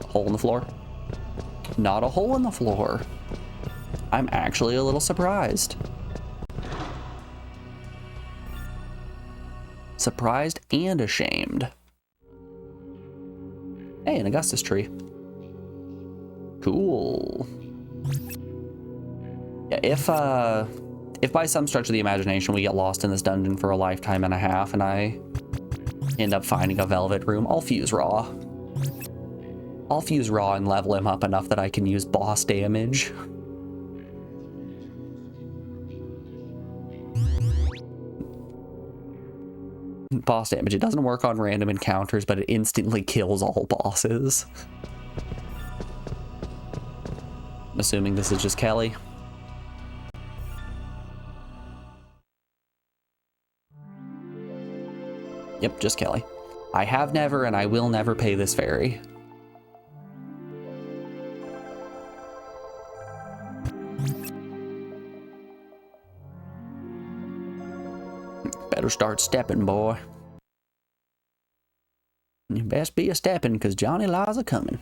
Hole in the floor? Not a hole in the floor. I'm actually a little surprised. Surprised and ashamed. Hey, an Augustus tree. Cool. Yeah, if by some stretch of the imagination we get lost in this dungeon for a lifetime and a half and I end up finding a velvet room, I'll fuse raw. I'll fuse raw and level him up enough that I can use boss damage. Boss damage. It doesn't work on random encounters, but it instantly kills all bosses. I'm assuming this is just Kelly. Yep, just Kelly. I have never and I will never pay this fairy. Better start stepping, boy. You best be a stepping, because Johnny Laws a coming.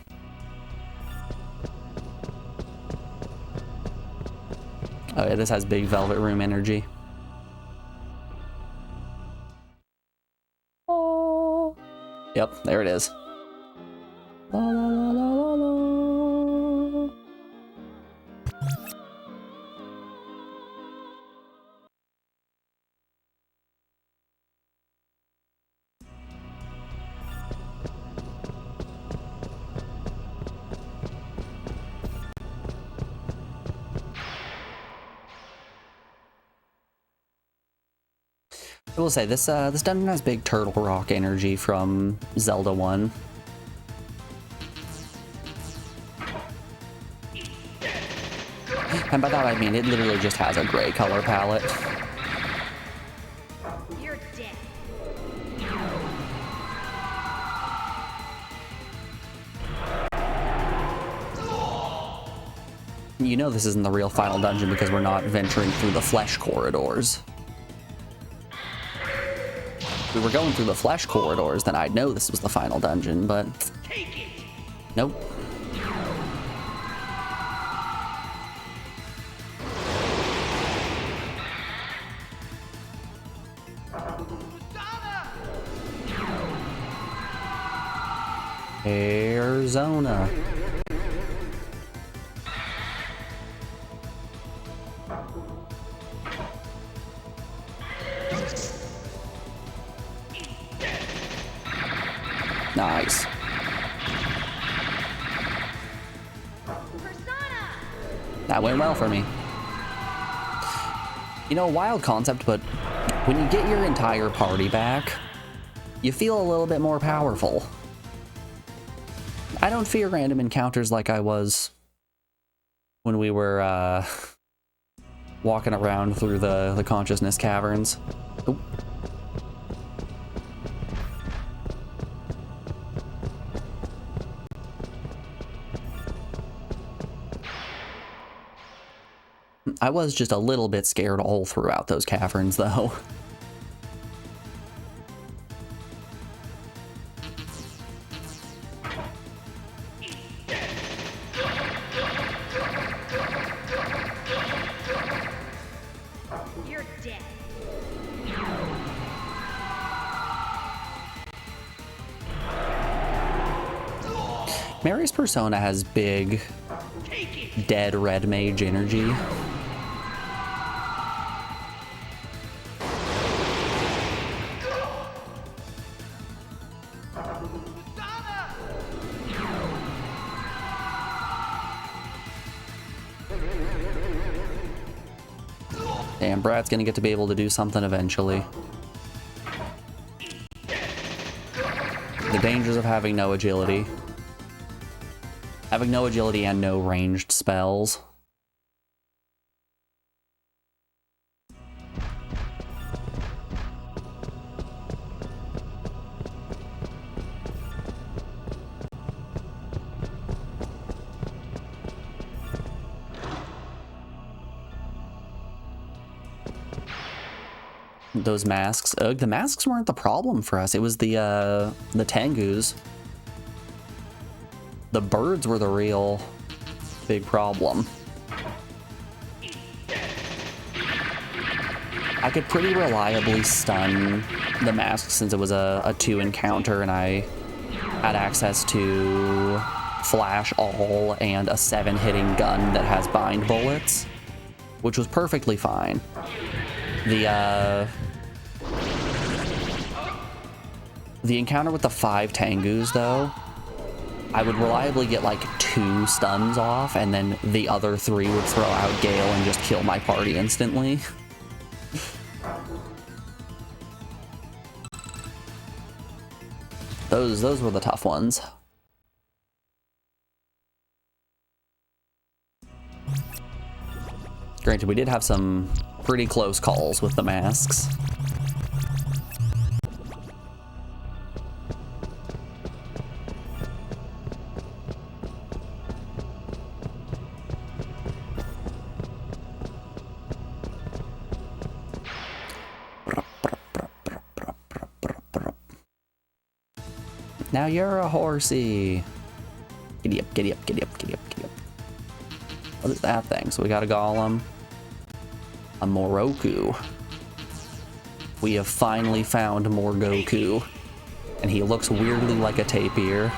Oh yeah, this has big velvet room energy. Oh. Yep, there it is. La, la, la, la, la, la. I will say this this dungeon has big turtle rock energy from Zelda 1. And by that I mean it literally just has a gray color palette. You're dead. You know this isn't the real final dungeon because we're not venturing through the flesh corridors. If we were going through the flesh corridors, then I'd know this was the final dungeon, but nope. Arizona. Nice. That went well for me. You know, wild concept, but when you get your entire party back, you feel a little bit more powerful. I don't fear random encounters like I was when we were walking around through the consciousness caverns. Oop. I was just a little bit scared all throughout those caverns, though. Mary's persona has big, dead red mage energy. Damn, Brad's gonna get to be able to do something eventually. The dangers of having no agility. Having no agility and no ranged spells. Those masks. Ugh, the masks weren't the problem for us. It was the Tengus. The birds were the real big problem. I could pretty reliably stun the masks since it was a 2 encounter and I had access to flash all and a 7 hitting gun that has bind bullets, which was perfectly fine. The encounter with the 5 Tengus, though, I would reliably get like 2 stuns off, and then the other 3 would throw out Gale and just kill my party instantly. Those were the tough ones. Granted, we did have some pretty close calls with the masks. Now you're a horsey. Giddy up, giddy up, giddy up, giddy up, giddy up. What is that thing? So we got a golem. A Moroku. We have finally found Morgoku. And he looks weirdly like a tapir.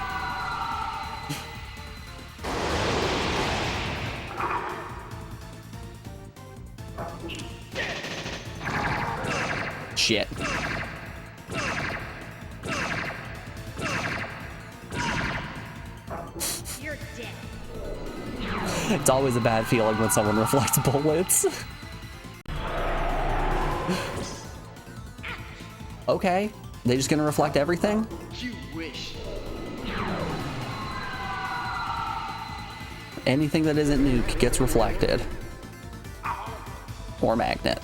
Shit. You're dead. It's always a bad feeling when someone reflects bullets. Okay, they just gonna reflect everything? You wish. Anything that isn't nuke gets reflected. Or magnet.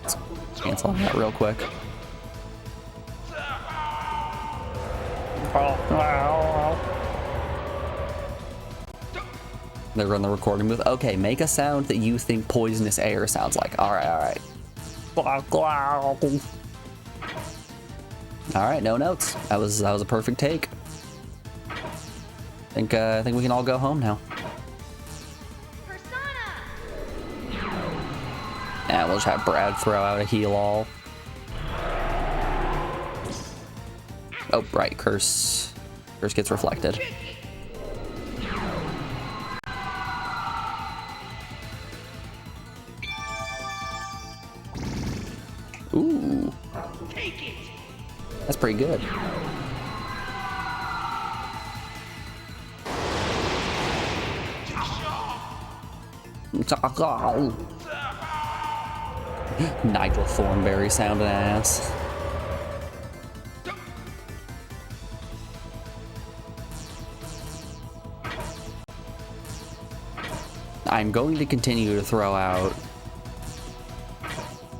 Let's cancel that real quick. They're in the recording booth. Okay, make a sound that you think poisonous air sounds like. Alright, alright. Alright, no notes. That was a perfect take. I think we can all go home now. Persona! And we'll just have Brad throw out a heal all. Oh, right, curse gets reflected. Ooh. That's pretty good. Nigel Thornberry sounding ass. I'm going to continue to throw out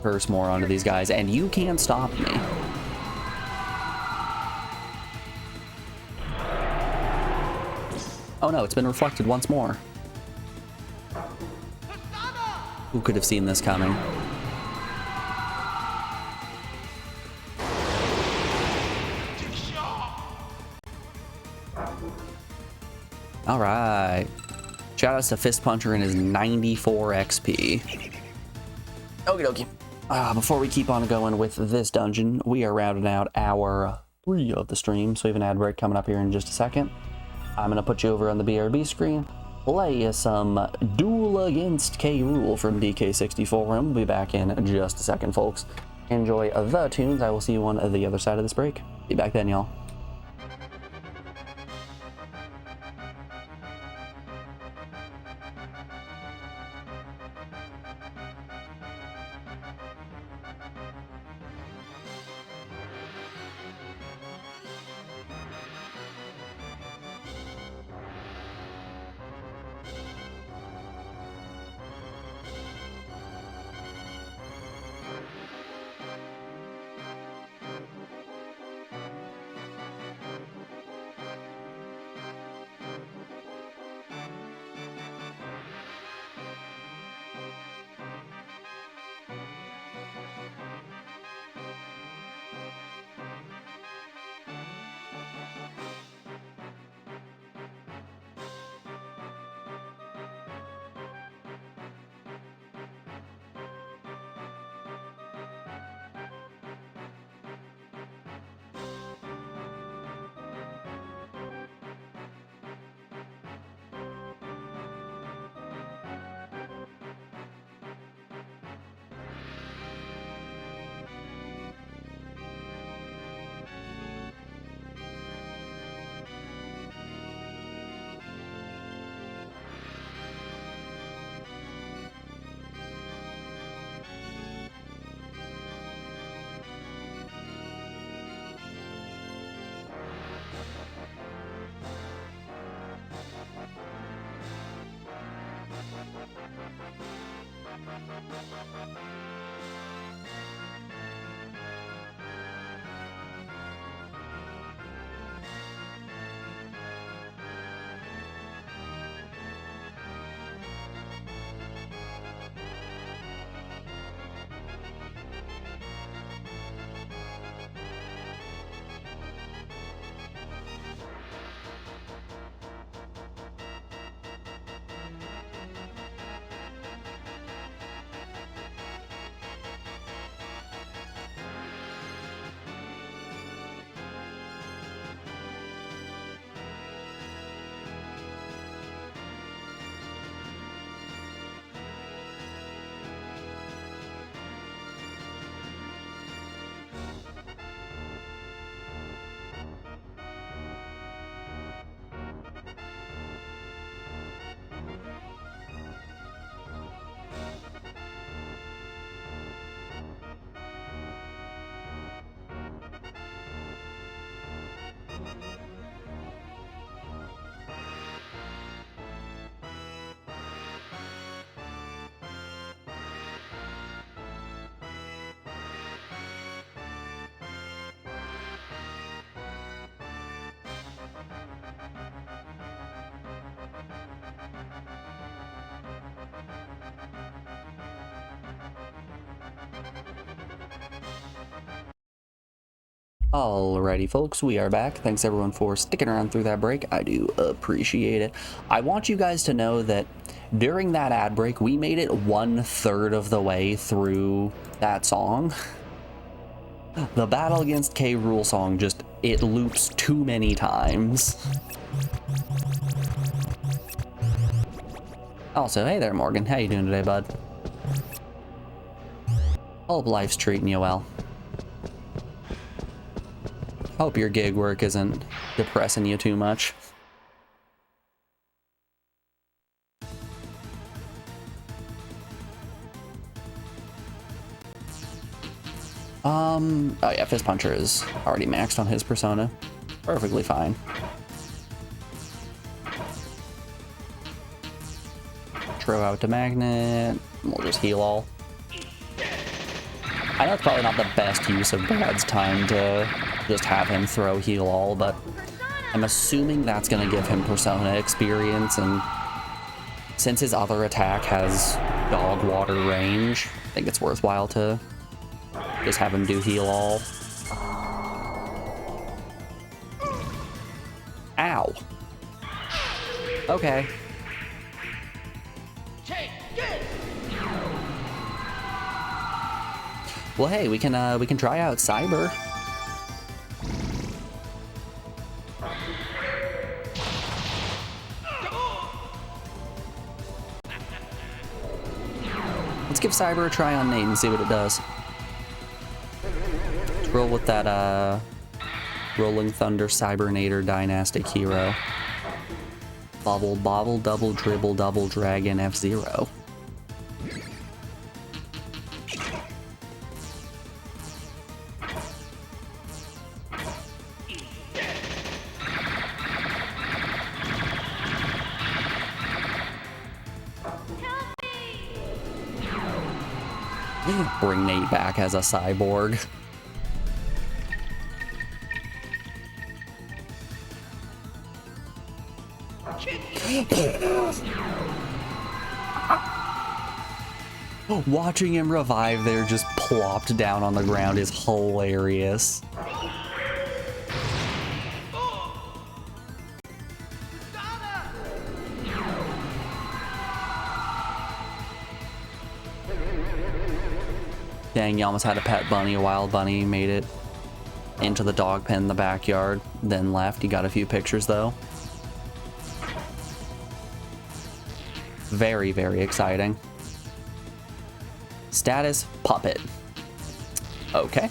curse more onto these guys, and you can't stop me. Oh no, it's been reflected once more. Who could have seen this coming? All right. Shout outs to Fist Puncher and his 94 XP. Okie dokie. Before we keep on going with this dungeon, we are rounding out hour 3 of the stream, so we have an ad break coming up here in just a second. I'm gonna put you over on the BRB screen, play you some Duel Against K. Rool from DK64, and we'll be back in just a second, folks. Enjoy the tunes. I will see you on the other side of this break. Be back then, y'all. Alrighty, folks, we are back. Thanks everyone for sticking around through that break. I do appreciate it. I want you guys to know that during that ad break, we made it 1/3 of the way through that song. The Battle Against K. Rool song just, it loops too many times. Also, hey there, Morgan. How you doing today, bud? Hope life's treating you well. Hope your gig work isn't depressing you too much. Oh yeah, Fist Puncher is already maxed on his persona. Perfectly fine. Throw out to Magnet. We'll just heal all. I know it's probably not the best use of Brad's time to just have him throw heal all, but I'm assuming that's going to give him persona experience, and since his other attack has dog water range, I think it's worthwhile to just have him do heal all. Ow. Okay. Well, hey, we can try out Cyber. give Cyber a try on Nate and see what it does. Let's roll with that, Rolling Thunder Cybernator Dynastic Hero. Bobble, bobble, double, dribble, double, dragon, F-Zero. Bring Nate back as a cyborg. Watching him revive there just plopped down on the ground is hilarious. Dang, you almost had a pet bunny. A wild bunny made it into the dog pen in the backyard, then left. You got a few pictures though. Very, very exciting. Status, puppet. Okay.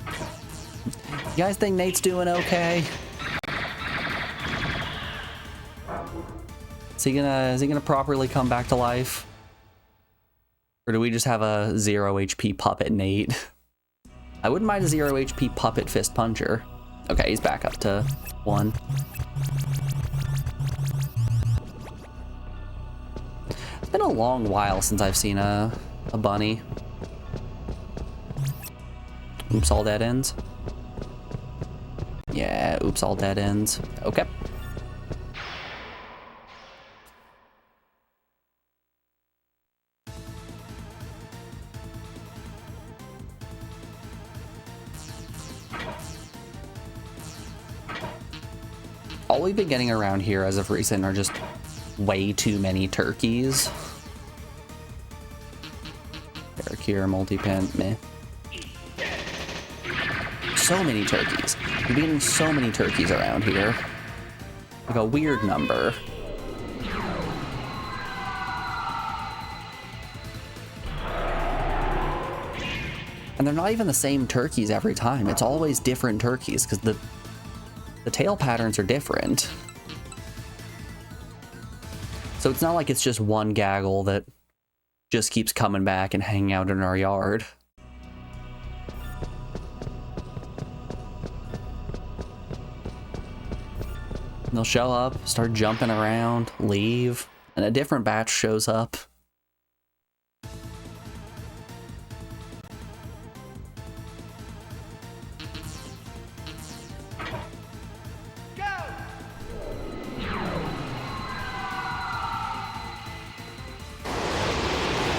You guys think Nate's doing okay? Is he gonna properly come back to life? Or do we just have a 0 HP puppet Nate? I wouldn't mind a 0 HP puppet fist puncher. Okay, he's back up to 1. It's been a long while since I've seen a bunny. Oops, all dead ends. Yeah, oops, all dead ends. Okay. All we've been getting around here as of recent are just way too many turkeys. Parakeer, multi-pin, meh. So many turkeys. We're getting so many turkeys around here. Like a weird number. And they're not even the same turkeys every time. It's always different turkeys because the tail patterns are different. So it's not like it's just one gaggle that just keeps coming back and hanging out in our yard. They'll show up, start jumping around, leave, and a different batch shows up.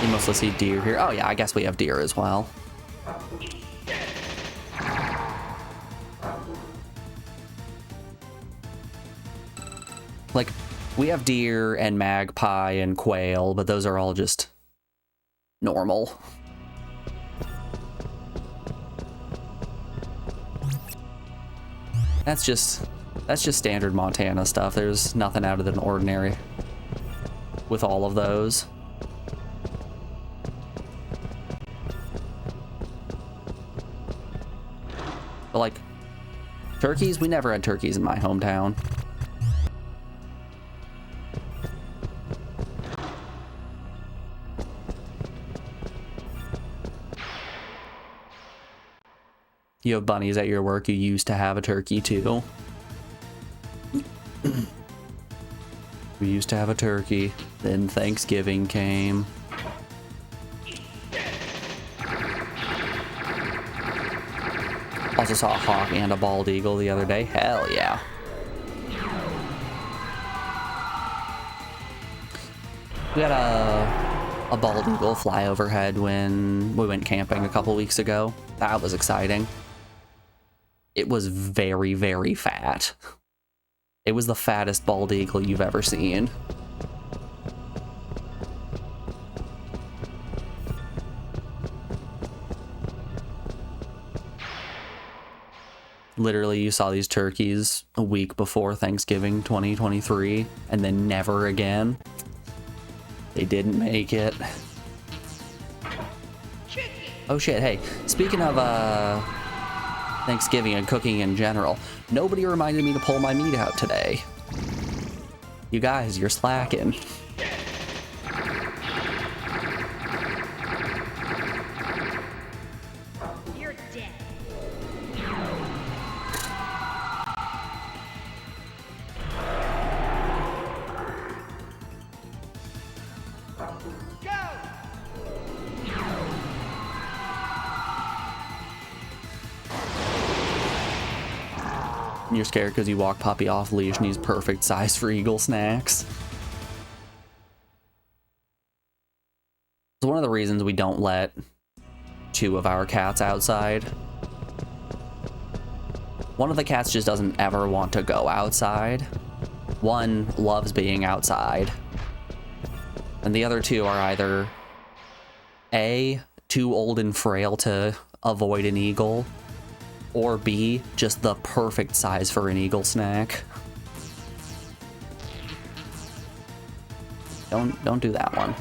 You mostly see deer here. Oh yeah, I guess we have deer as well. Like, we have deer and magpie and quail, but those are all just normal. That's just standard Montana stuff. There's nothing out of the ordinary with all of those. But like, turkeys, we never had turkeys in my hometown. You have bunnies at your work, you used to have a turkey too. We used to have a turkey, then Thanksgiving came. Also saw a hawk and a bald eagle the other day. Hell yeah. We had a bald eagle fly overhead when we went camping a couple weeks ago. That was exciting. It was very, very fat. It was the fattest bald eagle you've ever seen. Literally, you saw these turkeys a week before Thanksgiving 2023, and then never again. They didn't make it. Oh shit, hey, speaking of Thanksgiving and cooking in general, nobody reminded me to pull my meat out today. You guys, you're slacking. You're dead. You're scared because you walk Puppy off leash and he's perfect size for Eagle snacks. It's one of the reasons we don't let 2 of our cats outside. One of the cats just doesn't ever want to go outside. One loves being outside. And the other 2 are either A, too old and frail to avoid an eagle, or B, just the perfect size for an eagle snack. Don't do that one.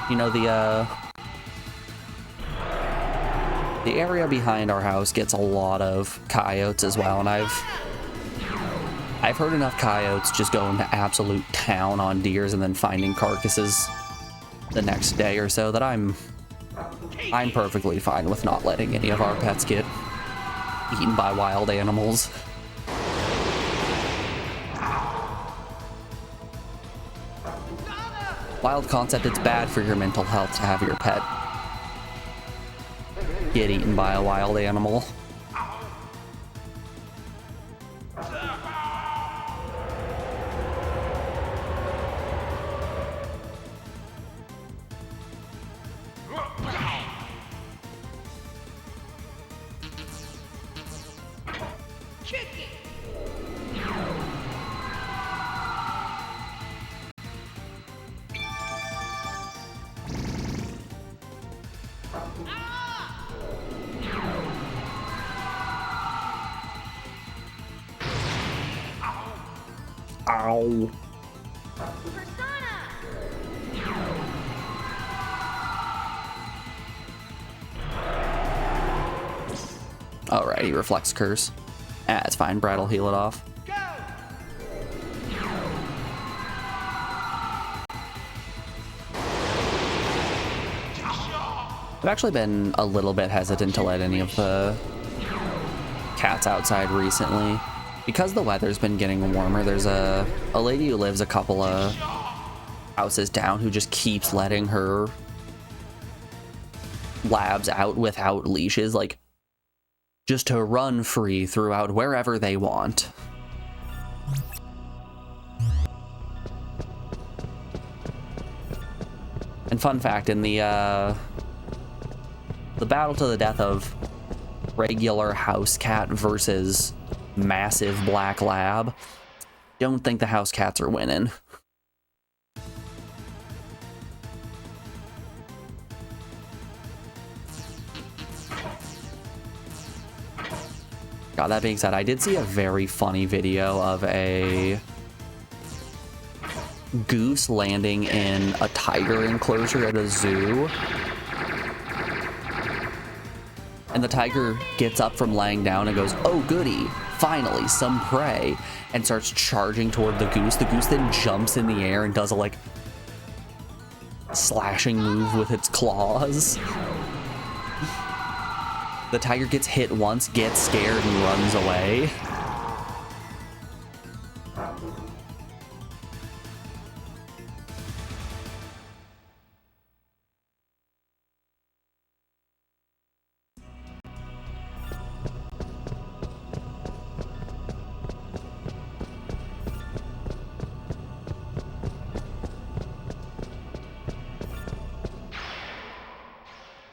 You know, the area behind our house gets a lot of coyotes as well, and I've heard enough coyotes just going to absolute town on deers and then finding carcasses the next day or so that I'm perfectly fine with not letting any of our pets get eaten by wild animals. Wild concept, it's bad for your mental health to have your pet get eaten by a wild animal. Ow. Alright, he reflects curse. Ah, it's fine. Brad will heal it off. I've actually been a little bit hesitant to let any of the cats outside recently. Because the weather's been getting warmer, there's a lady who lives a couple of houses down who just keeps letting her labs out without leashes, like, just to run free throughout wherever they want. And fun fact, in the battle to the death of regular house cat versus massive black lab, don't think the house cats are winning. God, that being said, I did see a very funny video of a goose landing in a tiger enclosure at a zoo. And the tiger gets up from laying down and goes, "Oh goody, finally some prey," and starts charging toward the goose. The goose then jumps in the air and does a like slashing move with its claws. The tiger gets hit once, gets scared, and runs away.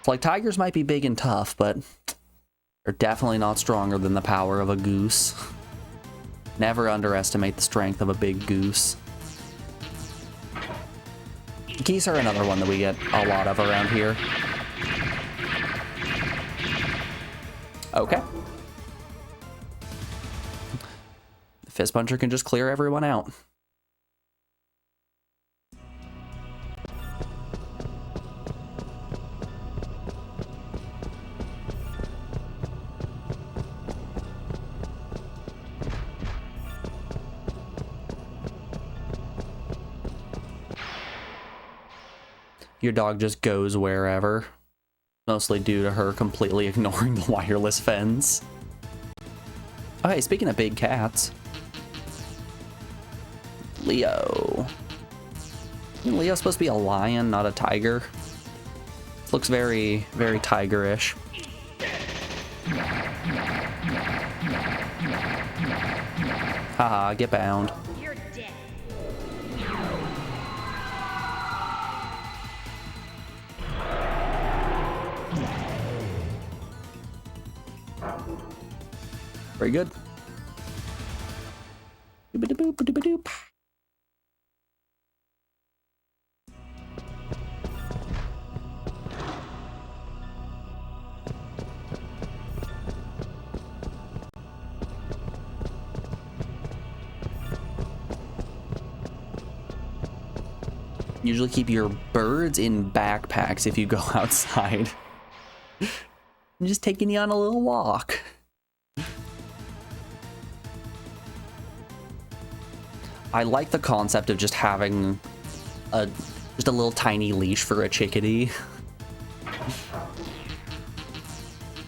Like, tigers might be big and tough, but they're definitely not stronger than the power of a goose. Never underestimate the strength of a big goose. Geese are another one that we get a lot of around here. Okay. The Fist Puncher can just clear everyone out. Your dog just goes wherever, mostly due to her completely ignoring the wireless fence. Oh, hey, speaking of big cats, Leo. Isn't Leo supposed to be a lion, not a tiger? This looks very, very tigerish. Haha, get bound. You're dead. Very good. Doop-a-doop-a-doop-a-doop. Usually keep your birds in backpacks if you go outside. I'm just taking you on a little walk. I like the concept of just having just a little tiny leash for a chickadee.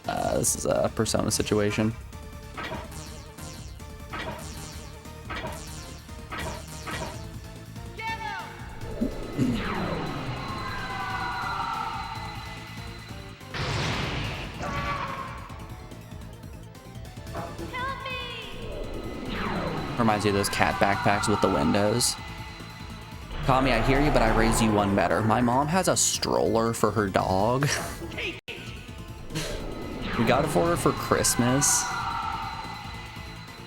This is a Persona situation. Reminds you of those cat backpacks with the windows. Tommy, I hear you, but I raised you one better. My mom has a stroller for her dog. We got it for her for Christmas.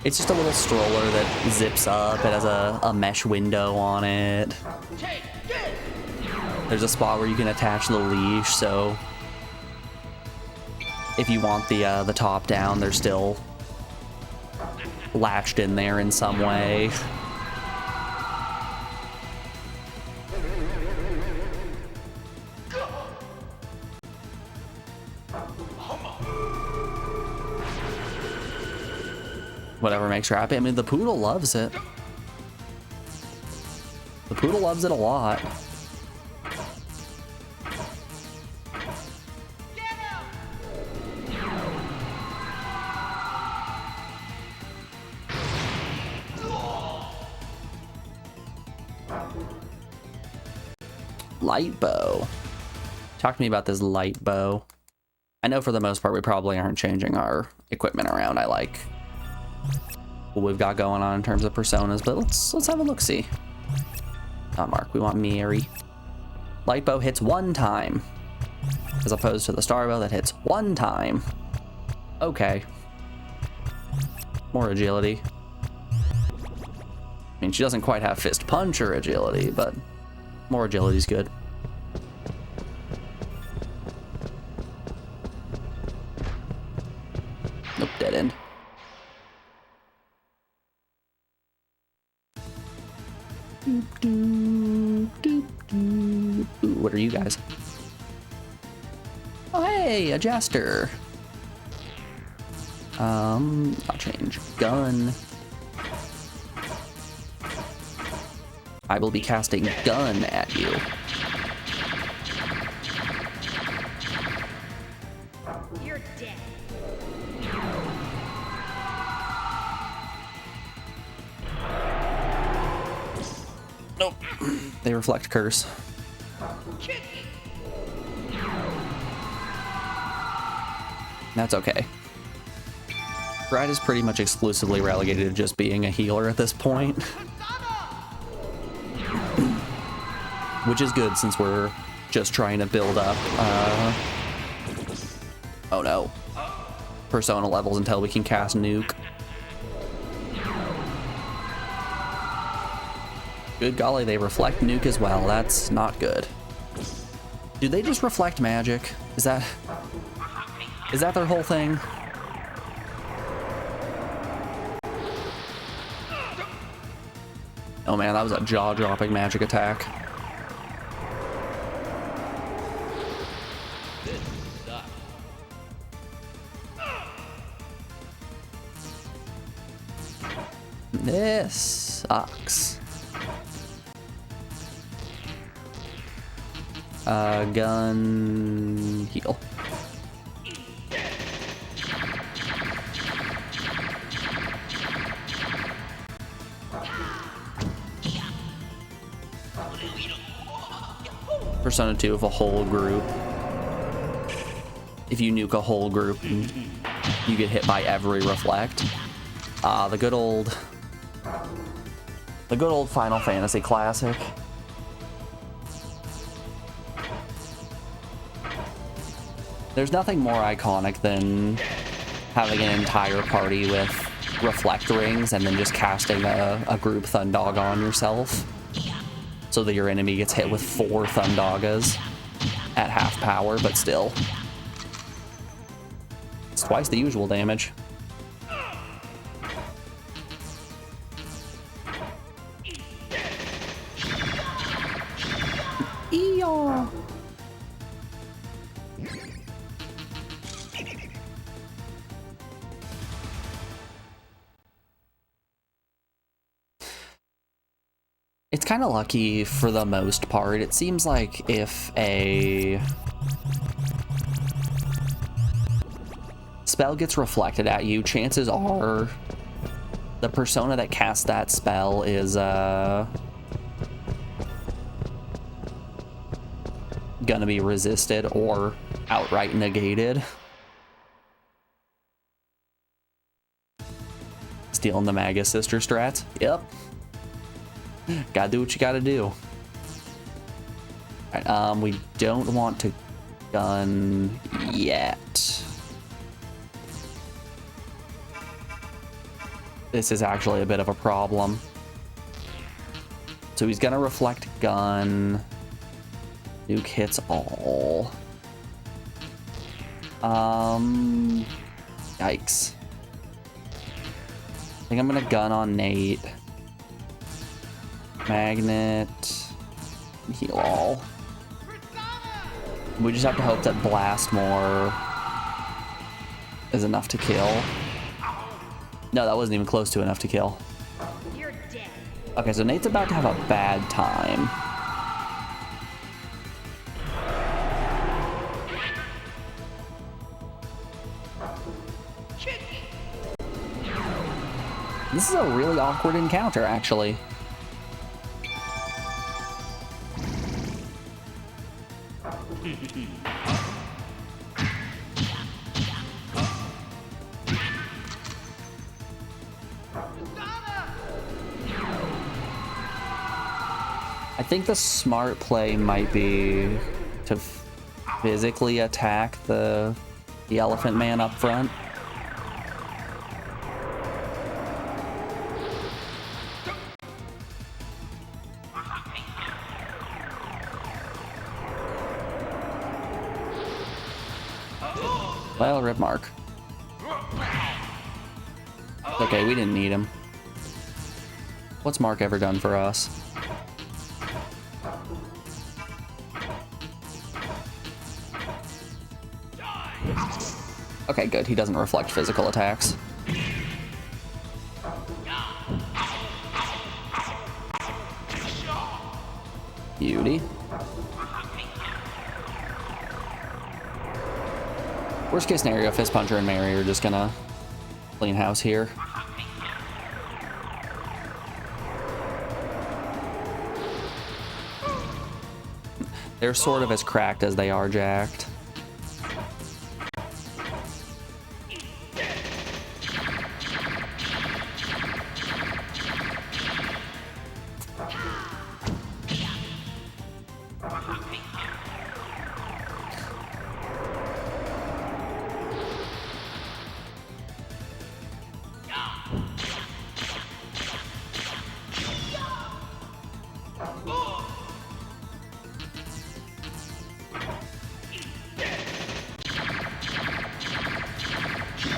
It's just a little stroller that zips up. It has a mesh window on it. There's a spot where you can attach the leash, so if you want the top down, they're still latched in there in some way. Whatever makes her happy. I mean, the poodle loves it. The poodle loves it a lot. Light bow. Talk to me about this light bow. I know for the most part we probably aren't changing our equipment around. I like what we've got going on in terms of personas, but let's have a look-see. Not Mark, we want Mary. Light bow hits one time, as opposed to the star bow that hits one time. Okay. More agility. I mean, she doesn't quite have fist puncher agility, but more agility is good. Nope, dead end. Doop, doop, doop, doop. Ooh, what are you guys? Oh, hey, a jester. I'll change gun. I will be casting gun at you. You're dead. Nope. They reflect curse. That's okay. Brad is pretty much exclusively relegated to just being a healer at this point. Which is good since we're just trying to build up, oh no, persona levels until we can cast nuke. Good golly, they reflect nuke as well. That's not good. Do they just reflect magic? Is that their whole thing? Oh man, that was a jaw-dropping magic attack. This sucks. Gun heal. Persona 2 of a whole group. If you nuke a whole group, you get hit by every reflect. The good old Final Fantasy classic. There's nothing more iconic than having an entire party with reflect rings and then just casting a group Thundog on yourself so that your enemy gets hit with 4 Thundagas at half power, but still. It's twice the usual damage. Eeyore! It's kind of lucky for the most part. It seems like if a spell gets reflected at you, chances are the persona that casts that spell is gonna be resisted or outright negated. Stealing the Magus sister strats. Yep. Gotta do what you gotta do. Alright, we don't want to gun yet. This is actually a bit of a problem. So he's gonna reflect gun. Nuke hits all. Yikes. I think I'm gonna gun on Nate. Magnet. Heal all. We just have to hope that Blast More is enough to kill. No, that wasn't even close to enough to kill. You're dead. Okay, so Nate's about to have a bad time. This is a really awkward encounter, actually. I think the smart play might be to physically attack the elephant man up front. Well, rip Mark. Okay, we didn't need him. What's Mark ever done for us? Okay, good. He doesn't reflect physical attacks. Beauty. Worst case scenario, Fist Puncher and Mary are just gonna clean house here. They're sort of as cracked as they are jacked.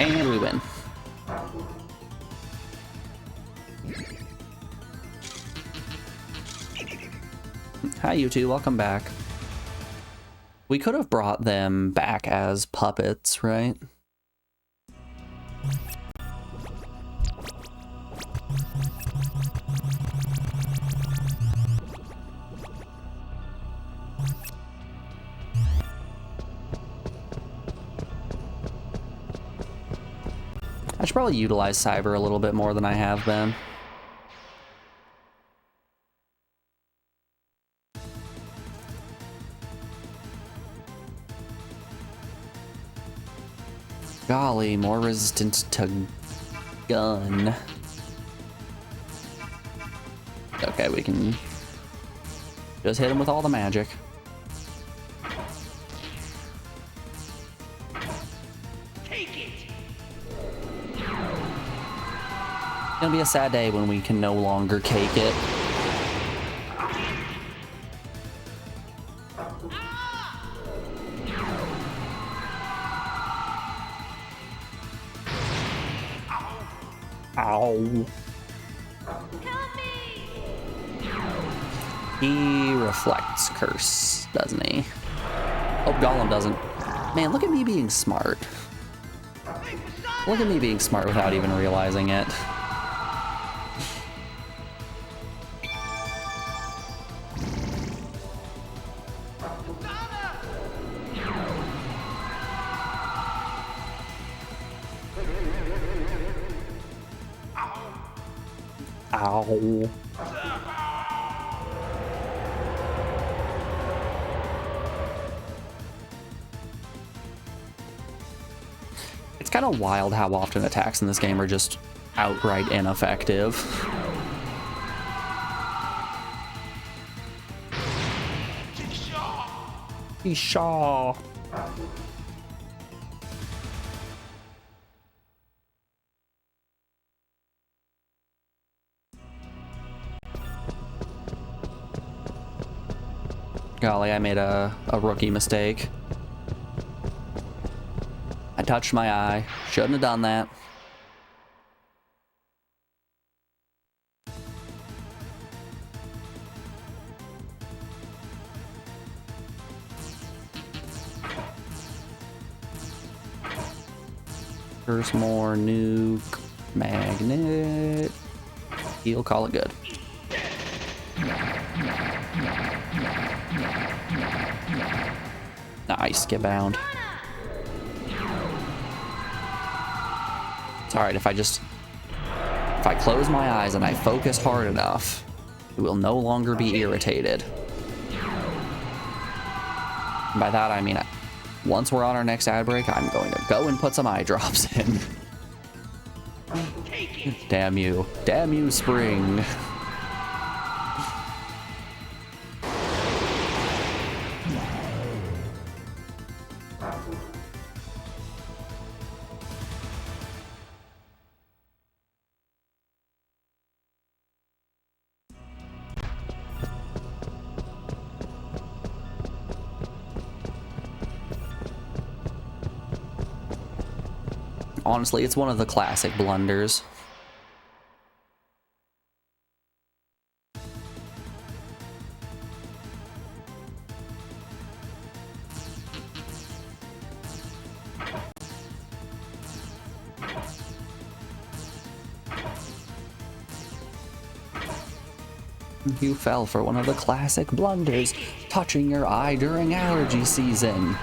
And we win. Hi, you two. Welcome back. We could have brought them back as puppets, right? I should probably utilize Cyber a little bit more than I have been. Golly, more resistant to gun. Okay, we can just hit him with all the magic. Take it. It's gonna be a sad day when we can no longer cake it. Ow. Help me! He reflects curse, doesn't he? Oh, Gollum doesn't. Man, look at me being smart. Look at me being smart without even realizing it. Ow. It's kind of wild how often attacks in this game are just outright ineffective. Shaw. Golly, I made a rookie mistake. I touched my eye. Shouldn't have done that. First more nuke, magnet. He'll call it good. Nice, get bound. It's alright if I close my eyes and I focus hard enough, it will no longer be irritated. And by that I mean, once we're on our next ad break, I'm going to go and put some eye drops in. Damn you. Damn you, Spring. Honestly, it's one of the classic blunders. You fell for one of the classic blunders, touching your eye during allergy season.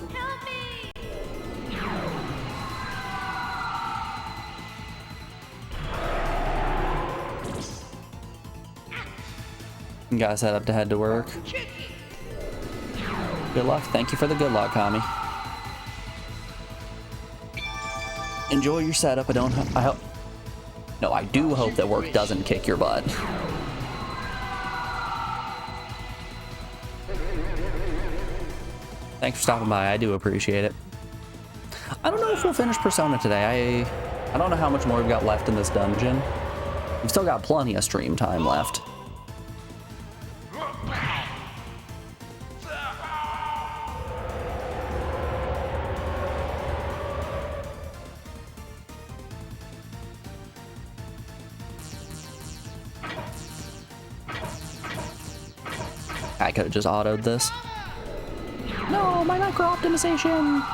Help me! You gotta set up to head to work. Good luck. Thank you for the good luck, Kami. Enjoy your setup. I hope. No, I do hope that work doesn't kick your butt. Thanks for stopping by. I do appreciate it. I don't know if we'll finish Persona today. I don't know how much more we've got left in this dungeon. We've still got plenty of stream time left. I could have just autoed this. No, my micro optimization.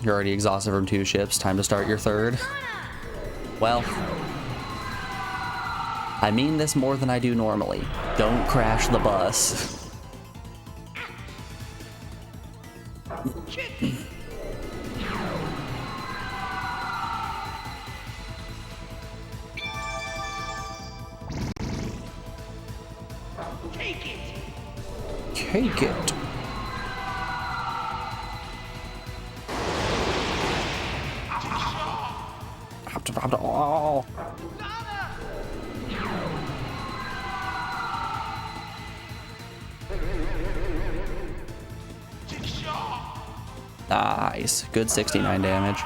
You're already exhausted from 2 ships. Time to start your 3rd. Well, I mean this more than I do normally. Don't crash the bus. Take it. Take it. Oh. Nice. Good 69 damage.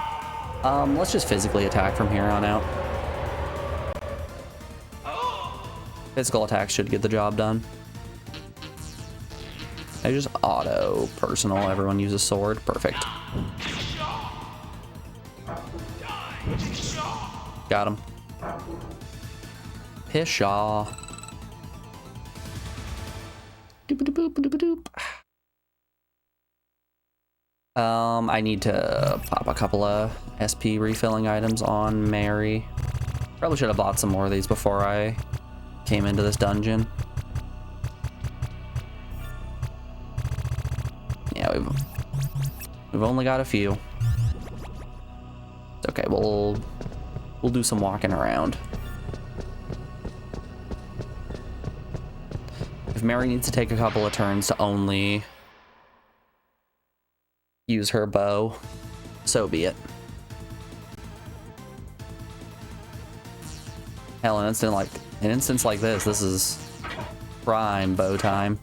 Let's just physically attack from here on out. Physical attacks should get the job done. I just auto personal. Everyone uses sword. Perfect. Got him. Pishaw. I need to pop a couple of SP refilling items on Mary. Probably should have bought some more of these before I came into this dungeon. Yeah, we've only got a few. It's okay, we'll do some walking around. If Mary needs to take a couple of turns to only use her bow, so be it. Hell, an instance like this is prime bow time.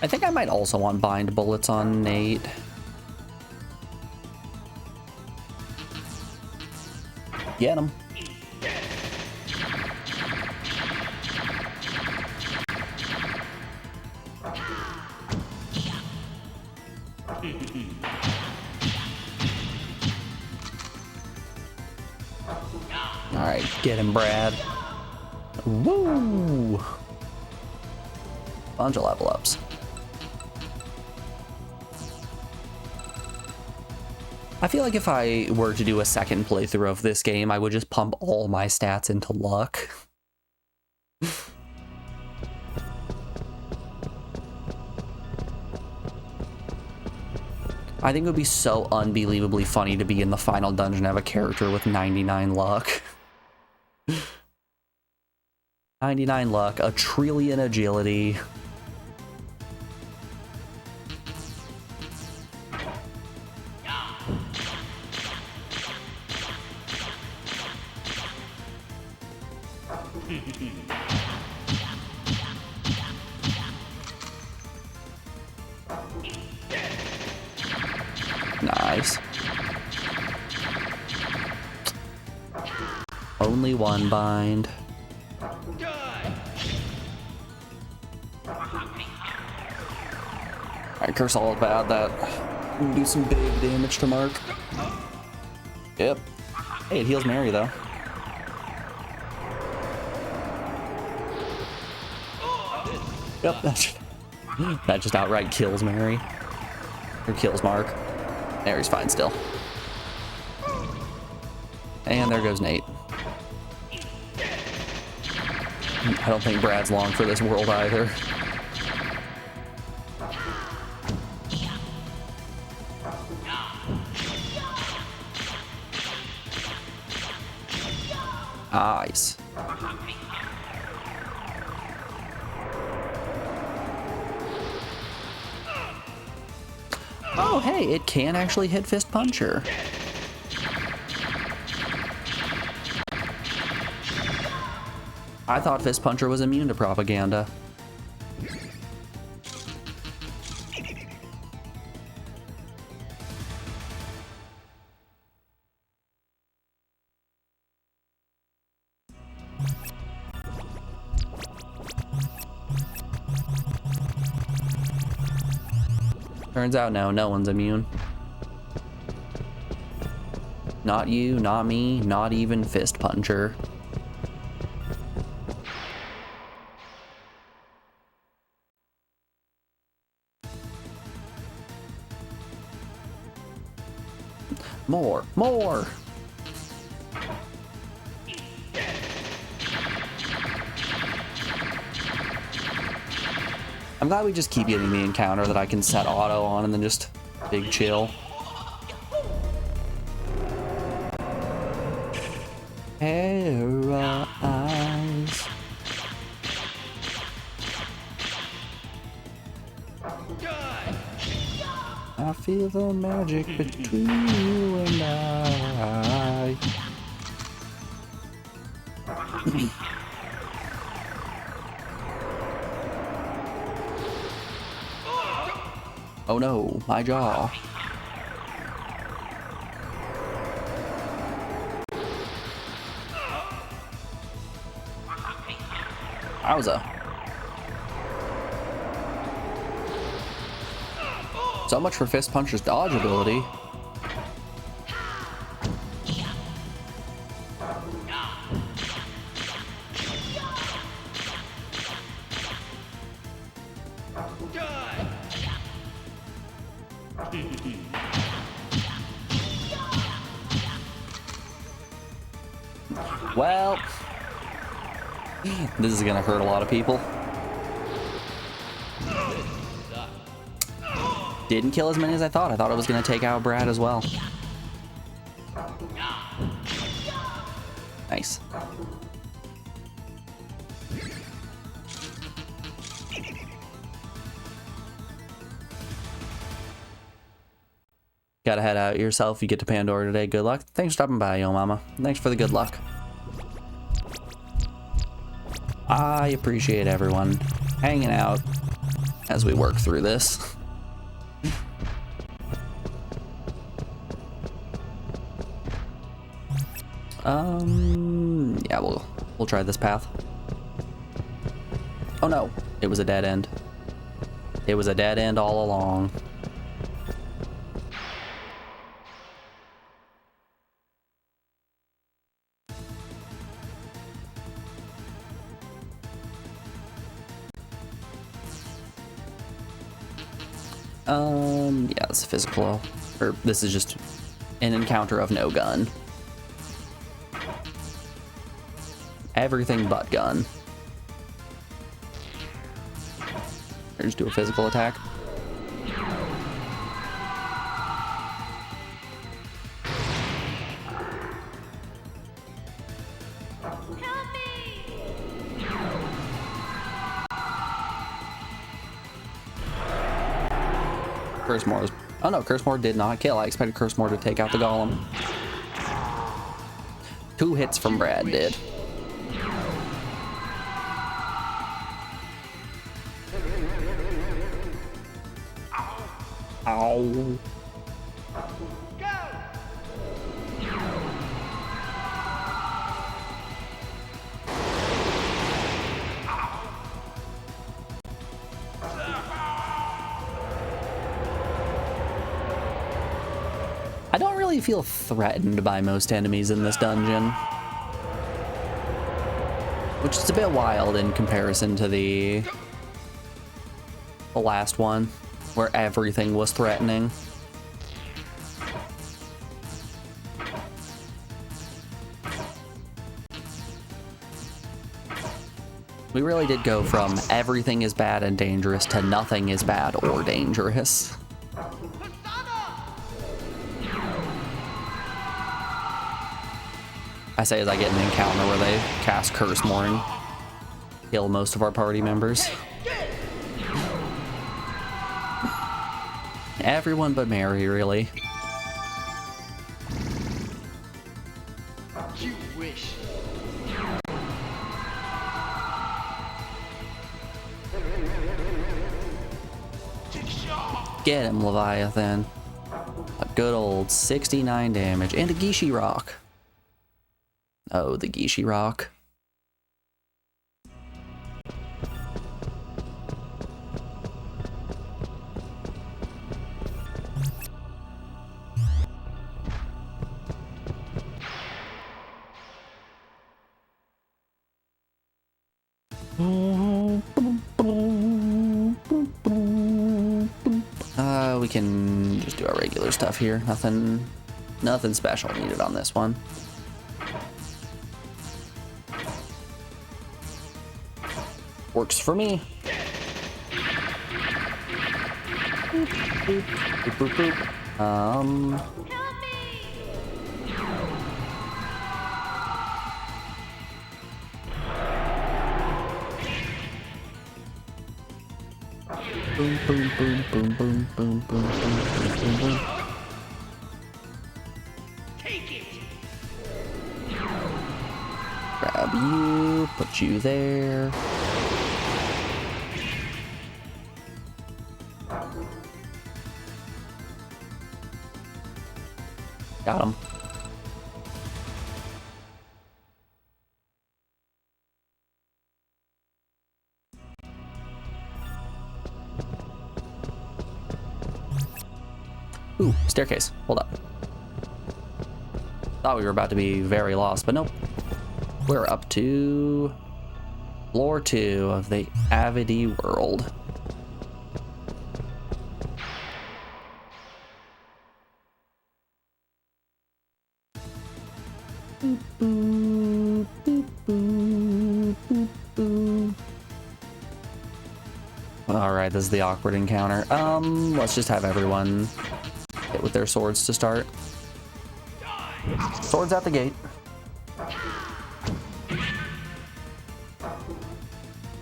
I think I might also want bind bullets on Nate. Get him. All right, get him, Brad. Woo! Bunch of level ups. I feel like if I were to do a second playthrough of this game, I would just pump all my stats into luck. I think it would be so unbelievably funny to be in the final dungeon and have a character with 99 luck. 99 luck, a trillion agility. Nice. Only one bind. Alright, curse all about that. We'll do some big damage to Mark. Yep. Hey, it heals Mary though. Yep, that just outright kills Mary. Or kills Mark. Mary's fine still. And there goes Nate. I don't think Brad's long for this world either. Nice. Oh, hey, it can actually hit Fist Puncher. I thought Fist Puncher was immune to propaganda. Turns out no one's immune. Not you, not me, not even Fist Puncher. More! I'm glad we just keep getting the encounter that I can set auto on and then just big chill. Eyes. I feel the magic between you and I. Oh no, my jaw. Wowza. So much for Fist Puncher's dodge ability. Well, this is gonna hurt a lot of people. Didn't kill as many as I thought. I thought it was gonna take out Brad as well. Nice. Gotta head out yourself. You get to Pandora today. Good luck. Thanks for stopping by, yo mama. Thanks for the good luck. I appreciate everyone hanging out as we work through this. Yeah, we'll try this path. Oh no, it was a dead end. It was a dead end all along. Yeah, it's physical, or this is just an encounter of no gun. Everything but gun. Just do a physical attack. Help me! Cursemore was... Oh no, Cursemore did not kill. I expected Cursemore to take out the golem. 2 hits from Brad did. Ow. I don't really feel threatened by most enemies in this dungeon, which is a bit wild in comparison to the last one, where everything was threatening. We really did go from everything is bad and dangerous to nothing is bad or dangerous. I say as I get an encounter where they cast Cursemore and kill most of our party members. Everyone but Mary, really. You wish. Get him, Leviathan. A good old 69 damage. And a Gishi Rock. Oh, the Gishi Rock. We can just do our regular stuff here. Nothing special needed on this one. Works for me. Boop, boop, boop, boop, boop. Help me! Boom, boom, boom, boom, boom, boom, boom, boom, boom, boom. Take it. Grab you, put you there. Got him. Ooh, staircase. Hold up. Thought we were about to be very lost, but nope. We're up to floor 2 of the Avity world. Boop, boop, boop, boop, boop, boop. All right, this is the awkward encounter. Let's just have everyone hit with their swords to start. Swords out the gate.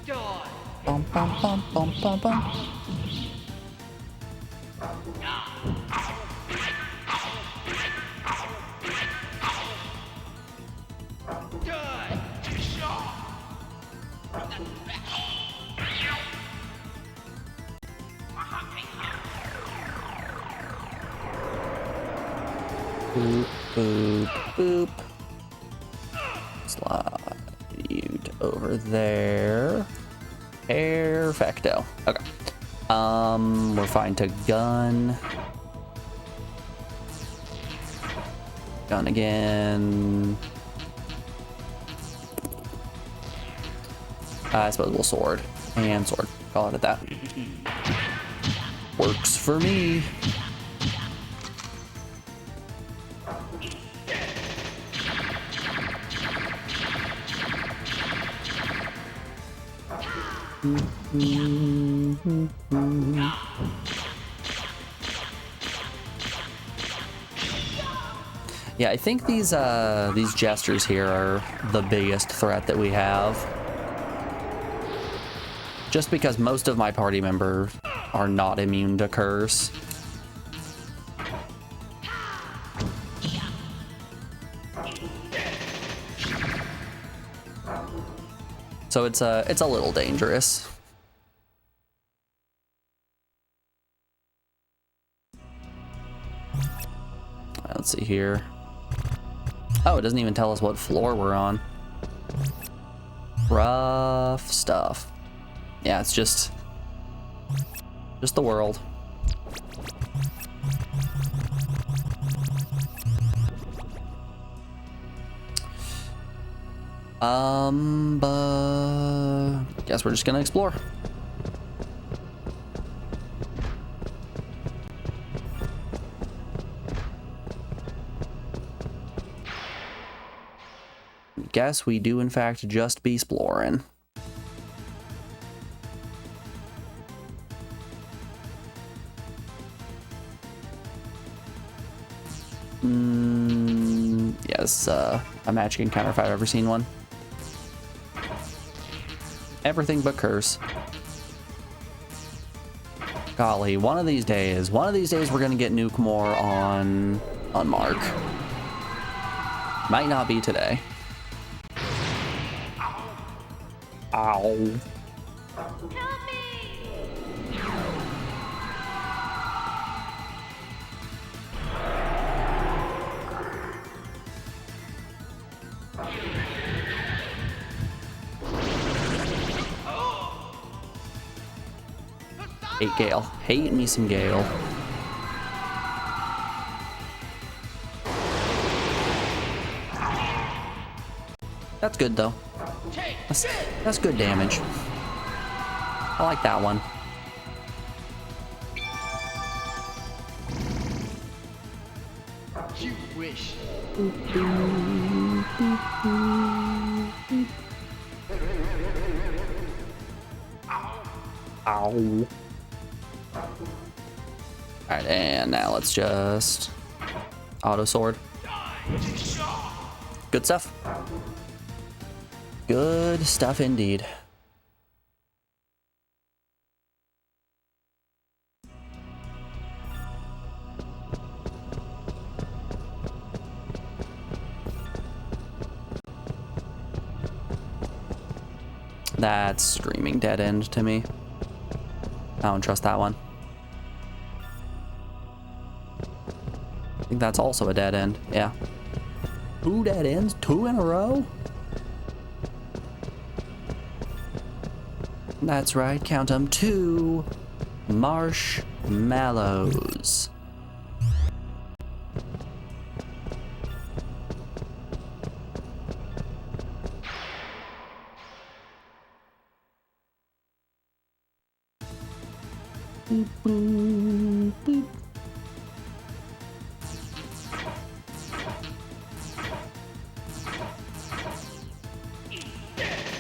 Die. Bum, bum, bum, bum, bum, bum. Die. Boop, boop, boop. Slide you over there. Perfecto. Okay. We're fine to gun. Gun again. I suppose we'll sword. And sword. Call it at that. Works for me. Yeah, I think these jesters here are the biggest threat that we have. Just because most of my party members are not immune to curse. So it's a little dangerous. Let's see here. Oh, it doesn't even tell us what floor we're on. Rough stuff. Yeah, it's just the world. But guess we're just gonna explore. Guess we do in fact just be exploring. Yes, a magic encounter if I've ever seen one. Everything but curse. Golly, one of these days we're gonna get Nuke more on Mark. Might not be today. Ow. Help me! 8 Gale. Hate me some Gale. That's good though. That's good damage. I like that one. You wish. Ow. Alright, and now let's just auto sword. Good stuff. Good stuff indeed. That's screaming dead end to me. I don't trust that one. I think that's also a dead end. Yeah. 2 dead ends? 2 in a row? That's right, count them. 2 marshmallows. Boop, boop, boop.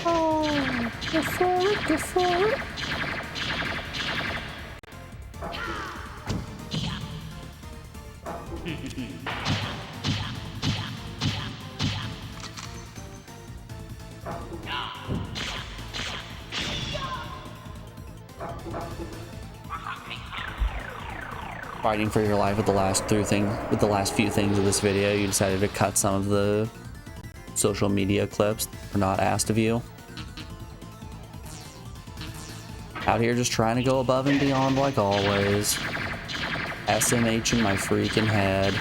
Oh, go for it, go for it. Fighting for your life with the last few things of this video, you decided to cut some of the social media clips that were not asked of you. Out here just trying to go above and beyond like always. SMH in my freaking head.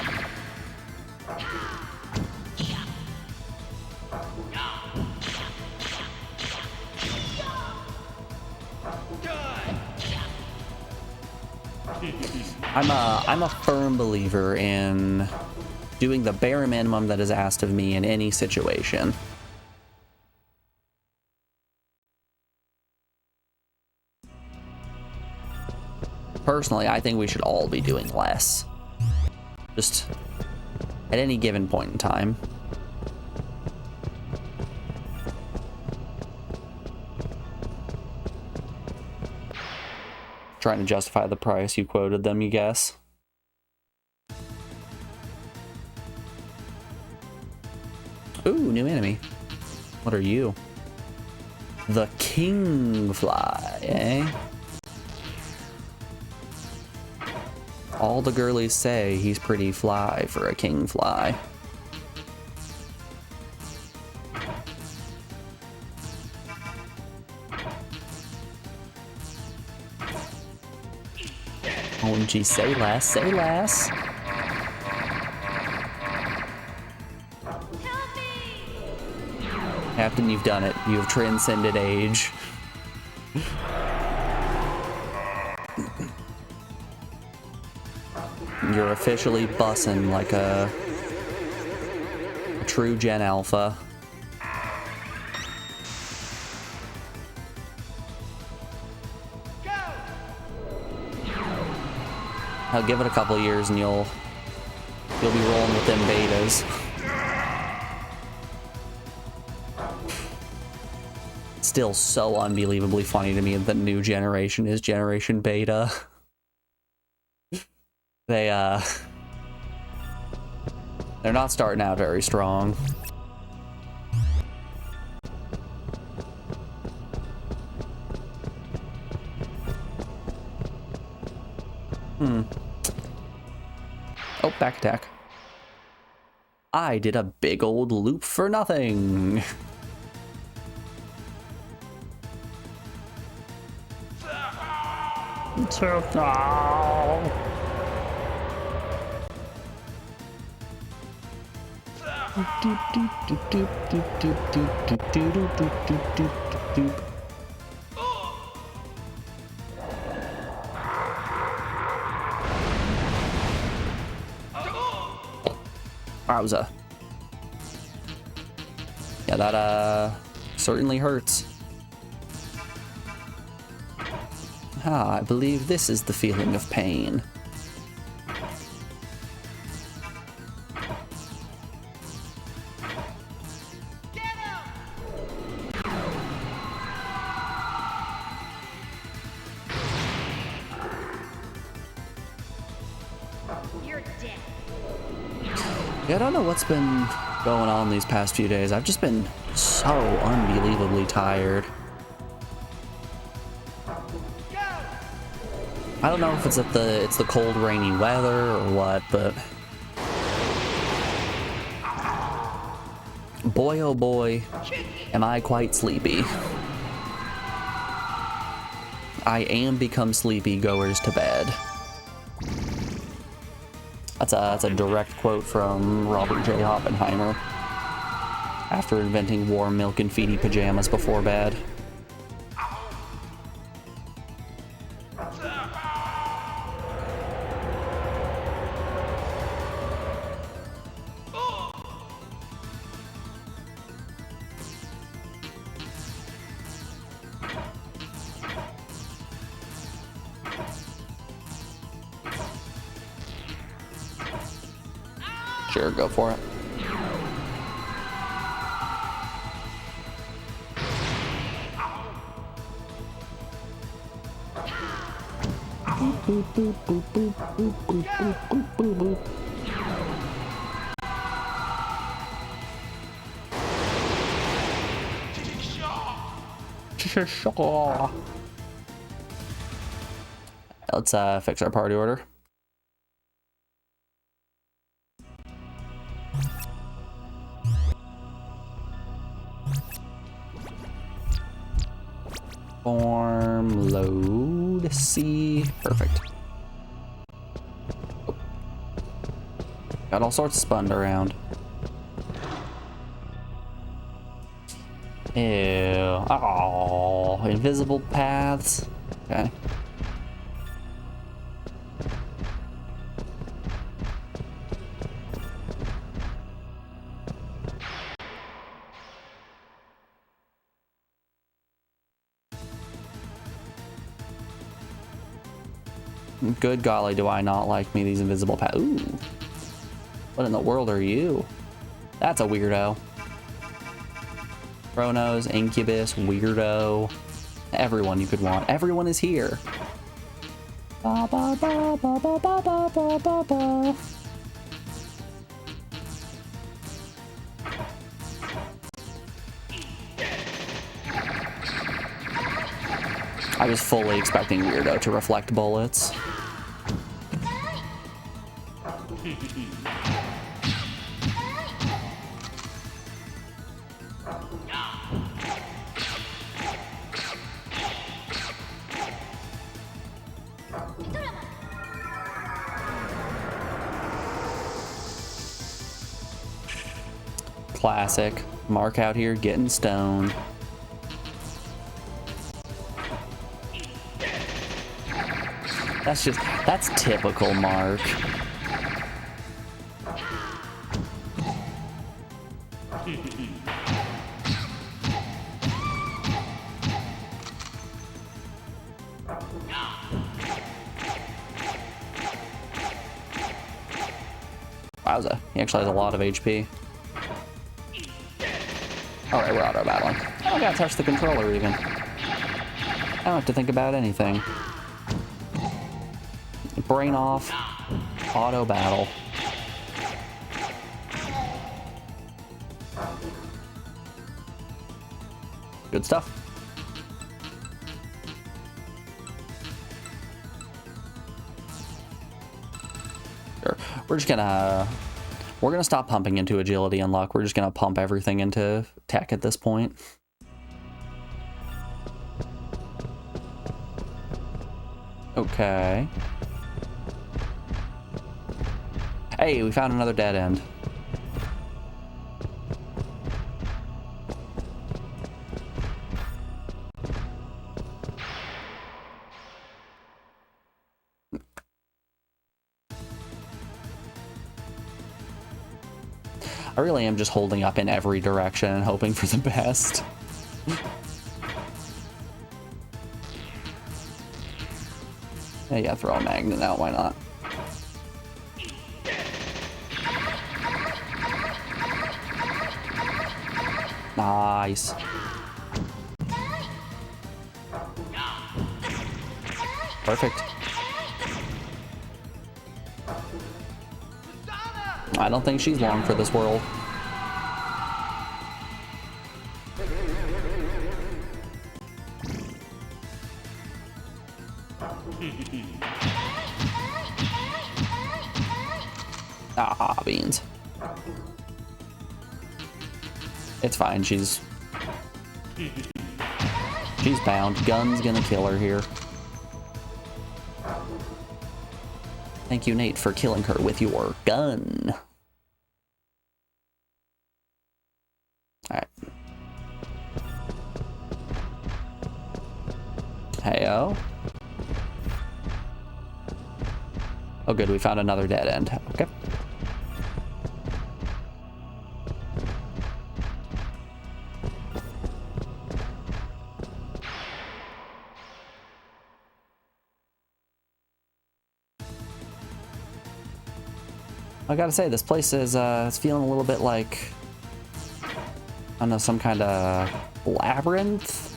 I'm a firm believer in doing the bare minimum that is asked of me in any situation. Personally, I think we should all be doing less. Just at any given point in time. Trying to justify the price you quoted them, you guess. Ooh, new enemy. What are you? The king fly, eh? All the girlies say he's pretty fly for a king fly. OMG, say less, say less. Help me! Captain, you've done it. You have transcended age. You're officially bussing like a true Gen Alpha. I'll give it a couple years and you'll be rolling with them betas. Still so unbelievably funny to me that the new generation is Generation Beta. They're not starting out very strong. back attack. I did a big old loop for nothing. Wowza. Yeah, that certainly hurts. Ah, I believe this is the feeling of pain. You're dead. Yeah, I don't know what's been going on these past few days. I've just been so unbelievably tired. I don't know if it's the cold, rainy weather or what, but boy oh boy, am I quite sleepy. I am become sleepy goers to bed. That's a direct quote from Robert J. Oppenheimer after inventing warm milk and feety pajamas before bed. Sure, go for it. Boop, boop, boop, boop, boop, boop, boop, boop, boop, boop. Sure. Let's fix our party order. Form, load, C, perfect. Got all sorts spun around. Ew, oh, invisible paths, okay. Good golly, do I not like me these invisible paths. Ooh. What in the world are you? That's a weirdo. Chronos, Incubus, weirdo. Everyone you could want. Everyone is here. Ba, ba, ba, ba, ba, ba, ba, ba, ba, ba. I was fully expecting Weirdo to reflect bullets. Classic. Mark out here getting stoned. That's typical Mark. Wowza, he actually has a lot of HP. Alright, we're auto battling. I don't gotta touch the controller even. I don't have to think about anything. Brain off, auto battle. Good stuff. Sure. We're gonna stop pumping into agility and luck. We're just gonna pump everything into tech at this point. Okay. Hey, we found another dead end. I really am just holding up in every direction and hoping for the best. Yeah, throw a magnet out, why not? Nice. Perfect. I don't think she's long for this world. Ah, beans. It's fine, she's bound. Gun's gonna kill her here. Thank you, Nate, for killing her with your gun. Alright. Heyo. Oh good, we found another dead end. Okay. I gotta say, this place is it's feeling a little bit like, I don't know, some kind of labyrinth?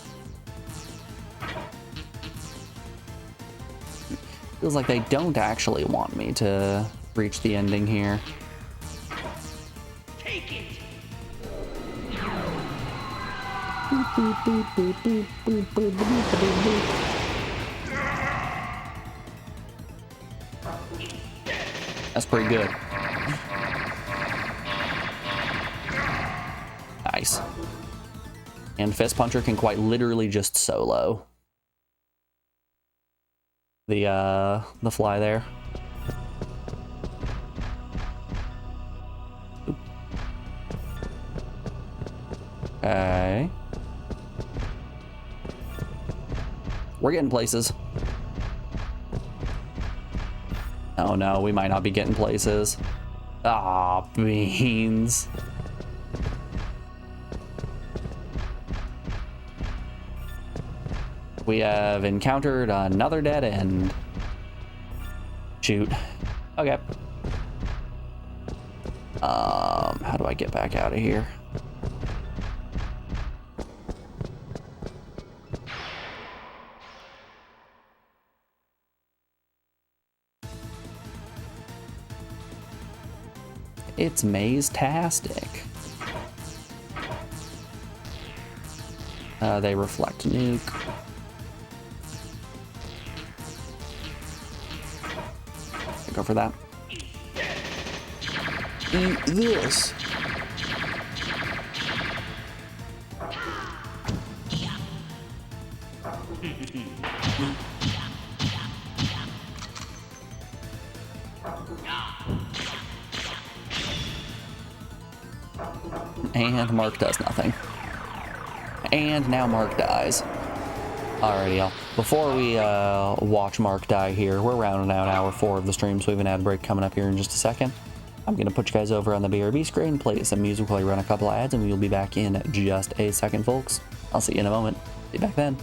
Feels like they don't actually want me to reach the ending here. Take it. That's pretty good. Nice. And Fist Puncher can quite literally just solo the fly there. Oop. Okay. We're getting places. Oh no, we might not be getting places. Ah, beans. We have encountered another dead end. Shoot. Okay. How do I get back out of here? It's maze-tastic. They reflect nuke. Go for that. Eat this. And Mark does nothing. And now Mark dies. Alrighty, y'all. Before we watch Mark die here, we're rounding out hour 4 of the stream, so we have an ad break coming up here in just a second. I'm going to put you guys over on the BRB screen, play some music while you run a couple of ads, and we'll be back in just a second, folks. I'll see you in a moment. Be back then.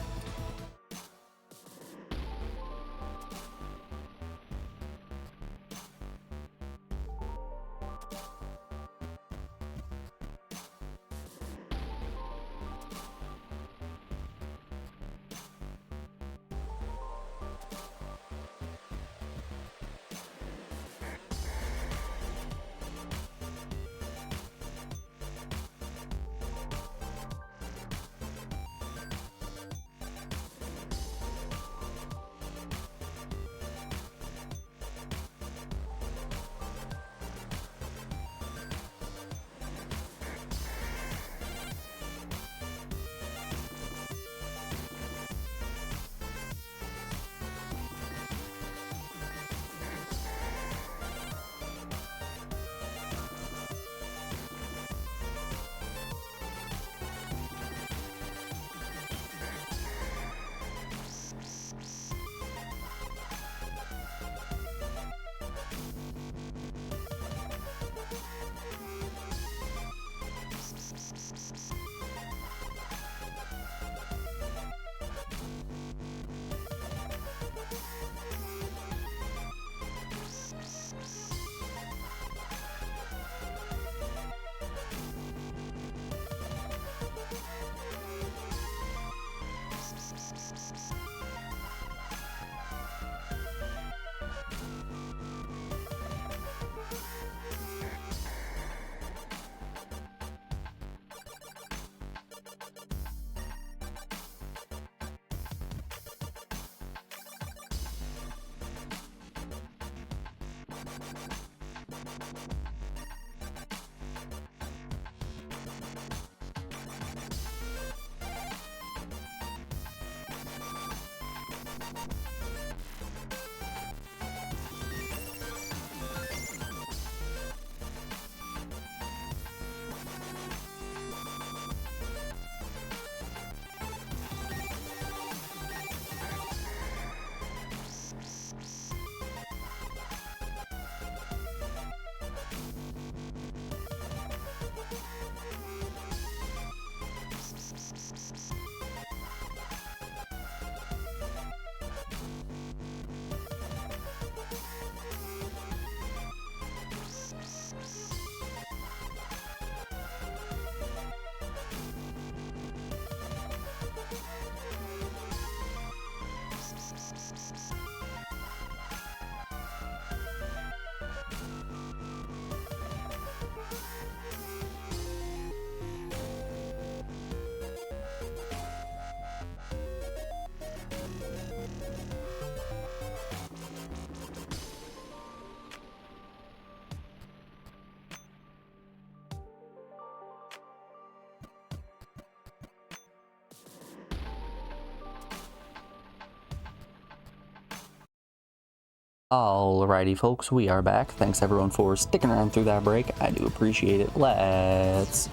Alrighty, folks, we are back. Thanks everyone for sticking around through that break. I do appreciate it. Let's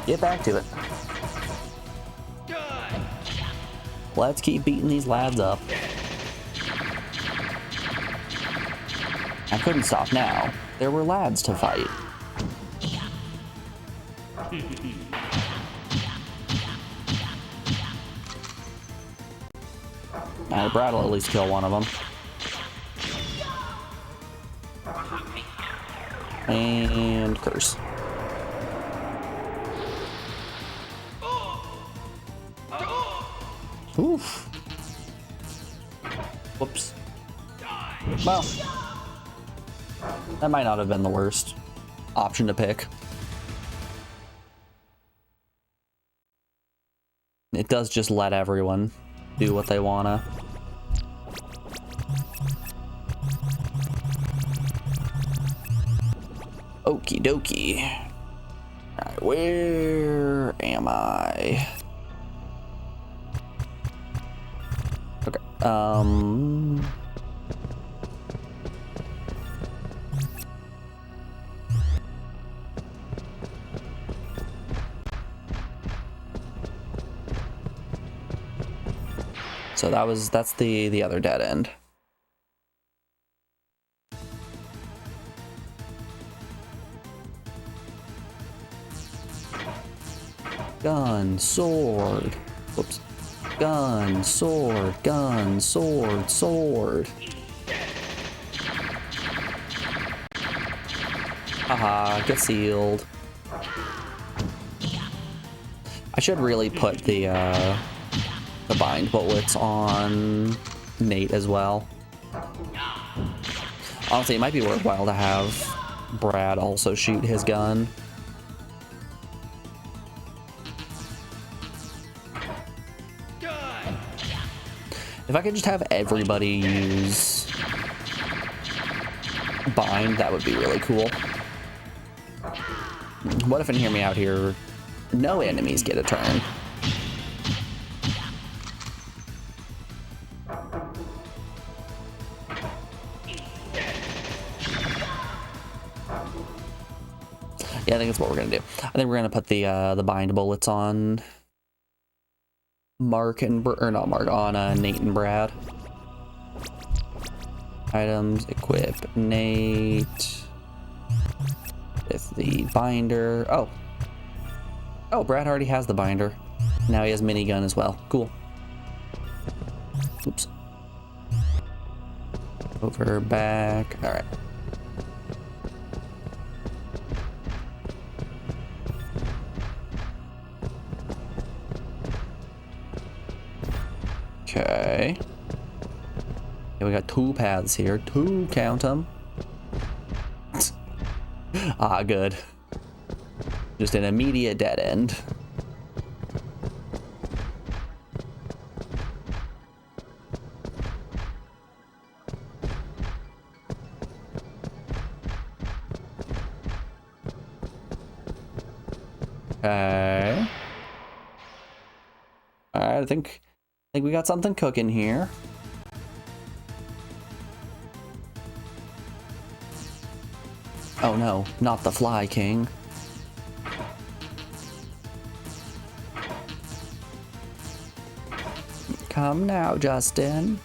get back to it. Good. Let's keep beating these lads up. I couldn't stop now. There were lads to fight. Alright, Brad will at least kill one of them. And curse. Oof. Whoops. Well, that might not have been the worst option to pick. It does just let everyone do what they wanna. Okie dokie. Alright, where am I? Okay, so that's the other dead end. Gun, sword. Whoops. Gun, sword, gun, sword, sword. Haha, get sealed. I should really put the bind bullets on Nate as well. Honestly, it might be worthwhile to have Brad also shoot his gun. If I could just have everybody use bind, that would be really cool. What if, and hear me out here, no enemies get a turn? Yeah, I think that's what we're gonna do. I think we're gonna put the bind bullets on Mark and Nate and Brad. Items, equip Nate with the binder. Oh, Brad already has the binder. Now he has minigun as well. Cool. Oops. Over, back. All right. Okay. Yeah, we got 2 paths here. 2, count them. Ah, good. Just an immediate dead end. Okay. Alright, I think we got something cooking here. Oh no, not the Fly King. Come now, Justin.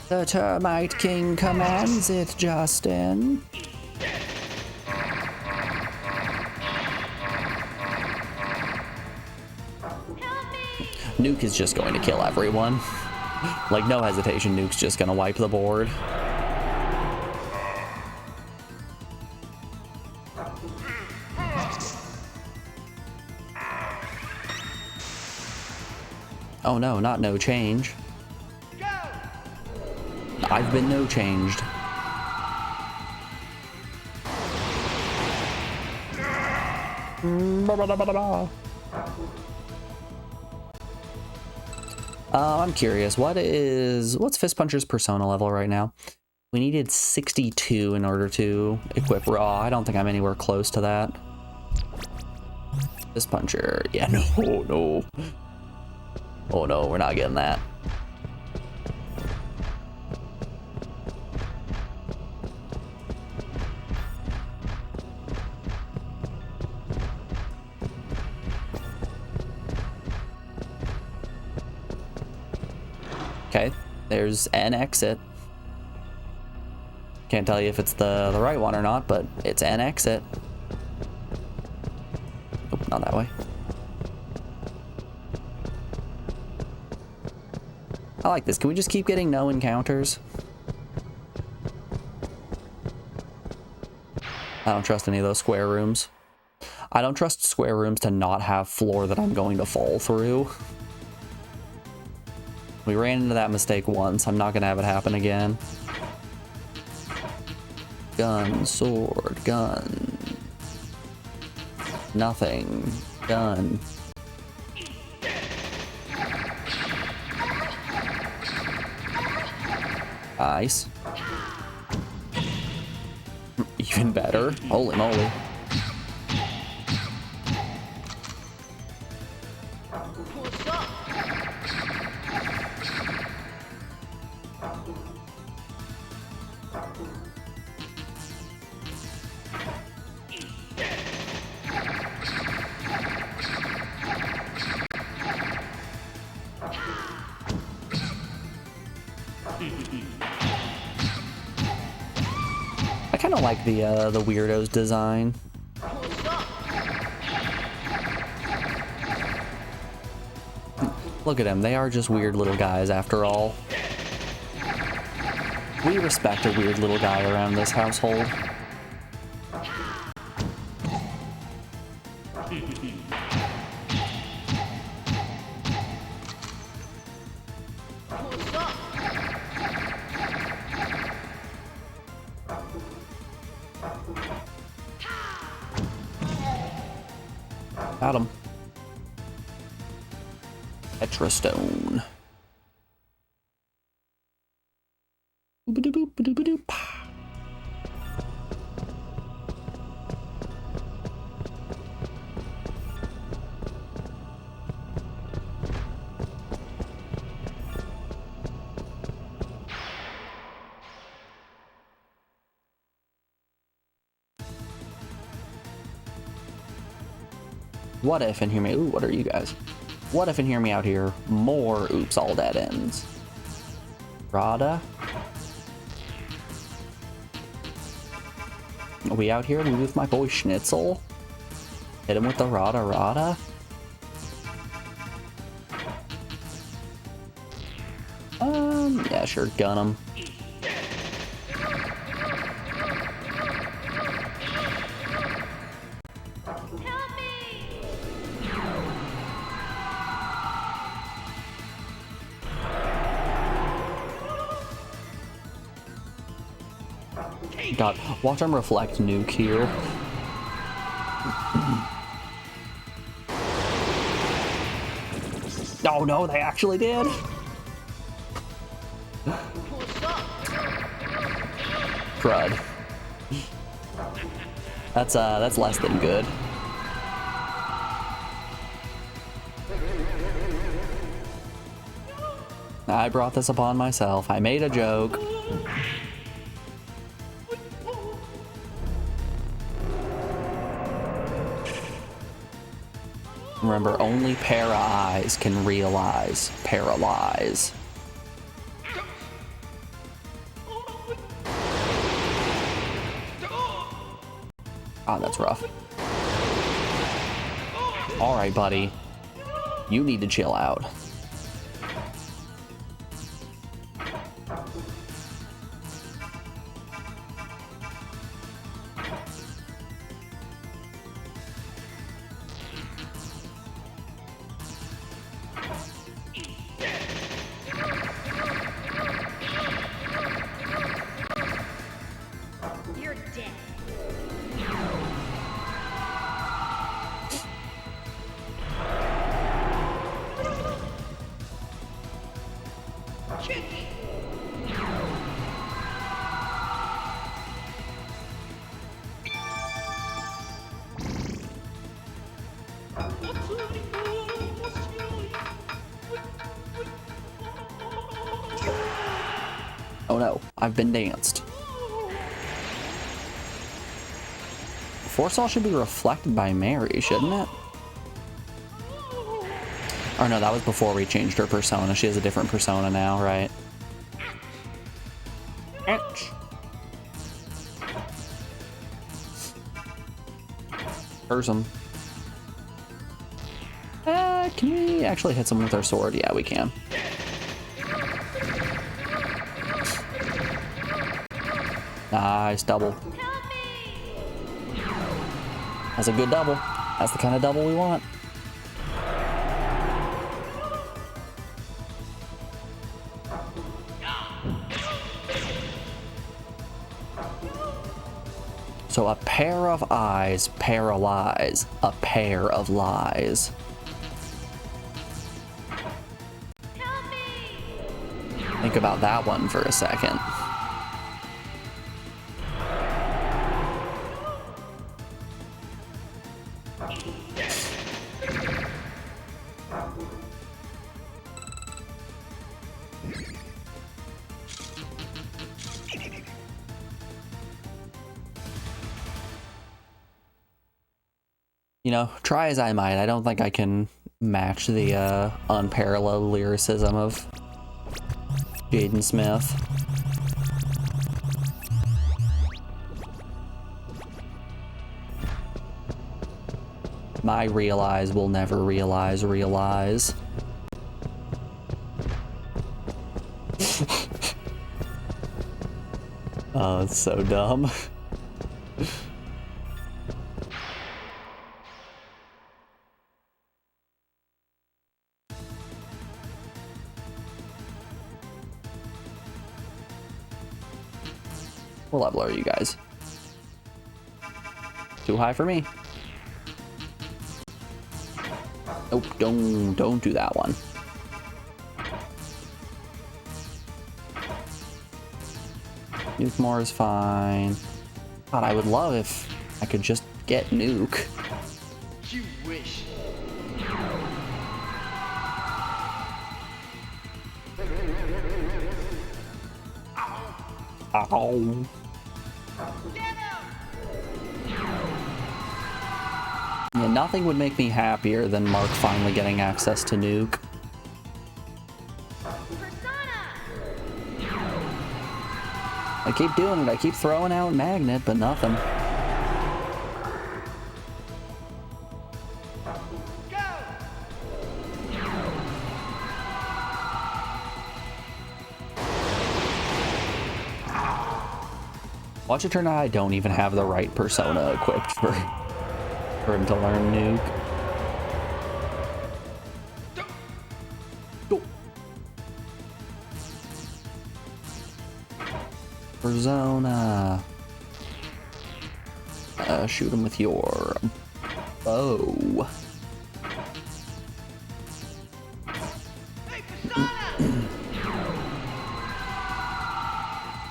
The Termite King commands it, Justin. Nuke is just going to kill everyone. Like, no hesitation, Nuke's just gonna wipe the board. Oh no, not no change. I've been no changed. I'm curious, what's Fist Puncher's persona level right now? We needed 62 in order to equip Raw. I don't think I'm anywhere close to that. Fist Puncher, yeah, no. Oh no, we're not getting that. Okay, there's an exit. Can't tell you if it's the right one or not, but it's an exit. Oh, not that way. I like this. Can we just keep getting no encounters? I don't trust any of those square rooms. I don't trust square rooms to not have floor that I'm going to fall through. We ran into that mistake once. I'm not going to have it happen again. Gun, sword, gun. Nothing. Gun. Nice. Even better. Holy moly. I kind of like the weirdos design. Look at them. They are just weird little guys after all. We respect a weird little guy around this household. Got him. Petra stone. Boop-a-doop, boop-a-doop. What if, and hear me, ooh, what are you guys? What if, and hear me out here, more oops, all dead ends. Rada? Are we out here? We with my boy Schnitzel? Hit him with the Rada Rada? Yeah, sure, gun him. Help me! God, watch him reflect nuke here. Oh no, they actually did! Crud. That's less than good. I brought this upon myself. I made a joke. Remember, only para eyes can realize paralyze. Oh, that's rough. Alright, buddy. You need to chill out. You're dead. Oh no, I've been danced. Force all should be reflected by Mary, shouldn't it? Or no, that was before we changed her persona. She has a different persona now, right? Ouch. Curse him. Can we actually hit someone with our sword? Yeah, we can. Nice double. Help me! That's a good double. That's the kind of double we want. So a pair of eyes paralyze a pair of lies. Help me! Think about that one for a second. You know, try as I might, I don't think I can match the unparalleled lyricism of Jaden Smith. My realize will never realize. Oh, it's so dumb. What level are you guys? Too high for me. Nope, don't do that one. Nuke more is fine. God, I would love if I could just get Nuke. You wish. Ow. Yeah, nothing would make me happier than Mark finally getting access to Nuke. I keep doing it. I keep throwing out Magnet, but nothing. Watch it turn out I don't even have the right persona equipped for him to learn Nuke. Go. Persona. Shoot him with your bow.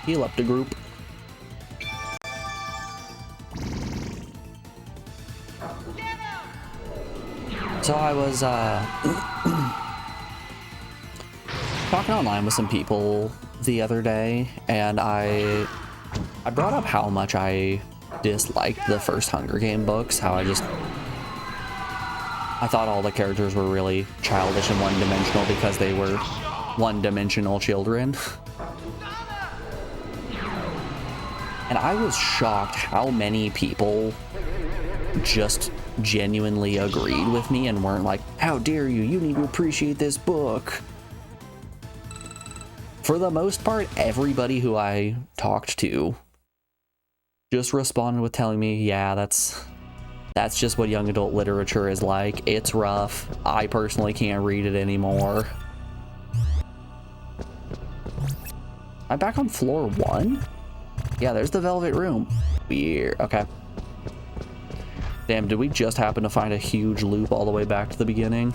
Heal up the group. So I was talking online with some people the other day, and I brought up how much I disliked the first Hunger Game books, how I thought all the characters were really childish and one-dimensional because they were one-dimensional children. And I was shocked how many people just genuinely agreed with me and weren't like, how dare you, you need to appreciate this book. For the most part, everybody who I talked to just responded with telling me, yeah, that's just what young adult literature is like. It's rough. I personally can't read it anymore. I'm back on floor 1? Yeah, there's the Velvet Room. Weird. Okay. Damn, did we just happen to find a huge loop all the way back to the beginning?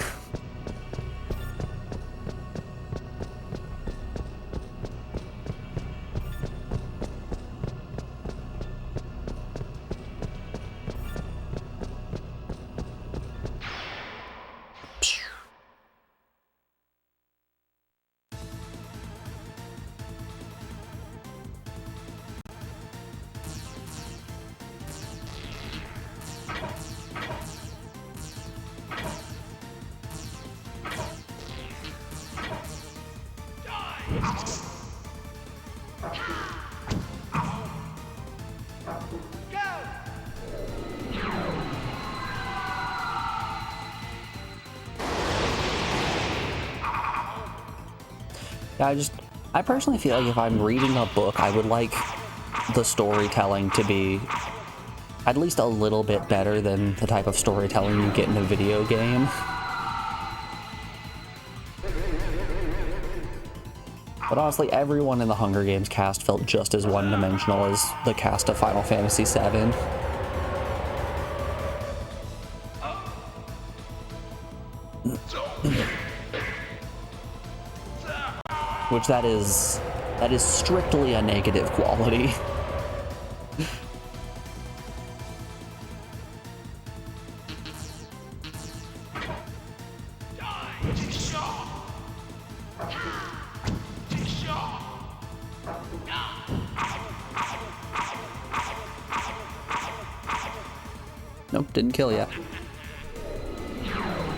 I personally feel like if I'm reading a book, I would like the storytelling to be at least a little bit better than the type of storytelling you get in a video game. But honestly, everyone in the Hunger Games cast felt just as one-dimensional as the cast of Final Fantasy VII. Which that is strictly a negative quality. Nope, didn't kill ya.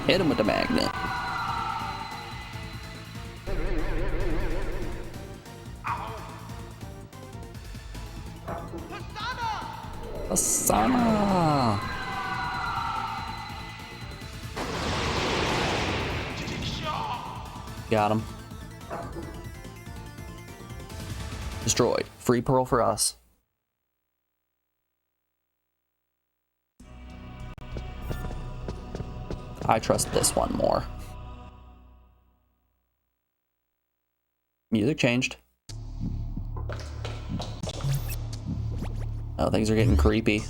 Hit him with the magnet. Asana! Got him. Destroyed. Free pearl for us. I trust this one more. Music changed. Oh, things are getting creepy.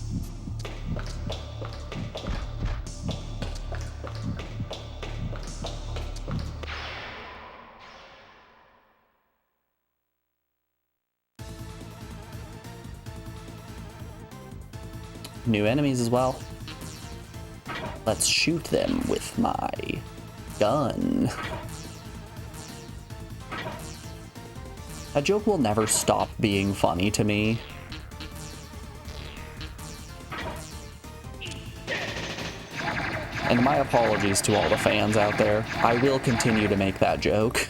New enemies as well. Let's shoot them with my gun. That joke will never stop being funny to me. And my apologies to all the fans out there. I will continue to make that joke.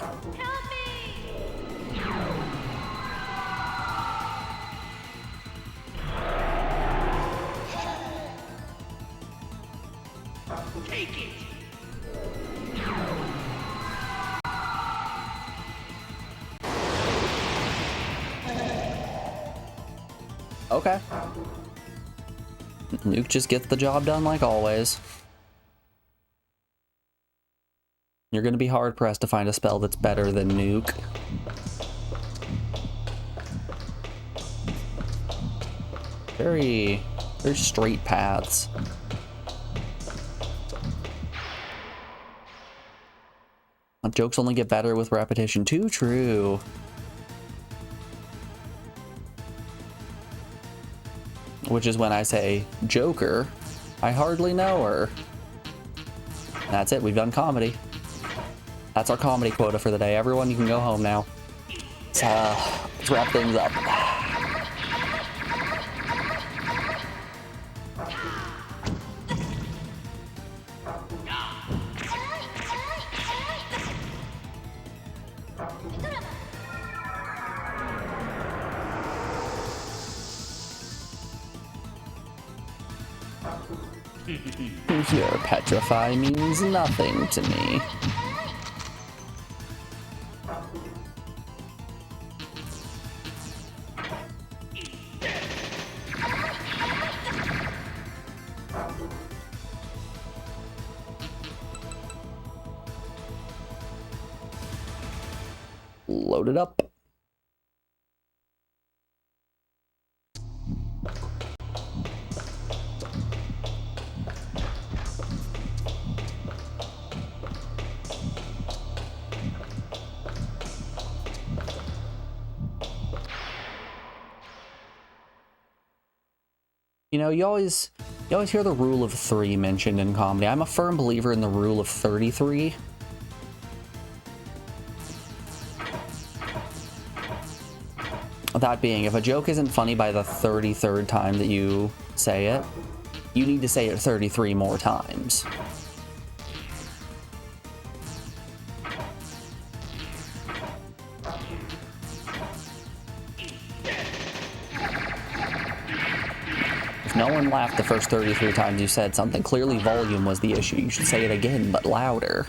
Okay. Nuke just gets the job done like always. You're gonna be hard pressed to find a spell that's better than Nuke. Very straight paths. Jokes only get better with repetition. Too true. Which is when I say, Joker, I hardly know her. That's it, we've done comedy. That's our comedy quota for the day. Everyone, you can go home now. Let's wrap things up. Your petrify means nothing to me. Load it up. You know, you always hear the rule of 3 mentioned in comedy. I'm a firm believer in the rule of 33. That being, if a joke isn't funny by the 33rd time that you say it, you need to say it 33 more times. If no one laughed the first 33 times you said something, clearly volume was the issue. You should say it again, but louder.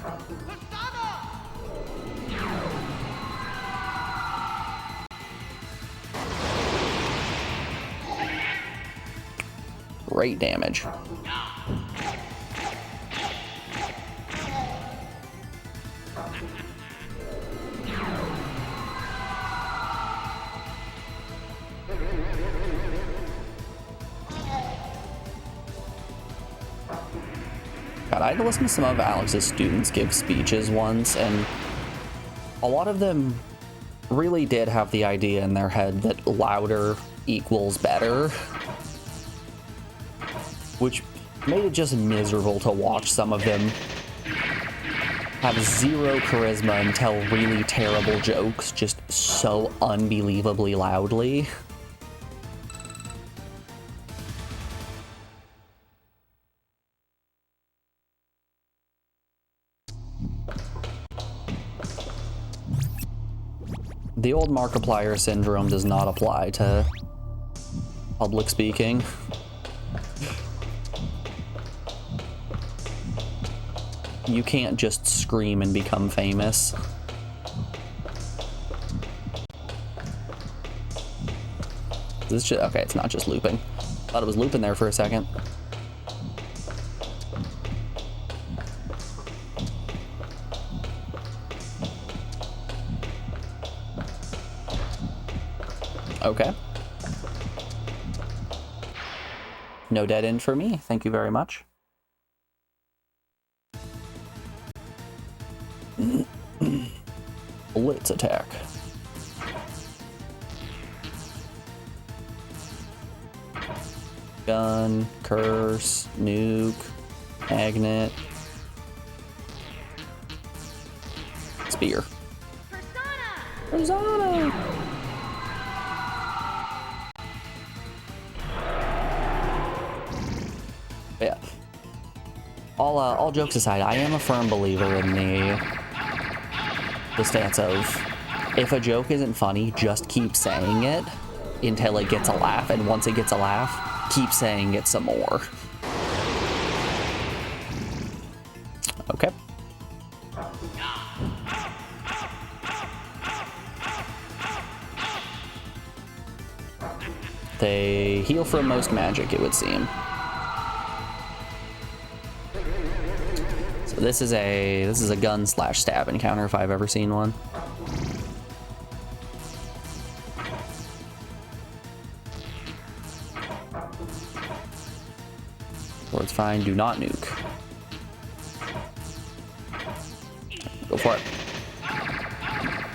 great damage. God, I had to listen to some of Alex's students give speeches once, and a lot of them really did have the idea in their head that louder equals better, which made it just miserable to watch some of them have zero charisma and tell really terrible jokes just so unbelievably loudly. The old Markiplier syndrome does not apply to public speaking. You can't just scream and become famous. This just, okay, it's not just looping. Thought it was looping there for a second. Okay. No dead end for me. Thank you very much. Blitz attack. Gun, curse, nuke, magnet, spear. Persona! Yeah. All jokes aside, I am a firm believer in the stance of, if a joke isn't funny, just keep saying it until it gets a laugh, and once it gets a laugh, keep saying it some more. Okay. They heal from most magic, it would seem. So this is a gun slash stab encounter if I've ever seen one. Sword's fine, do not nuke. Go for it.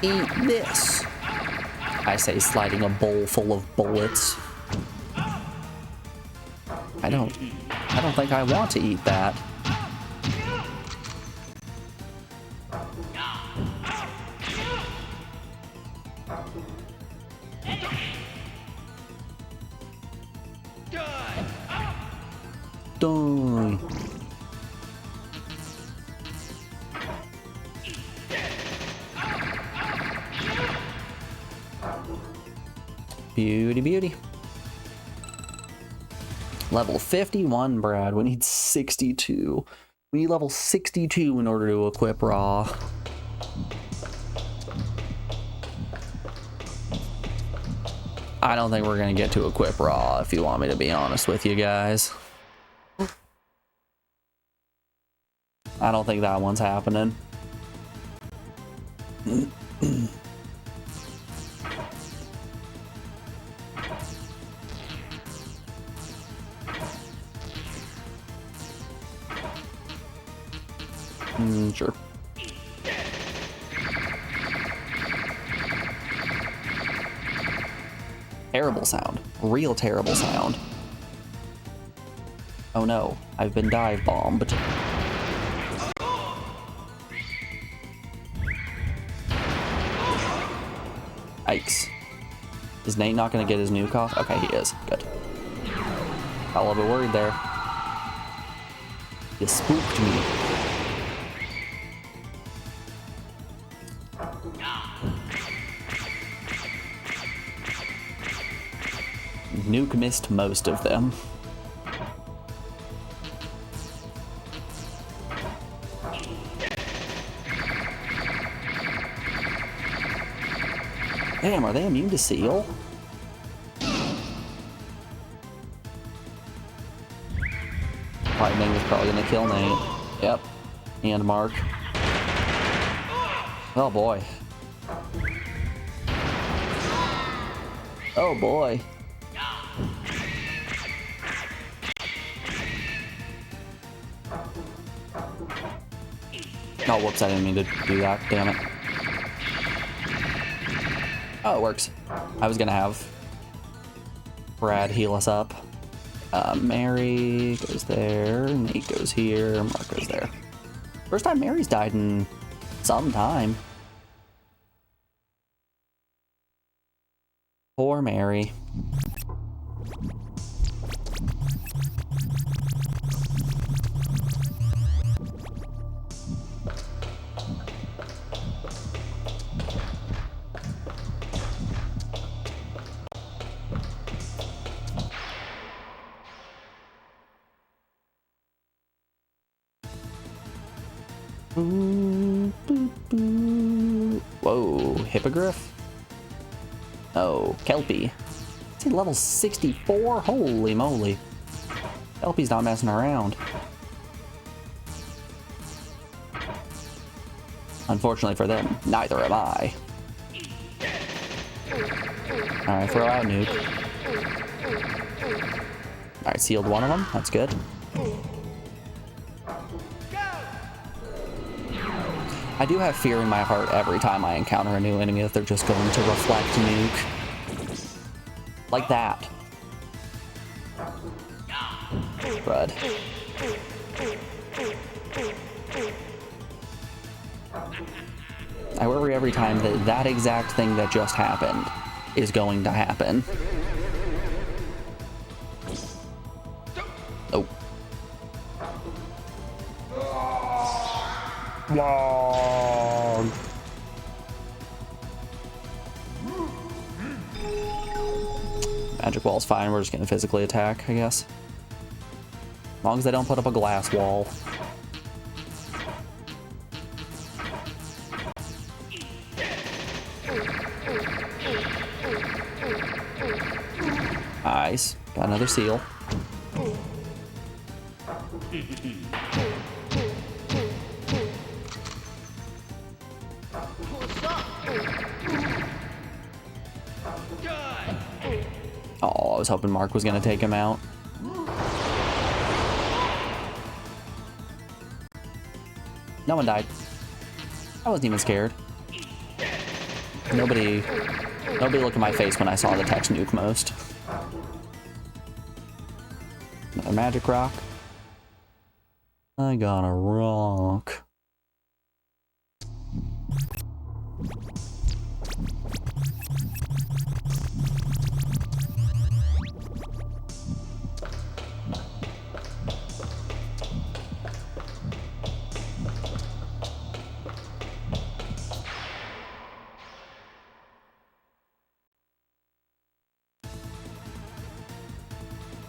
Eat this. I say, sliding a bowl full of bullets. I don't think I want to eat that. Die. Beauty, beauty. Level 51, Brad. We need 62. We need level 62 in order to equip Raw. I don't think we're gonna get to equip Raw, if you want me to be honest with you guys. I don't think that one's happening. Sure. Terrible sound. Real terrible sound. Oh no, I've been dive bombed. Yikes. Is Nate not gonna get his nuke off? Okay, he is. Good. Got a little bit worried there. You spooked me. Nuke missed most of them. Damn, are they immune to seal? Lightning is probably gonna kill Nate. Yep. And Mark. Oh boy. Oh boy. Oh, whoops, I didn't mean to do that. Damn it. Oh, it works. I was gonna have Brad heal us up. Mary goes there. Nate goes here. Mark goes there. First time Mary's died in some time. Poor Mary. Whoa, Hippogriff? Oh, Kelpie. Is he level 64? Holy moly. Kelpie's not messing around. Unfortunately for them, neither am I. Alright, throw out Nuke. Alright, sealed one of them. That's good. I do have fear in my heart every time I encounter a new enemy that they're just going to reflect Nuke. Like that. Crud. I worry every time that that exact thing that just happened is going to happen. Oh. Long. Magic wall's fine, we're just gonna physically attack, I guess. As long as they don't put up a glass wall. Nice. Got another seal. Oh, I was hoping Mark was gonna take him out. No one died. I wasn't even scared. Nobody looked at my face when I saw the text nuke most. Another magic rock. I got a rock.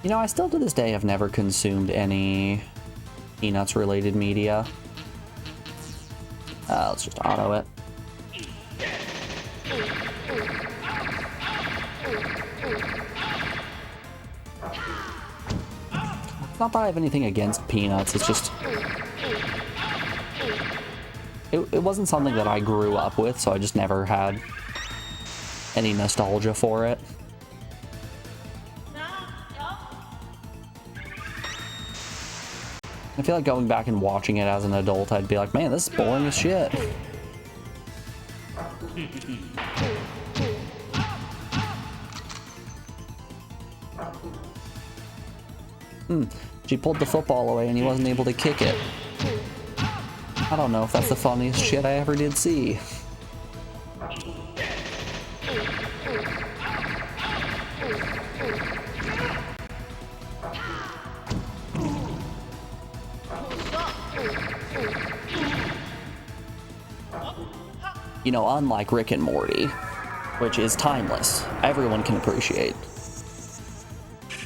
You know, I still to this day have never consumed any Peanuts related media. Let's just auto it. It's not that I have anything against Peanuts, it's just... It wasn't something that I grew up with, so I just never had any nostalgia for it. I feel like going back and watching it as an adult, I'd be like, man, this is boring as shit. She pulled the football away and he wasn't able to kick it. I don't know if that's the funniest shit I ever did see. You know, unlike Rick and Morty, which is timeless, everyone can appreciate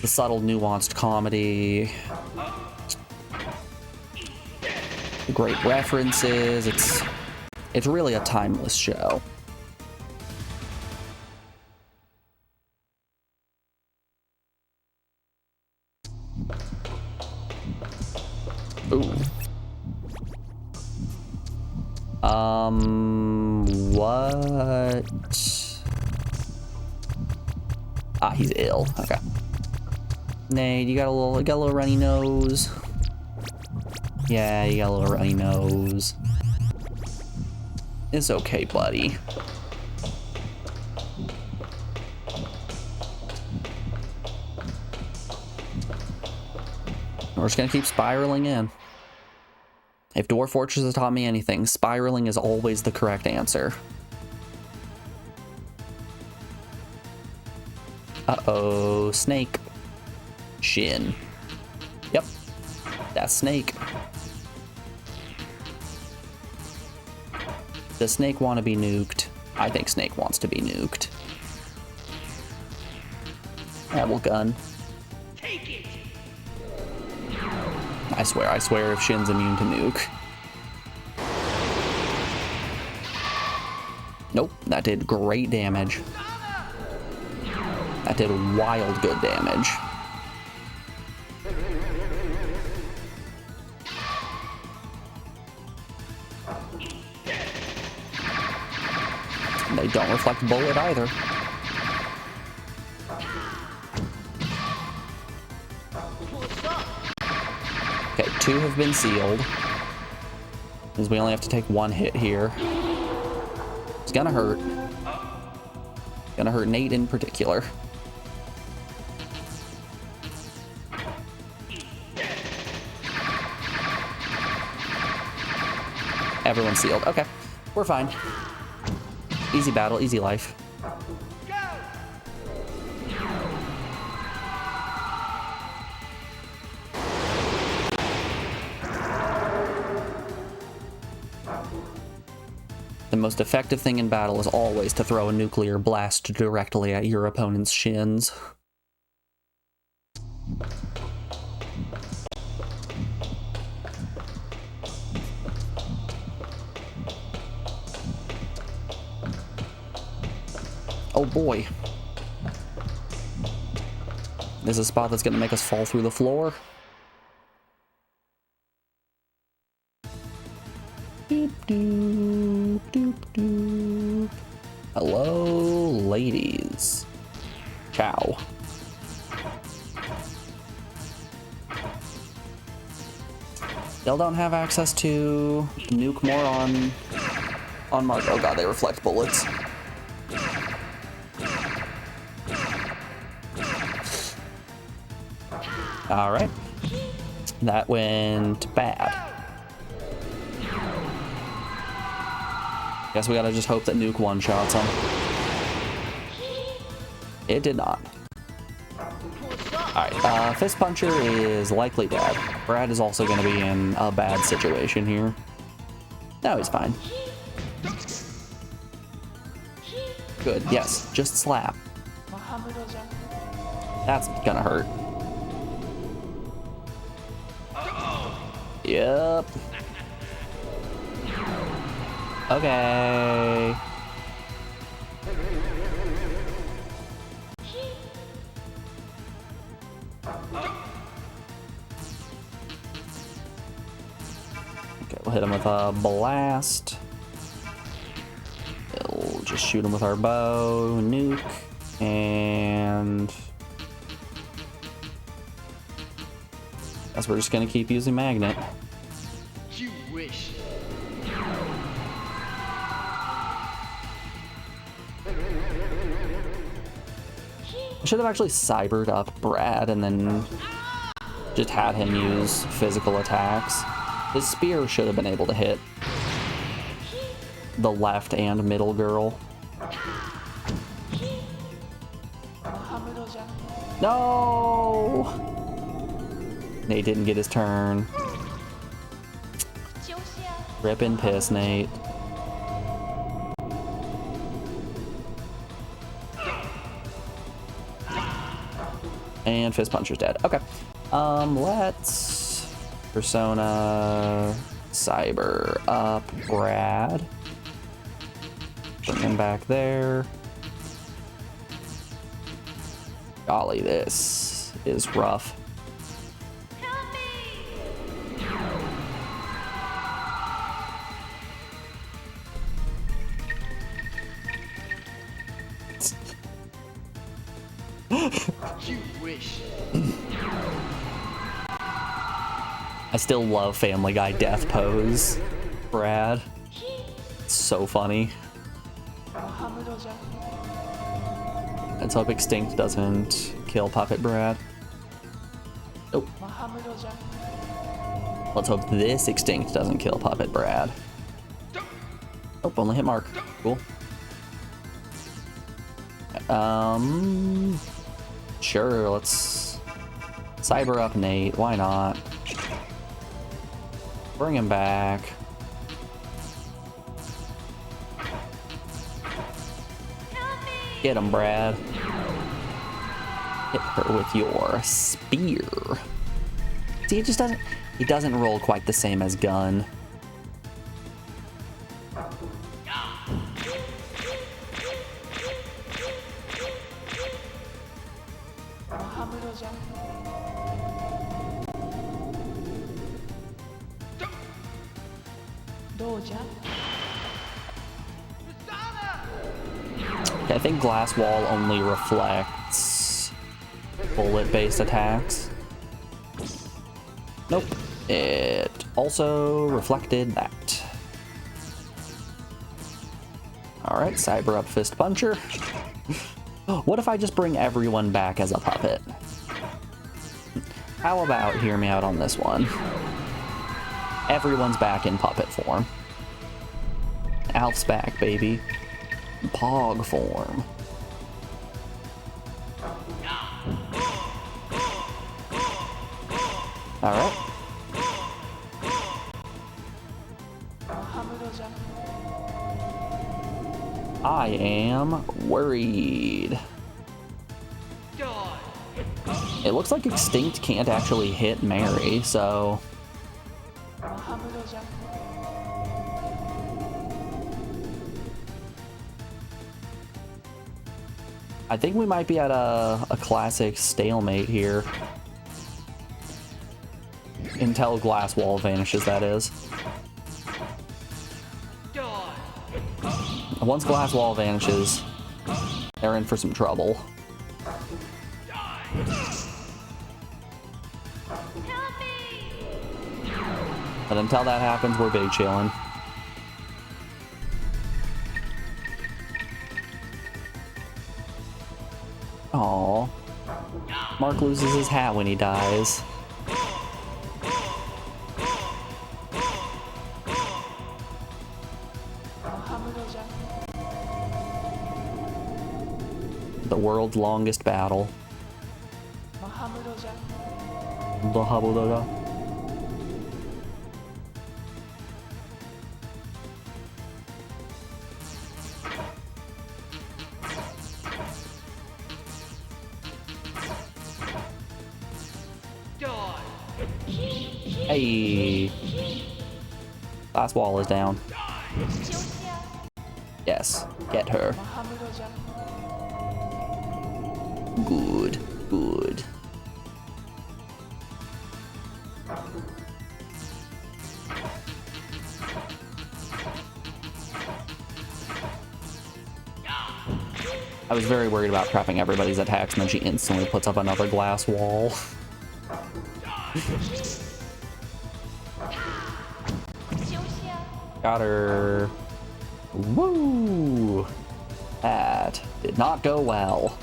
the subtle, nuanced comedy, the great references. It's really a timeless show. What? Ah, he's ill. Okay. Nate, you got a little runny nose. Yeah, you got a little runny nose. It's okay, buddy. We're just gonna keep spiraling in. If Dwarf Fortress has taught me anything, spiraling is always the correct answer. Uh-oh, snake. Shin. Yep, that's snake. Does Snake want to be nuked? I think Snake wants to be nuked. Rebel gun. Take it. I swear if Shin's immune to nuke. Nope, that did great damage. That did wild good damage. They don't reflect bullet either. Okay, 2 have been sealed. Means we only have to take 1 hit here. It's gonna hurt. Gonna hurt Nate in particular. Everyone's sealed. Okay, we're fine. Easy battle, easy life. The most effective thing in battle is always to throw a nuclear blast directly at your opponent's shins. Oh boy. This is a spot that's gonna make us fall through the floor. Doop doop doop doop. Hello, ladies. Ciao. Still don't have access to nuke more on Mark. Oh god, they reflect bullets. All right, that went bad. Guess we gotta just hope that nuke one-shots him. It did not. All right, Fist Puncher is likely dead. Brad is also gonna be in a bad situation here. No, he's fine. Good, yes, just slap. That's gonna hurt. Yep. Okay. Okay, we'll hit him with a blast. We'll just shoot him with our bow, nuke, and guess we're just gonna keep using magnet. You wish. I should have actually cybered up Brad and then just had him use physical attacks. His spear should have been able to hit the left and middle girl. No! Nate didn't get his turn. Rip and piss, Nate. And Fist Puncher's dead. Okay. Let's Persona Cyber up Brad. Bring him back there. Golly, this is rough. Help me! You wish. I still love Family Guy death pose, Brad. It's so funny. Let's hope Extinct doesn't kill Puppet Brad. Nope. Let's hope this Extinct doesn't kill Puppet Brad. Oh, only hit mark. Cool. Sure, let's cyber up Nate. Why not? Bring him back. Get him, Brad. Hit her with your spear. See, it doesn't roll quite the same as gun. I think Glass Wall only reflects bullet-based attacks. Nope. It also reflected that. Alright, cyber up Fist Puncher. What if I just bring everyone back as a puppet? How about hear me out on this one? Everyone's back in puppet form. Alf's back, baby. Pog form. Alright. I am worried. It looks like Extinct can't actually hit Mary, so... I think we might be at a classic stalemate here. Until Glass Wall vanishes, that is. Once Glass Wall vanishes, they're in for some trouble. But until that happens, we're big chillin'. Aww. Mark loses his hat when he dies. The world's longest battle. Hey. Last wall is down. Yes, get her. Good, good. I was very worried about prepping everybody's attacks, and then she instantly puts up another glass wall. Got her. Woo! That did not go well.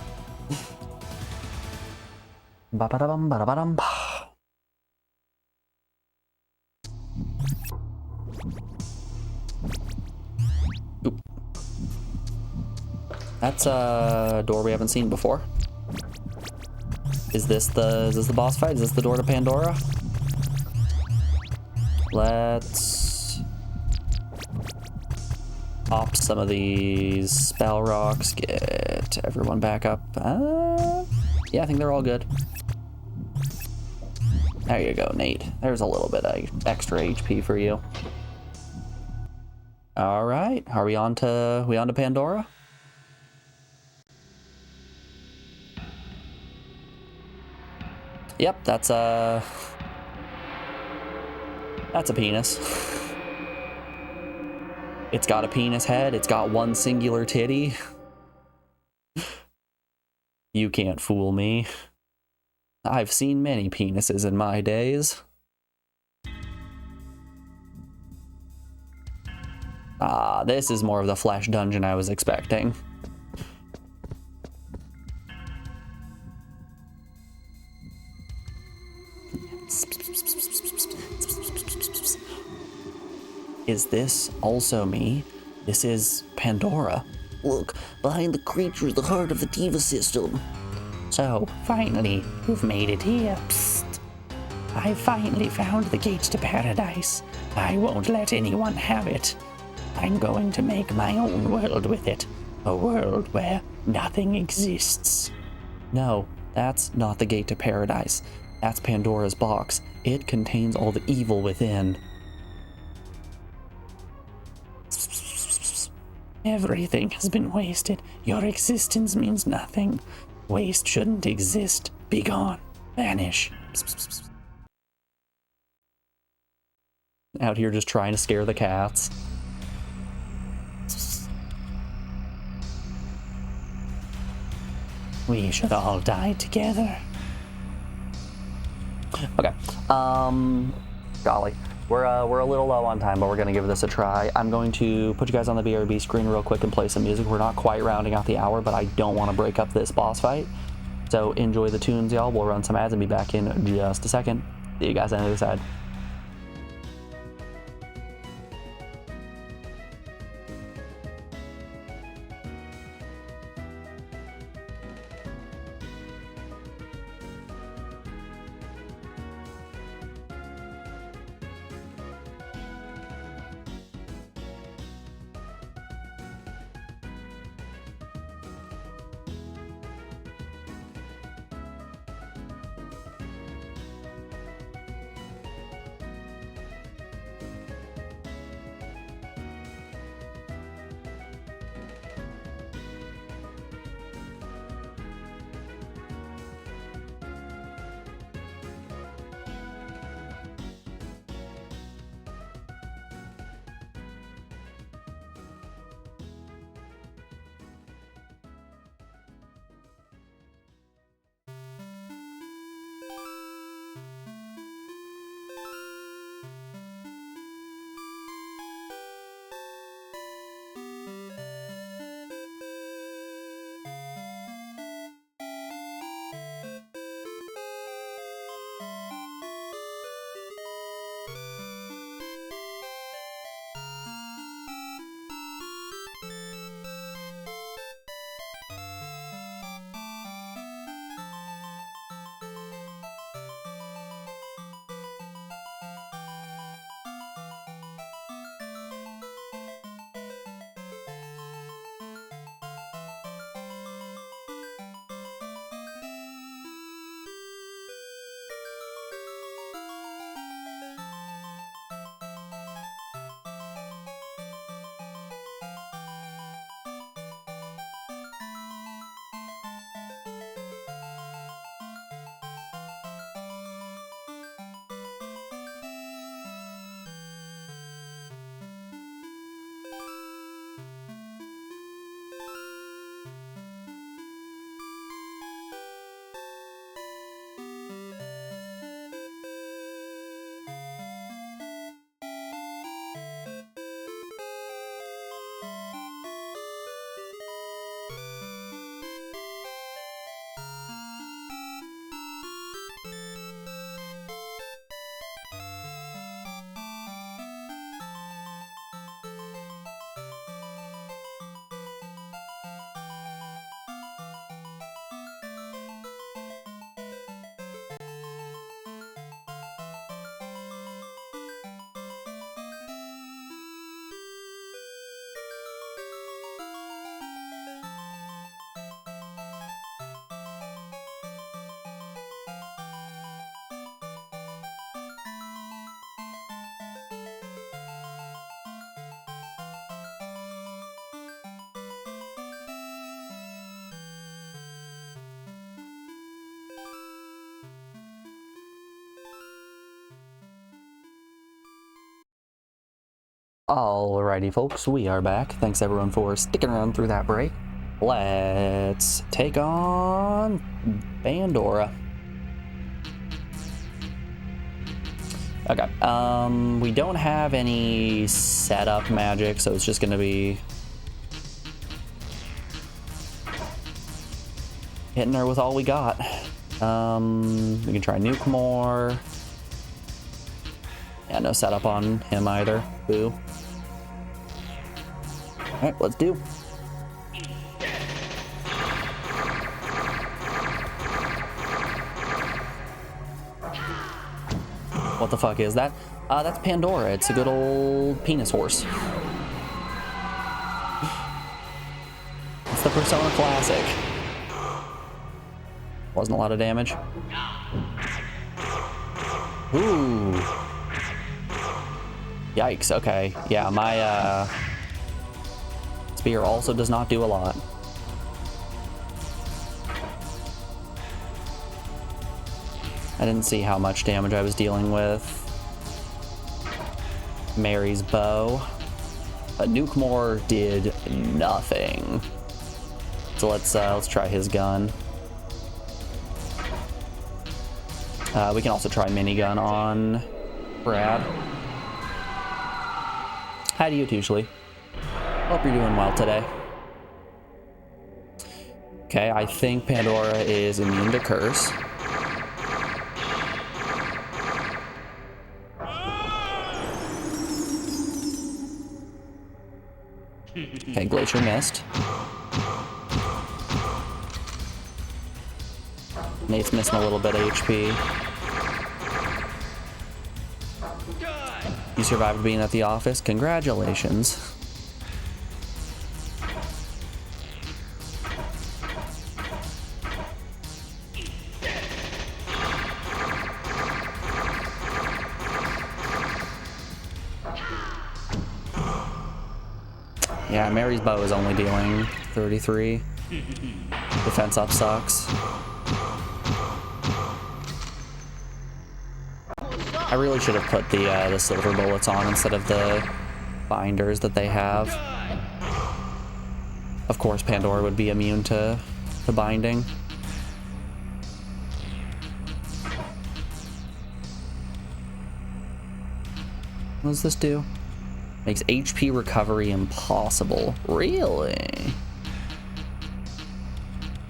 Ba-ba-da-bum, ba-da-ba-dum. Oop. That's a door we haven't seen before. Is this the boss fight? Is this the door to Pandora? Let's pop some of these spell rocks, get everyone back up. Yeah, I think they're all good. There you go, Nate. There's a little bit of extra HP for you. All right, are we on to Pandora? Yep, that's a penis. It's got a penis head. It's got one singular titty. You can't fool me. I've seen many penises in my days. Ah, this is more of the flesh dungeon I was expecting. Is this also me? This is Pandora. Look, behind the creature is the heart of the Diva system. So, finally, you've made it here. Psst. I finally found the gates to paradise. I won't let anyone have it. I'm going to make my own world with it. A world where nothing exists. No, that's not the gate to paradise. That's Pandora's box. It contains all the evil within. Everything has been wasted. Your existence means nothing. Waste shouldn't exist. Be gone. Vanish. Out here just trying to scare the cats. We should all die together. Okay. Golly. We're a little low on time, but we're gonna give this a try. I'm going to put you guys on the BRB screen real quick and play some music. We're not quite rounding out the hour, but I don't want to break up this boss fight. So enjoy the tunes, y'all. We'll run some ads and be back in just a second. See you guys on the other side. Alrighty folks, we are back. Thanks everyone for sticking around through that break. Let's take on Pandora. Okay, we don't have any setup magic, so it's just gonna be hitting her with all we got. We can try Nuke more. Yeah, no setup on him either. Boo. Alright, let's do. What the fuck is that? That's Pandora. It's a good old penis horse. It's the Persona Classic. Wasn't a lot of damage. Ooh. Yikes, okay. Yeah, my spear also does not do a lot. I didn't see how much damage I was dealing with Mary's bow. But Nukemore did nothing. So let's try his gun. We can also try minigun on Brad. How do you usually? Hope you're doing well today. Okay, I think Pandora is immune to curse. Okay, Glacier missed. Nate's missing a little bit of HP. You survived being at the office? Congratulations. Yeah, Mary's bow is only dealing 33. Defense up sucks. I really should have put the silver bullets on instead of the binders that they have. Of course, Pandora would be immune to the binding. What does this do? Makes HP recovery impossible. Really?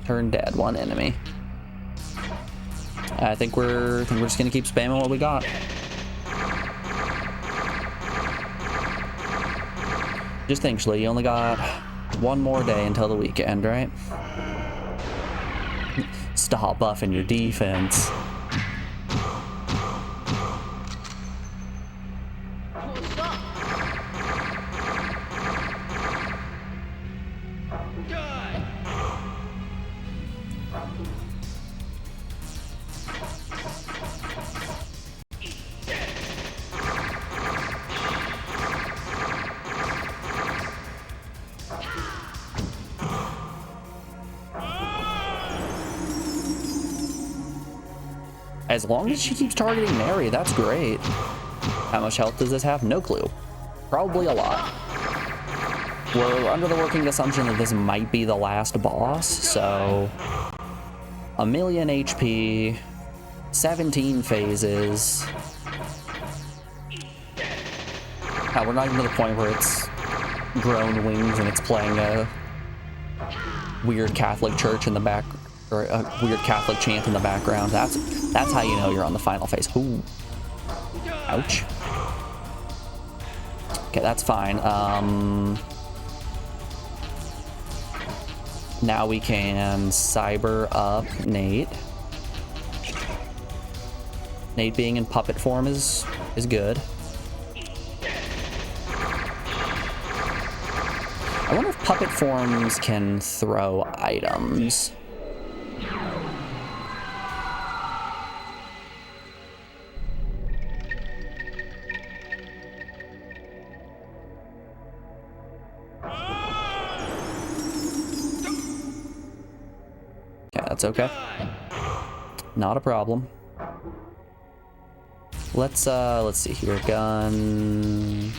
Turn dead, one enemy. I think we're just gonna keep spamming what we got. Just think, Shlee, you only got one more day until the weekend, right? Stop buffing your defense. As long as she keeps targeting Mary, that's great. How much health does this have? No clue. Probably a lot. We're under the working assumption that this might be the last boss, so 1,000,000 HP, 17 phases. Now, we're not even to the point where it's grown wings and it's playing a weird Catholic church in the back, or a weird Catholic chant in the background. That's how you know you're on the final phase. Ooh. Ouch. Okay, that's fine. Now we can cyber up Nate. Nate being in puppet form is good. I wonder if puppet forms can throw items. Okay, that's okay. Not a problem. Let's see here. Gun.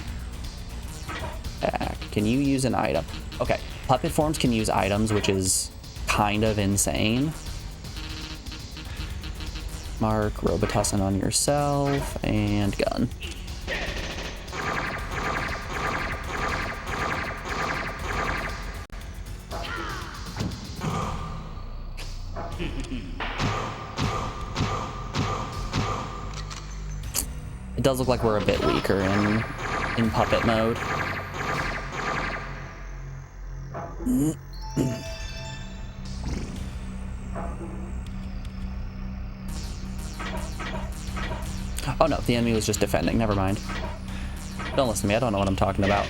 Back. Can you use an item? Okay. Puppet forms can use items, which is kind of insane. Mark Robitussin on yourself, and gun. It does look like we're a bit weaker in puppet mode. Oh no, the enemy was just defending. Never mind. Don't listen to me. I don't know what I'm talking about.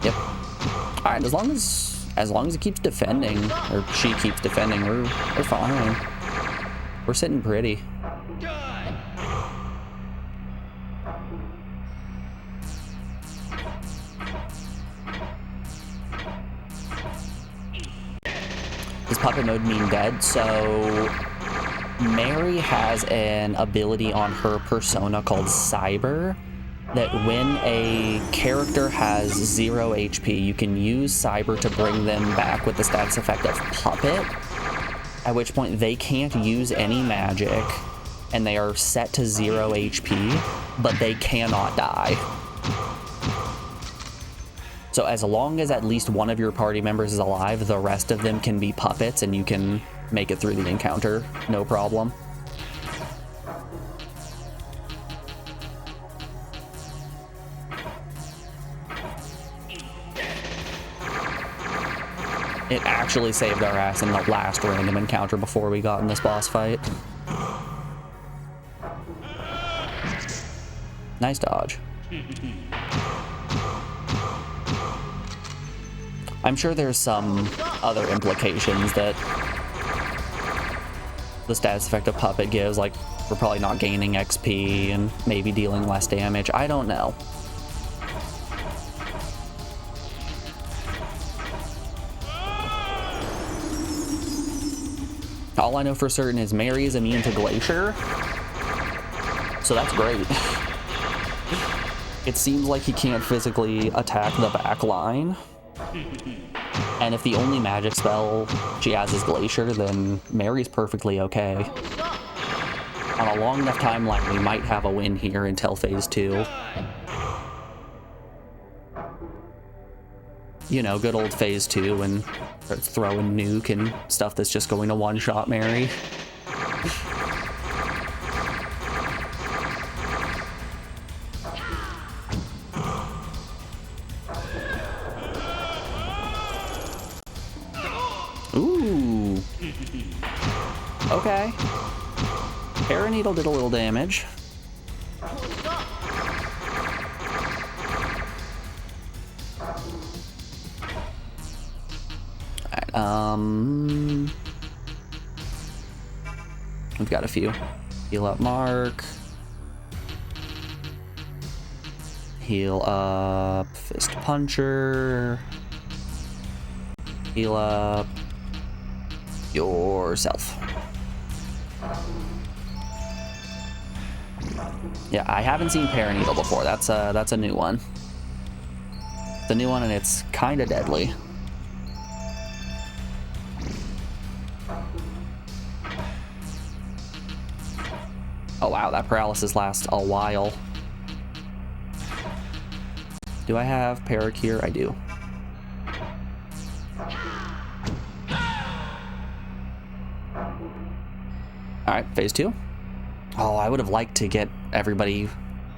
Yep. All right. As long as it keeps defending, or she keeps defending, we're fine. We're sitting pretty. Does puppet mode mean dead? So Mary has an ability on her persona called Cyber that when a character has 0 HP, you can use Cyber to bring them back with the status effect of Puppet, at which point they can't use any magic and they are set to 0 HP, but they cannot die. So as long as at least one of your party members is alive, the rest of them can be puppets and you can make it through the encounter, no problem. It actually saved our ass in the last random encounter before we got in this boss fight. Nice dodge. I'm sure there's some other implications that the status effect of Puppet gives, like we're probably not gaining XP and maybe dealing less damage. I don't know. All I know for certain is Mary is immune to Glacier, so that's great. It seems like he can't physically attack the back line. And if the only magic spell she has is Glacier, then Mary's perfectly okay. On a long enough timeline, we might have a win here until phase 2. You know, good old phase 2 and throwing nuke and stuff that's just going to one-shot Mary. Ooh. Okay. Paraneedle did a little damage. Alright, we've got a few. Heal up Mark. Heal up Fist Puncher. Heal up yourself. Yeah, I haven't seen Paraneedle before. That's a new one. It's a new one and it's kind of deadly. Oh wow, that paralysis lasts a while. Do I have Paracure? I do. Alright, phase 2. Oh, I would have liked to get everybody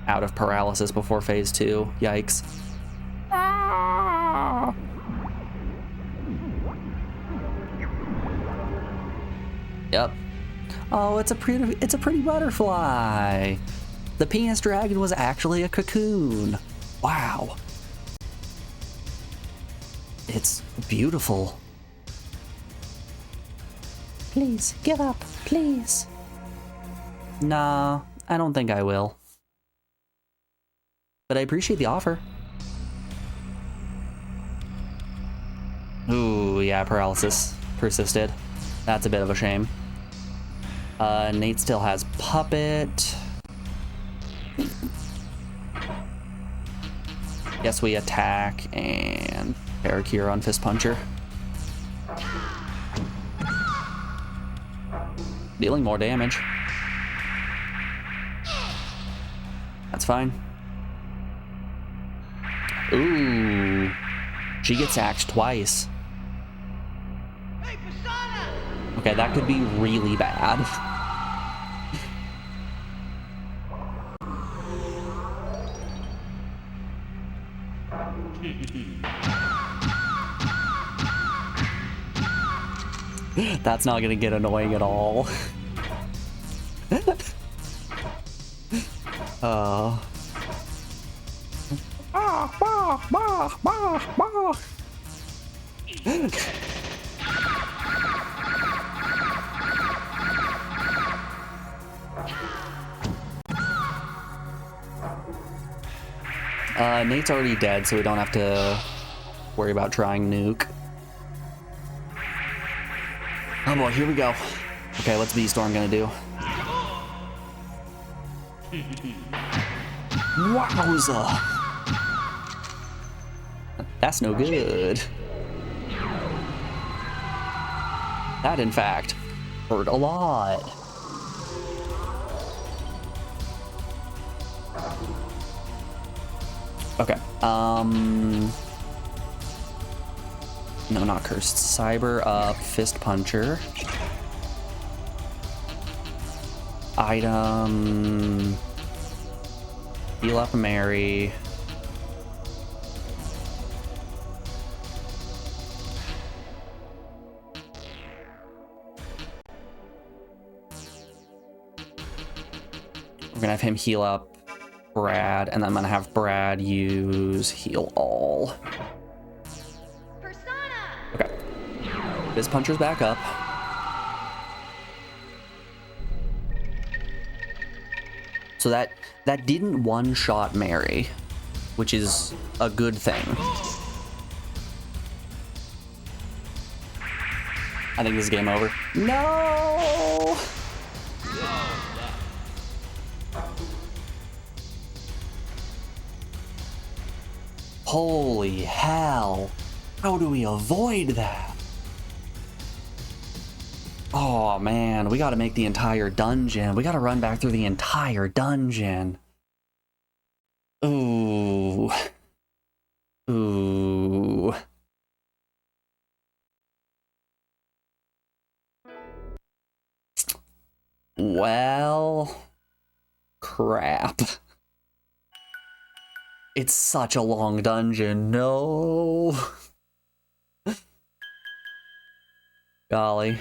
out of paralysis before phase 2. Yikes. Ah! Yep. Oh, it's a pretty butterfly. The penis dragon was actually a cocoon. Wow. It's beautiful. Please, give up, please. Nah, I don't think I will. But I appreciate the offer. Ooh, yeah, paralysis persisted. That's a bit of a shame. Nate still has Puppet. Guess we attack and Parakeer on Fist Puncher. Dealing more damage. That's fine. Ooh. She gets axed twice. Okay, that could be really bad. That's not gonna get annoying at all. Nate's already dead, so we don't have to worry about trying nuke. Oh boy, here we go. Okay, what's V-Storm gonna do? Wowza! That's no good. That, in fact, hurt a lot. Okay, no, not cursed. Cyber up, Fist Puncher. Item. Heal up Mary. We're gonna have him heal up Brad, and then I'm gonna have Brad use heal all. Okay. Fist Puncher's back up. So that didn't one-shot Mary, which is a good thing. I think this is game over. No! Holy hell. How do we avoid that? Oh man, we gotta make the entire dungeon. We gotta run back through the entire dungeon. Ooh. Ooh. Well, crap. It's such a long dungeon. No. Golly.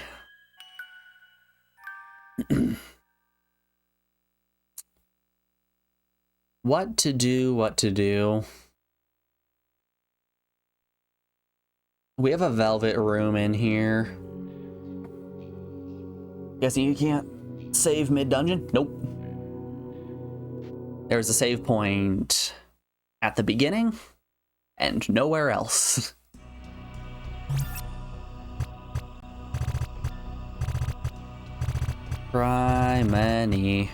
What to do. We have a velvet room in here. Guessing you can't save mid-dungeon? Nope. There's a save point at the beginning and nowhere else. Try many.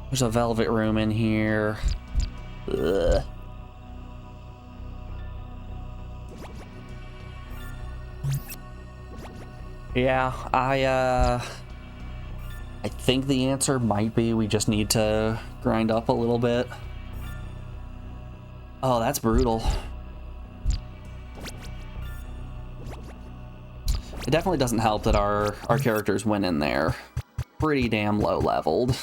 There's a velvet room in here. Ugh. Yeah, I think the answer might be we just need to grind up a little bit. Oh, that's brutal. It definitely doesn't help that our characters went in there pretty damn low leveled.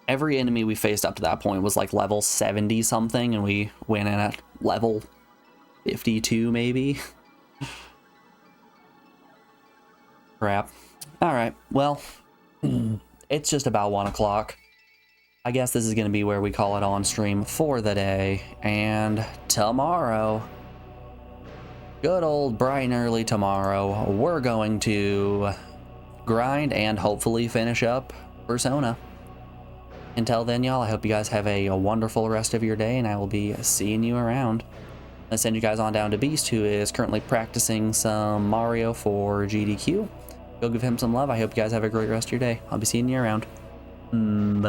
Every enemy we faced up to that point was like level 70 something, and we went in at level 52 maybe. Crap. Alright, well, it's just about 1 o'clock. I guess this is going to be where we call it on stream for the day, and tomorrow, good old bright and early tomorrow, we're going to grind and hopefully finish up Persona. Until then, y'all, I hope you guys have a wonderful rest of your day, and I will be seeing you around. I send you guys on down to Beast, who is currently practicing some Mario for GDQ. Go give him some love. I hope you guys have a great rest of your day. I'll be seeing you around. Bye.